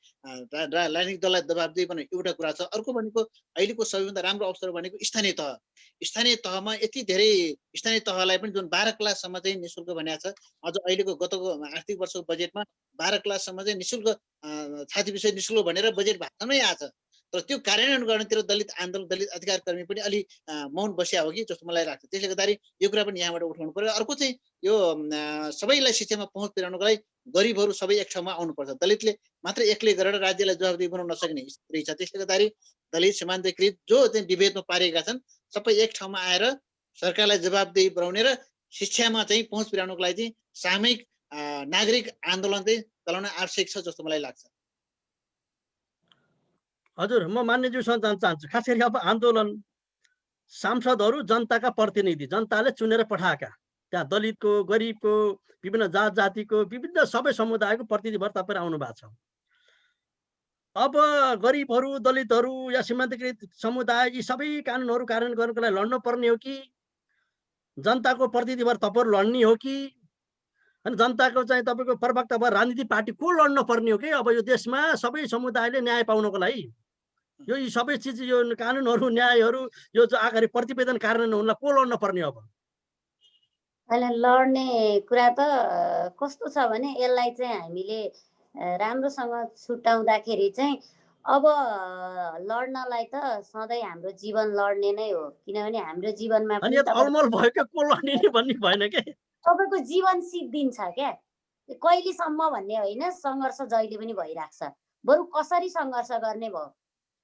राजनीतिक दललाई जवाबदेही बनाउने एउटा कुरा छ। अर्को भनेको अहिलेको सबैभन्दा राम्रो अवसर भनेको स्थानीय तह। स्थानीय तहमा यति धेरै स्थानीय तहलाई पनि जुन 12 क्लाससम्म चाहिँ निःशुल्क भनेको छ। अझ अहिलेको गतको आर्थिक वर्षको बजेटमा 12 क्लाससम्म चाहिँ निःशुल्क छात्रवृत्ति विषय निःशुल्क भनेर बजेट भाषणमै आएको छ। तर त्यो कार्यान्वयन गर्नेतिर दलित आन्दोलन दलित अधिकार कर्मी पनि अलि मौन बस्या हो कि जस्तो मलाई लाग्छ। त्यसले गर्दाखेरि यो कुरा पनि यहाँबाट उठाउनु पर्यो। अर्को चाहिँ यो सबैलाई शिक्षामा पहुँच पुर्याउनको लागि गरिबहरू सबै एक ठाउँमा आउनुपर्छ। दलितले मात्र एक्लै गरेर राज्यलाई जवाबदेही बनाउन नसक्ने स्थिति छ। त्यसले गर्दाखेरि दलित सीमान्तकृत जो चाहिँ विभेदमा पारेका छन् सबै एक ठाउँमा आएर सरकारलाई जवाबदेही बनाउने र शिक्षामा चाहिँ पहुँच पुर्याउनको लागि चाहिँ सामूहिक नागरिक आन्दोलन चाहिँ चलाउन आवश्यक छ जस्तो मलाई लाग्छ। हजुर, म मान्यज्यूसँग जान चाहन्छु। खास गरी अब आन्दोलन सांसदहरू जनताका प्रतिनिधि, जनताले चुनेर पठाएका, त्यहाँ दलितको गरिबको विभिन्न जात जातिको विभिन्न सबै समुदायको प्रतिनिधि भएर तपाईँ आउनु भएको छ। अब गरिबहरू दलितहरू या सीमान्तकृत समुदाय यी सबै कानुनहरू कार्यान्वयन गर्नको लागि लड्नु पर्ने हो कि जनताको प्रतिनिधि भएर तपाईँहरू लड्ने हो कि अनि जनताको चाहिँ तपाईँको प्रवक्ता भएर राजनीतिक पार्टी को लड्नु पर्ने हो कि? अब यो देशमा सबै समुदायले न्याय पाउनको लागि यो यी सबै चिज यो कानुनहरू न्यायहरू यो अगाडि प्रतिवेदन कार्यान्वयन हुनलाई को लड्न पर्ने अब? अहिले लड्ने कुरा त कस्तो छ भने यसलाई चाहिँ हामीले राम्रोसँग छुट्याउँदाखेरि चाहिँ अब लड्नलाई त सधैँ हाम्रो जीवन लड्ने नै हो। किनभने हाम्रो जीवनमा अनि अलमल भयो क्या को लड्ने नि भन्ने भएन के? तपाईँको जीवन सिद्धिन्छ क्या, कहिलेसम्म भन्ने होइन, सङ्घर्ष जहिले पनि भइरहेको छ। बरु कसरी सङ्घर्ष गर्ने भयो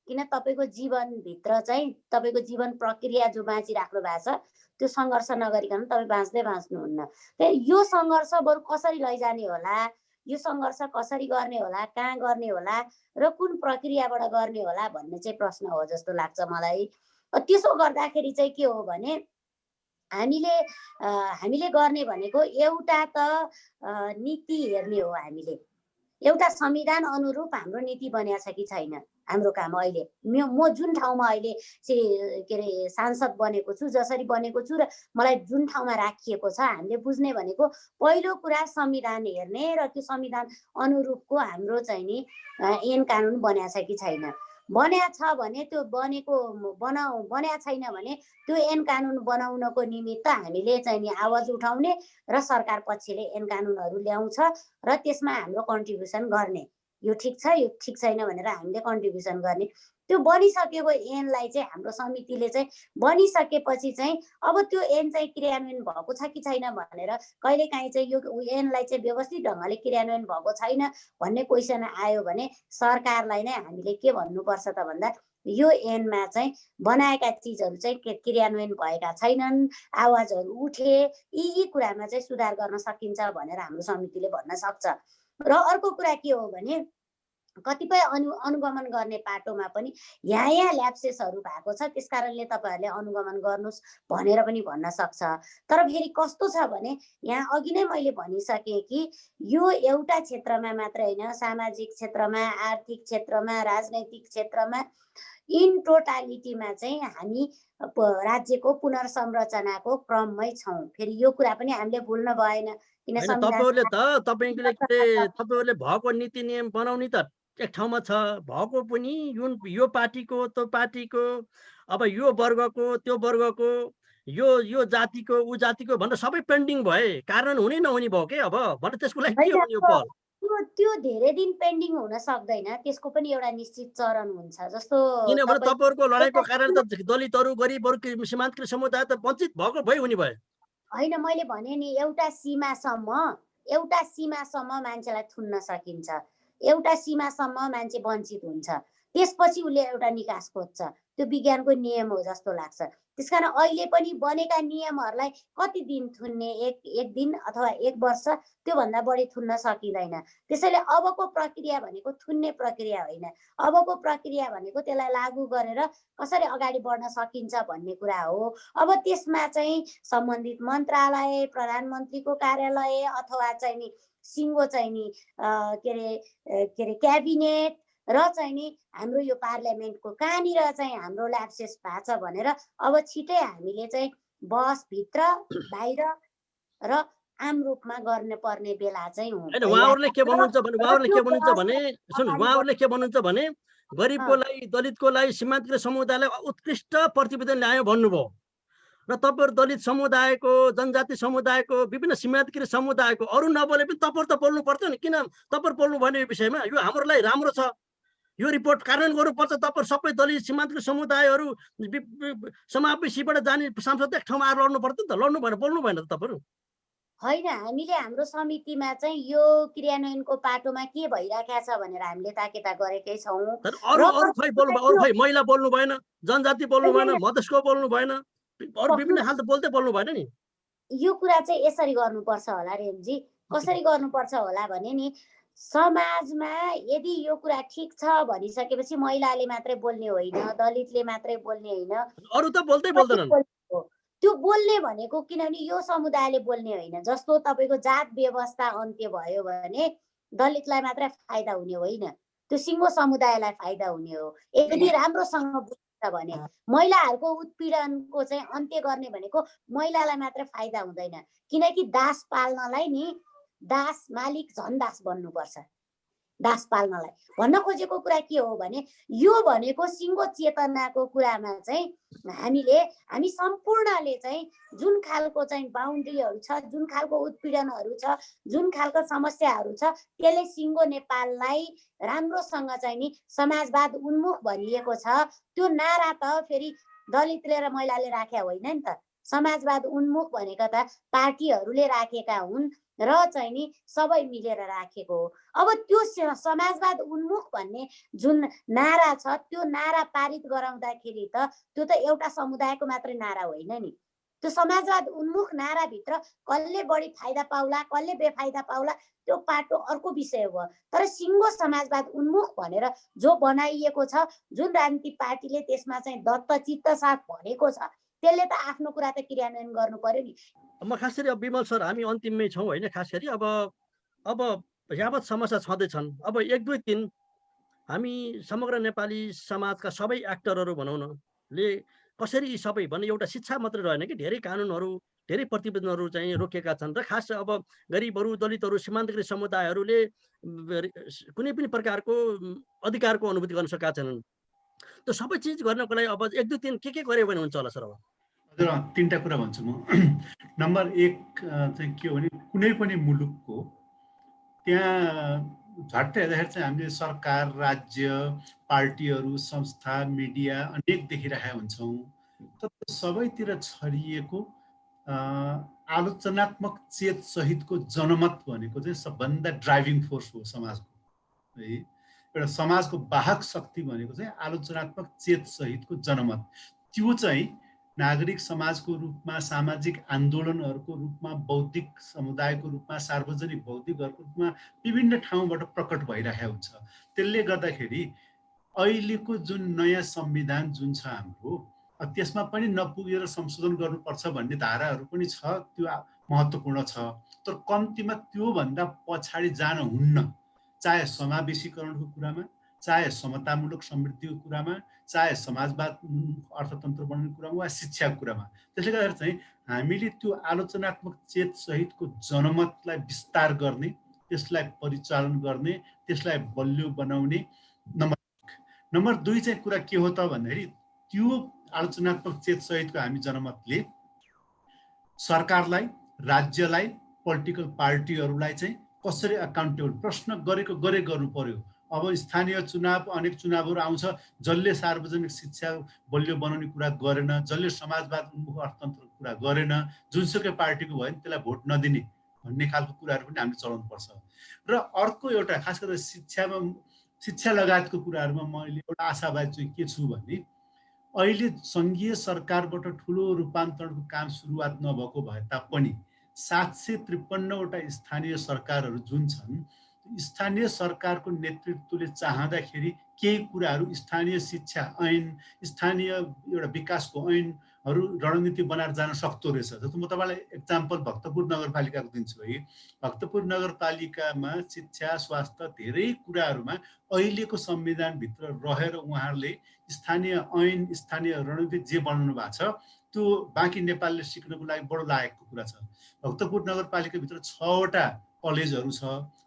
किन तपाईँको जीवनभित्र चाहिँ तपाईँको जीवन प्रक्रिया जो बाँचिराख्नु भएको छ त्यो सङ्घर्ष नगरिकन तपाईँ बाँच्नुहुन्न। त्यही यो सङ्घर्ष बरु कसरी लैजाने होला, यो सङ्घर्ष कसरी गर्ने होला, कहाँ गर्ने होला र कुन प्रक्रियाबाट गर्ने होला भन्ने चाहिँ प्रश्न हो जस्तो लाग्छ मलाई। त्यसो गर्दाखेरि चाहिँ के हो भने हामीले गर्ने भनेको एउटा त नीति हेर्ने हो। हामीले एउटा संविधान अनुरूप हाम्रो नीति बनिएको छ कि छैन, हाम्रो काम अहिले। म जुन ठाउँमा अहिले के अरे सांसद बनेको छु, जसरी बनेको छु र मलाई जुन ठाउँमा राखिएको छ, हामीले बुझ्ने भनेको पहिलो कुरा संविधान हेर्ने र त्यो संविधान अनुरूपको हाम्रो चाहिँ नि ऐन कानुन बन्या छ कि छैन। बन्या छ भने त्यो बन्या छैन भने त्यो ऐन कानुन बनाउनको निमित्त हामीले चाहिँ नि आवाज उठाउने र सरकार पक्षले ऐन कानुनहरू ल्याउँछ र त्यसमा हाम्रो कन्ट्रिब्युसन गर्ने। यो ठिक छ, यो ठिक छैन भनेर हामीले कन्ट्रिब्युसन गर्ने। त्यो बनिसकेको ऐनलाई चाहिँ हाम्रो समितिले चाहिँ बनिसकेपछि चाहिँ अब त्यो ऐन चाहिँ क्रियान्वयन भएको छ कि छैन भनेर कहिलेकाहीँ चाहिँ यो ऐनलाई चाहिँ व्यवस्थित ढङ्गले क्रियान्वयन भएको छैन भन्ने क्वेसन आयो भने सरकारलाई नै हामीले के भन्नुपर्छ त भन्दा यो ऐनमा चाहिँ बनाएका चिजहरू चाहिँ क्रियान्वयन भएका छैनन्, आवाजहरू उठे, यी कुरामा चाहिँ सुधार गर्न सकिन्छ भनेर हाम्रो समितिले भन्न सक्छ। र अर्को कुरा के हो भने कतिपय अनुगमन गर्ने पाटोमा पनि यहाँ ल्याप्सेसहरू भएको छ, त्यस कारणले तपाईँहरूले अनुगमन गर्नुहोस् भनेर पनि भन्न सक्छ। तर फेरि कस्तो छ भने यहाँ अघि नै मैले भनिसकेँ कि यो एउटा क्षेत्रमा मात्र होइन, सामाजिक क्षेत्रमा, आर्थिक क्षेत्रमा, राजनैतिक क्षेत्रमा, इन टोटालिटीमा चाहिँ हामी राज्यको पुनर्संरचनाको क्रममै छौँ। फेरि यो कुरा पनि हामीले भुल्न भएन, किन तपाईँहरूले भएको नीति नियम बनाउने त एक ठाउँमा छ, भएको पनि यो पार्टीको त्यो पार्टीको, अब यो वर्गको त्यो वर्गको, यो जातिको ऊ जातिको भनेर सबै पेन्डिङ भए, कारण हुने नहुने भयो के अब भने त्यसको लागि के हो यो पहल? त्यो धेरै दिन पेन्डिङ हुन सक्दैन, त्यसको पनि एउटा निश्चित चरण हुन्छ। जस्तो किनभने तपाईँहरूको लडाइँको कारण त दलितहरू, गरिबहरू, सीमान्तकृत समुदाय त वञ्चित भएको भइ हुने भयो होइन। मैले भने नि एउटा सीमासम्म मान्छेलाई थुन्न सकिन्छ, एउटा सीमासम्म मान्छे वञ्चित हुन्छ, त्यसपछि उसले एउटा निकास खोज्छ। त्यो विज्ञानको नियम हो जस्तो लाग्छ। त्यसकारण अहिले पनि बनेका नियमहरूलाई कति दिन थुन्ने, एक दिन अथवा एक वर्ष, त्योभन्दा बढी थुन्न सकिँदैन। त्यसैले अबको प्रक्रिया भनेको थुन्ने प्रक्रिया होइन, अबको प्रक्रिया भनेको त्यसलाई लागू गरेर कसरी अगाडि बढ्न सकिन्छ भन्ने कुरा हो। अब त्यसमा चाहिँ सम्बन्धित मन्त्रालय, प्रधानमन्त्रीको कार्यालय अथवा चाहिँ नि सिङ्गो चाहिँ नि के अरे क्याबिनेट र चाहिँ नि हाम्रो यो पार्लियामेन्टको कहाँनिर चाहिँ हाम्रो ल्याप्सेस भएको छ भनेर अब छिटै हामीले चाहिँ बसभित्र बाहिर र आम रूपमा गर्ने पर्ने बेला चाहिँ होइन। उहाँहरूले के भन्नुहुन्छ भने गरिबको लागि, दलितको लागि, सीमान्तकृत समुदायलाई उत्कृष्ट प्रतिवेदन ल्यायो भन्नुभयो र तपाईँहरू दलित समुदायको, जनजाति समुदायको, विभिन्न सीमान्तकृत समुदायको अरू नबोले पनि तपाईँहरू त बोल्नु पर्थ्यो नि। किन तपाईँहरू बोल्नु भएन यो विषयमा? यो हाम्रो लागि राम्रो छ, यो रिपोर्ट कार्यान्वयन गर्नुपर्छ। तपाईहरू सबै दलित सीमान्तकृत समुदायहरू समावेशीबाट जाने सांसद एक ठाउँमा आएर लड्नु पर्थ्यो नि त, लड्नु भएन, बोल्नु भएन त तपाईँहरू? होइन, हामीले हाम्रो समितिमा चाहिँ यो क्रियान्वयनको पाटोमा के भइरहेको छ भनेर हामीले ताकेता गरेकै छौँ। अरू महिला बोल्नु भएन, जनजाति बोल्नु भएन, मधेसको बोल्नु भएन, अरू विभिन्न खालको बोल्दै बोल्नु भएन नि। यो कुरा चाहिँ यसरी गर्नुपर्छ होला रेमजी। कसरी गर्नुपर्छ होला भने नि समाजमा यदि यो कुरा ठिक छ भनिसकेपछि महिलाले मात्रै बोल्ने होइन, दलितले मात्रै बोल्ने होइन, अरू त बोल्दै बोल्दैनन्। त्यो बोल्ने भनेको किनभने यो समुदायले बोल्ने होइन। जस्तो तपाईँको जात व्यवस्था अन्त्य भयो भने दलितलाई मात्रै फाइदा हुने होइन, त्यो सिङ्गो समुदायलाई फाइदा हुने हो यदि राम्रोसँग बुझ्छ भने। महिलाहरूको उत्पीडनको चाहिँ अन्त्य गर्ने भनेको महिलालाई मात्रै फाइदा हुँदैन, किनकि दास पाल्नलाई नि दास मालिक झन् दास बन्नुपर्छ। दास पाल्नलाई भन्न खोजेको कुरा के हो भने यो भनेको सिङ्गो चेतनाको कुरामा चाहिँ हामी सम्पूर्णले चाहिँ जुन खालको चाहिँ बााउन्ड्रीहरू छ, जुन खालको उत्पीडनहरू छ, जुन खालको समस्याहरू छ, त्यसले सिङ्गो नेपाललाई राम्रोसँग चाहिँ नि समाजवाद उन्मुख भनिएको छ। त्यो नारा त फेरि दलितले र महिलाले राखेका होइन नि त, समाजवाद उन्मुख भनेका त पार्टीहरूले राखेका हुन् र चाहिँ नि सबै मिलेर राखेको हो। अब त्यो समाजवाद उन्मुख भन्ने जुन नारा छ, त्यो नारा पारित गराउँदाखेरि त त्यो त एउटा समुदायको मात्रै नारा होइन नि। त्यो समाजवाद उन्मुख नाराभित्र कसले बढी फाइदा पाउला, कसले बेफाइदा पाउला, त्यो पाटो अर्को विषय हो। तर सिङ्गो समाजवाद उन्मुख भनेर जो बनाइएको छ, जुन राजनीतिक पार्टीले त्यसमा चाहिँ दत्तचित्त साथ भनेको छ, त्यसले त आफ्नो कुरा त क्रियान्वयन गर्नु पर्यो नि। म खास गरी अब विमल सर हामी अन्तिममै छौँ होइन। खास गरी अब यावत समस्या छँदैछन्, अब 1, 2, 3 हामी समग्र नेपाली समाजका सबै एक्टरहरू भनौँ न ले कसरी यी सबै भने एउटा शिक्षा मात्रै रहेन कि धेरै कानुनहरू धेरै प्रतिवेदनहरू चाहिँ रोकेका छन् र खास अब गरिबहरू दलितहरू सीमान्तकृत समुदायहरूले कुनै पनि प्रकारको अधिकारको अनुभूति गर्न सकेका छैनन्। त्यो सबै चिज गर्नको लागि अब 1 2 3 के गर्यो भने हुन्छ होला सर? अब हजुर 3टा कुरा भन्छु म। नम्बर 1 चाहिँ के हो भने कुनै पनि मुलुकको त्यहाँ झट्टै हेर्दाखेरि चाहिँ हामीले सरकार, राज्य, पार्टीहरू, संस्था, मिडिया अनेक देखिरहेका हुन्छौँ। तर सबैतिर छरिएको आलोचनात्मक चेत सहितको जनमत भनेको चाहिँ सबभन्दा ड्राइभिङ फोर्स हो समाजको, है। एउटा समाजको वाहक शक्ति भनेको चाहिँ आलोचनात्मक चेत सहितको जनमत। त्यो चाहिँ नागरिक समाजको रूपमा, सामाजिक आन्दोलनहरूको रूपमा, बौद्धिक समुदायको रूपमा, सार्वजनिक बौद्धिकहरूको रूपमा विभिन्न ठाउँबाट प्रकट भइरहेको हुन्छ। त्यसले गर्दाखेरि अहिलेको जुन नयाँ संविधान जुन छ हाम्रो, त्यसमा पनि नपुगेर संशोधन गर्नुपर्छ भन्ने धाराहरू पनि छ, त्यो महत्त्वपूर्ण छ। तर कम्तीमा त्योभन्दा पछाडि जान हुन्न, चाहे समावेशीकरणको कुरामा, चाहे समतामूलक समृद्धिको कुरामा, चाहे समाजवाद अर्थतन्त्र बनाउने कुरामा वा शिक्षाको कुरामा। त्यसले गर्दा चाहिँ हामीले त्यो आलोचनात्मक चेत सहितको जनमतलाई विस्तार गर्ने, त्यसलाई परिचालन गर्ने, त्यसलाई बलियो बनाउने नम्बर 1। नम्बर 2 चाहिँ कुरा के हो त भन्दाखेरि त्यो आलोचनात्मक चेत सहितको हामी जनमतले सरकारलाई, राज्यलाई, पोलिटिकल पार्टीहरूलाई चाहिँ कसरी अकाउन्टेबल प्रश्न गरे गर्नु पर्यो। अब स्थानीय चुनाव, अनेक चुनावहरू आउँछ, जसले सार्वजनिक शिक्षा बलियो बनाउने कुरा गरेन, जसले समाजवाद उन्मुख अर्थतन्त्रको कुरा गरेन, जुनसुकै पार्टीको भयो भने त्यसलाई भोट नदिने भन्ने खालको कुराहरू पनि हामीले चलाउनुपर्छ। र अर्को एउटा खास गरेर शिक्षा लगायतको कुराहरूमा मैले एउटा आशावादी चाहिँ के छु भने अहिले सङ्घीय सरकारबाट ठुलो रूपान्तरणको काम सुरुवात नभएको भए तापनि 753वटा स्थानीय सरकारहरू जुन छन्, स्थानीय सरकारको नेतृत्वले चाहँदाखेरि केही कुराहरू स्थानीय शिक्षा ऐन, स्थानीय एउटा विकासको ऐनहरू रणनीति बनाएर जान सक्दो रहेछ। जस्तो म तपाईँलाई एक्जाम्पल भक्तपुर नगरपालिकाको दिन्छु है। भक्तपुर नगरपालिकामा शिक्षा, स्वास्थ्य धेरै कुराहरूमा अहिलेको संविधानभित्र रहेर उहाँहरूले स्थानीय ऐन, स्थानीय रणनीति जे बनाउनु भएको छ त्यो बाँकी नेपालले सिक्नको लागि बडो लायकको कुरा छ। भक्तपुर नगरपालिकाभित्र 6वटा कलेजहरू छ,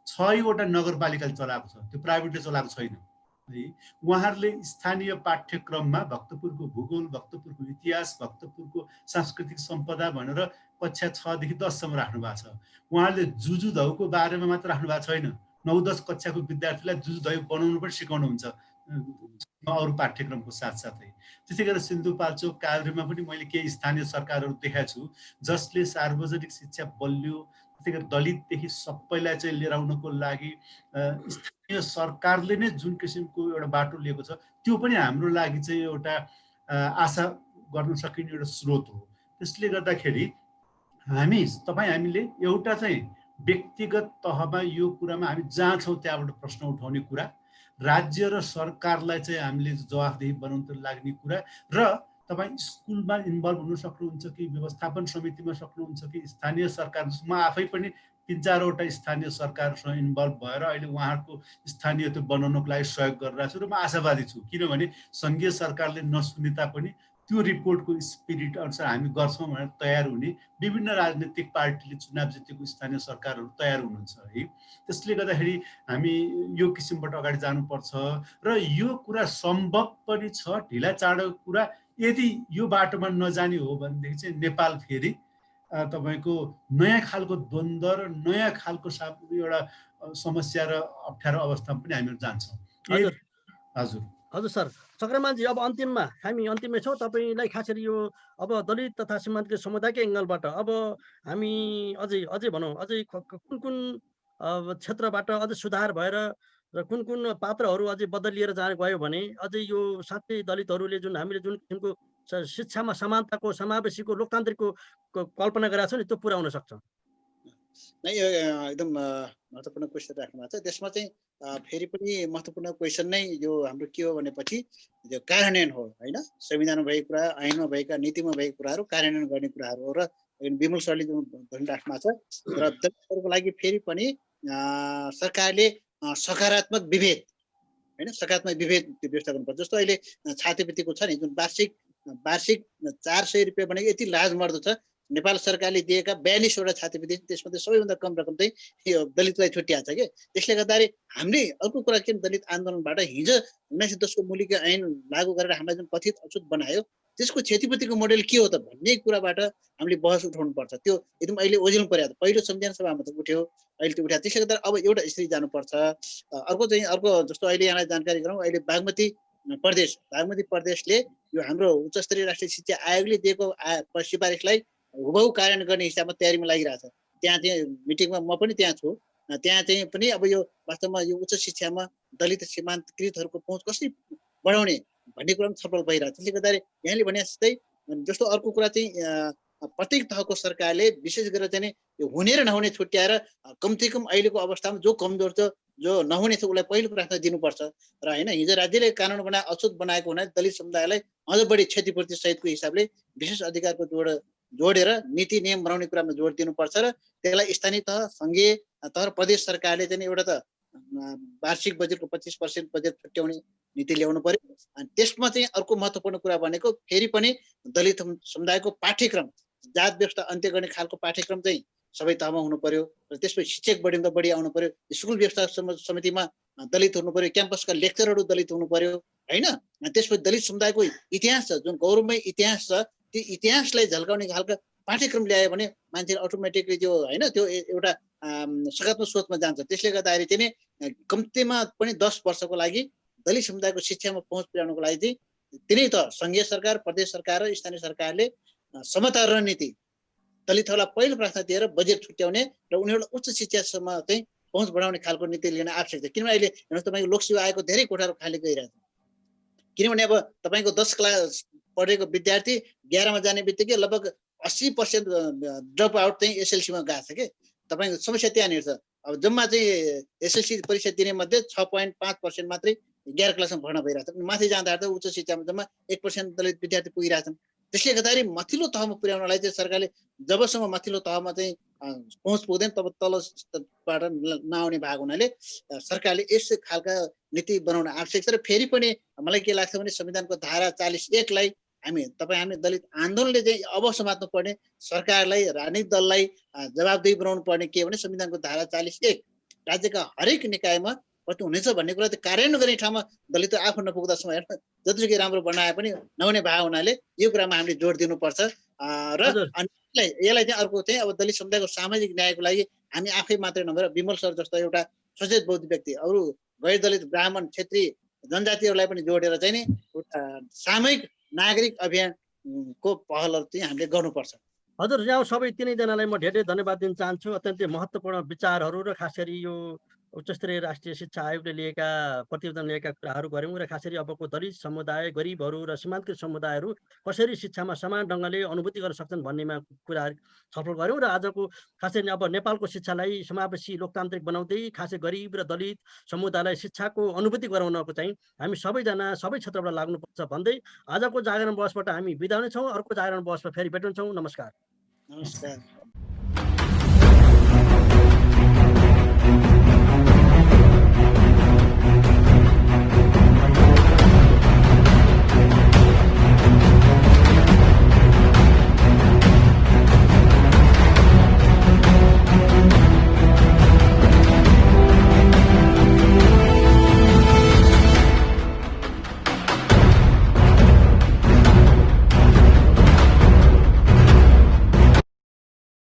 6वटा नगरपालिकाले चलाएको छ, त्यो प्राइभेटले चलाएको छैन है। उहाँहरूले स्थानीय पाठ्यक्रममा भक्तपुरको भूगोल, भक्तपुरको इतिहास, भक्तपुरको सांस्कृतिक सम्पदा भनेर कक्षा 6 देखि 10 सम्म राख्नु भएको छ। उहाँहरूले जुजुधौको बारेमा मात्र राख्नु भएको छैन, 9-10 कक्षाको विद्यार्थीलाई जुजुधौ बनाउनु पनि सिकाउनुहुन्छ अरू पाठ्यक्रमको साथसाथै। त्यसै गरेर सिन्धुपाल्चोक, काभ्रेमा पनि मैले केही स्थानीय सरकारहरू देखाएको छु जसले सार्वजनिक शिक्षा बलियो, त्यसै गरी दलितदेखि सबैलाई चाहिँ लिएर आउनको लागि स्थानीय सरकारले नै जुन किसिमको एउटा बाटो लिएको छ त्यो पनि हाम्रो लागि चाहिँ एउटा आशा गर्न सकिने एउटा स्रोत हो। त्यसले गर्दाखेरि हामीले एउटा चाहिँ व्यक्तिगत तहमा यो कुरामा हामी जहाँ छौँ त्यहाँबाट प्रश्न उठाउने कुरा, राज्य र सरकारलाई चाहिँ हामीले जवाफदेही बनाउन लाग्ने कुरा, र तपाईँ स्कुलमा इन्भल्भ हुन सक्नुहुन्छ कि व्यवस्थापन समितिमा सक्नुहुन्छ कि स्थानीय सरकार। म आफै पनि 3-4वटा स्थानीय सरकारसँग इन्भल्भ भएर अहिले उहाँहरूको स्थानीय त्यो बनाउनको लागि सहयोग गरिरहेको छु र म आशावादी छु। किनभने सङ्घीय सरकारले नसुने तापनि त्यो रिपोर्टको स्पिरिट अनुसार हामी गर्छौँ भनेर तयार हुने विभिन्न राजनीतिक पार्टीले चुनाव जितेको स्थानीय सरकारहरू तयार हुनुहुन्छ है। त्यसले गर्दाखेरि हामी यो किसिमबाट अगाडि जानुपर्छ र यो कुरा सम्भव पनि छ। ढिला चाँडो कुरा यदि यो बाटोमा नजाने हो भनेदेखि चाहिँ नेपाल फेरि तपाईँको नयाँ खालको द्वन्द्व र नयाँ खालको एउटा समस्या र अप्ठ्यारो अवस्थामा पनि हामीहरू जान्छौँ। हजुर सर चक्रमानजी, अब अन्तिममै छौँ। तपाईँलाई खास गरी यो अब दलित तथा सीमान्तकृत समुदायकै एङ्गलबाट अब हामी अझै भनौँ अझै कुन क्षेत्रबाट अझै सुधार भएर र कुन पात्रहरू अझै बदलिएर गयो भने अझै यो साँच्चै दलितहरूले हामीले जुन किसिमको शिक्षामा समानताको, समावेशीको, लोकतान्त्रिकको कल्पना गरेका छौँ नि त्यो पुरा हुन सक्छ। नै यो एकदम महत्त्वपूर्ण क्वेसन राख्नु भएको छ। त्यसमा चाहिँ फेरि पनि महत्त्वपूर्ण क्वेसन नै यो हाम्रो के हो भनेपछि यो कार्यान्वयन हो होइन। संविधानमा भएको कुरा, ऐनमा भएका, नीतिमा भएका कुराहरू कार्यान्वयन गर्ने कुराहरू हो। र विमल सरले जुन भनिराख्नु भएको छ र दलितहरूको लागि फेरि पनि सरकारले सकारात्मक विभेद होइन सकारात्मक विभेद त्यो व्यवस्था गर्नुपर्छ। जस्तो अहिले छात्रवृत्तिको छ नि जुन वार्षिक 400 रुपियाँ भनेको यति लाज मर्दो छ। नेपाल सरकारले दिएका 42वटा छात्रवृत्ति त्यसमध्ये सबैभन्दा कम रकम चाहिँ यो दलितलाई छुट्याएको छ कि। त्यसले गर्दाखेरि हामीले अर्को कुरा के दलित आन्दोलनबाट हिजो 1910 को मूलिक ऐन लागू गरेर हामीलाई जुन कथित अछुत बनायो त्यसको क्षतिपूर्तिको मोडेल के हो त भन्ने कुराबाट हामीले बहस उठाउनु पर्छ। त्यो एकदम अहिले ओझेलमा पर्यो। पहिलो संविधान सभामा त उठ्यो, अहिले त्यो उठ्यो। त्यसले गर्दा अब एउटा स्थिति जानुपर्छ। अर्को जस्तो अहिले यहाँलाई जानकारी गरौँ, अहिले बागमती प्रदेशले यो हाम्रो उच्च स्तरीय राष्ट्रिय शिक्षा आयोगले दिएको सिफारिसलाई हुबहु कार्यान्वयन गर्ने हिसाबमा तयारीमा लागिरहेछ। त्यहाँ चाहिँ मिटिङमा म पनि त्यहाँ छु। त्यहाँ चाहिँ पनि अब यो वास्तवमा यो उच्च शिक्षामा दलित सीमान्तकृतहरूको पहुँच कसरी बढाउने भन्ने कुरा पनि छलफल भइरहेछ। त्यसले गर्दाखेरि यहाँले भने जस्तै जस्तो अर्को कुरा चाहिँ प्रत्येक तहको सरकारले विशेष गरेर चाहिँ यो हुने र नहुने छुट्याएर कमसेकम अहिलेको अवस्थामा जो कमजोर छ जो नहुने छ उसलाई पहिलो प्राथमिकता दिनुपर्छ। र होइन हिजो राज्यले कानुन बनाए अछुत बनाएको हुनाले दलित समुदायलाई अझ बढी क्षतिपूर्ति सहितको हिसाबले विशेष अधिकारको जोडेर नीति नियम बनाउने कुरामा जोड दिनुपर्छ र त्यसलाई स्थानीय तह सङ्घीय तह र प्रदेश सरकारले चाहिँ एउटा त वार्षिक बजेटको 25% बजेट छुट्याउने नीति ल्याउनु पर्यो। अनि त्यसमा चाहिँ अर्को महत्त्वपूर्ण कुरा भनेको फेरि पनि दलित समुदायको पाठ्यक्रम जात व्यवस्था अन्त्य गर्ने खालको पाठ्यक्रम चाहिँ सबै तहमा हुनु पर्यो र त्यसपछि शिक्षक बढीभन्दा बढी आउनु पर्यो। स्कुल व्यवस्था समितिमा दलित हुनु पर्यो, क्याम्पसका लेक्चरहरू दलित हुनु पर्यो होइन। त्यसपछि दलित समुदायको इतिहास छ जुन गौरवमय इतिहास छ त्यो इतिहासलाई झल्काउने खालका पाठ्यक्रम ल्यायो भने मान्छेले अटोमेटिकली त्यो होइन त्यो एउटा सकारात्मक सोचमा जान्छ। त्यसले गर्दाखेरि चाहिँ कम्तीमा पनि 10 वर्षको लागि दलित समुदायको शिक्षामा पहुँच पुर्याउनको लागि चाहिँ तिनै त सङ्घीय सरकार, प्रदेश सरकार र स्थानीय सरकारले समता रणनीति दलितहरूलाई पहिलो प्राथमिकता दिएर बजेट छुट्याउने र उनीहरूलाई उच्च शिक्षासम्म चाहिँ पहुँच बढाउने खालको नीति लिन आवश्यक छ। किनभने अहिले हेर्नुहोस् तपाईँको लोकसेवा आयोगको धेरै कोठाहरू खाली गइरहेछ। किनभने अब तपाईँको 10 क्लास पढेको विद्यार्थी 11मा जाने बित्तिकै लगभग 80% ड्रप आउट चाहिँ एसएलसीमा गएको छ कि। तपाईँको समस्या त्यहाँनिर छ। अब जम्मा चाहिँ एसएलसी परीक्षा दिने मध्ये 6.5% मात्रै 11 क्लासमा भर्ना भइरहेछ। माथि जाँदाखेरि त उच्च शिक्षामा जम्मा 1% दलित विद्यार्थी पुगिरहेछन्। त्यसले गर्दाखेरि माथिल्लो तहमा पुर्याउनलाई चाहिँ सरकारले जबसम्म माथिल्लो तहमा चाहिँ पहुँच पुग्दैन तब तलबाट नआउने भएको हुनाले सरकारले यस खालका नीति बनाउन आवश्यक छ। र फेरि पनि मलाई के लाग्छ भने संविधानको धारा 41 लाई हामी दलित आन्दोलनले चाहिँ अब समात्नु पर्ने, सरकारलाई राजनीतिक दललाई जवाबदेही बनाउनु पर्ने के भने संविधानको धारा 41 राज्यका हरेक निकायमा कति हुनेछ भन्ने कुरा चाहिँ कार्यान्वयन गर्ने ठाउँमा दलित आफू नपुग्दासम्म हेर्न जतिसुकै राम्रो बनाए पनि नहुने भएको हुनाले यो कुरामा हामीले जोड दिनुपर्छ। र यसलाई चाहिँ अर्को चाहिँ अब दलित समुदायको सामाजिक न्यायको लागि हामी आफै मात्रै नभएर विमल सर जस्तो एउटा सचेत बौद्धिक व्यक्ति अरू गैर दलित ब्राह्मण क्षेत्री जनजातिहरूलाई पनि जोडेर चाहिँ नि सामूहिक नागरिक अभियानको पहलहरू चाहिँ हामीले गर्नुपर्छ। हजुर, यहाँ सबै तिनैजनालाई म धेरै धन्यवाद दिन चाहन्छु। अत्यन्तै महत्त्वपूर्ण विचारहरू र खास गरी यो उच्चस्तरीय राष्ट्रिय शिक्षा आयोगले लिएका प्रतिवेदन लिएका कुराहरू गऱ्यौँ र खास गरी अबको दलित समुदाय, गरिबहरू र सीमान्तकृत समुदायहरू कसरी शिक्षामा समान ढङ्गले अनुभूति गर्न सक्छन् भन्नेमा कुराहरू छलफल गऱ्यौँ। र आजको खास गरी अब नेपालको शिक्षालाई समावेशी लोकतान्त्रिक बनाउँदै खासै गरिब र दलित समुदायलाई शिक्षाको अनुभूति गराउनको चाहिँ हामी सबैजना सबै क्षेत्रबाट लाग्नुपर्छ भन्दै आजको जागरण बहसबाट हामी बिदा हुनेछौँ। अर्को जागरण बहसमा फेरि भेट्नेछौँ। नमस्कार। नमस्कार।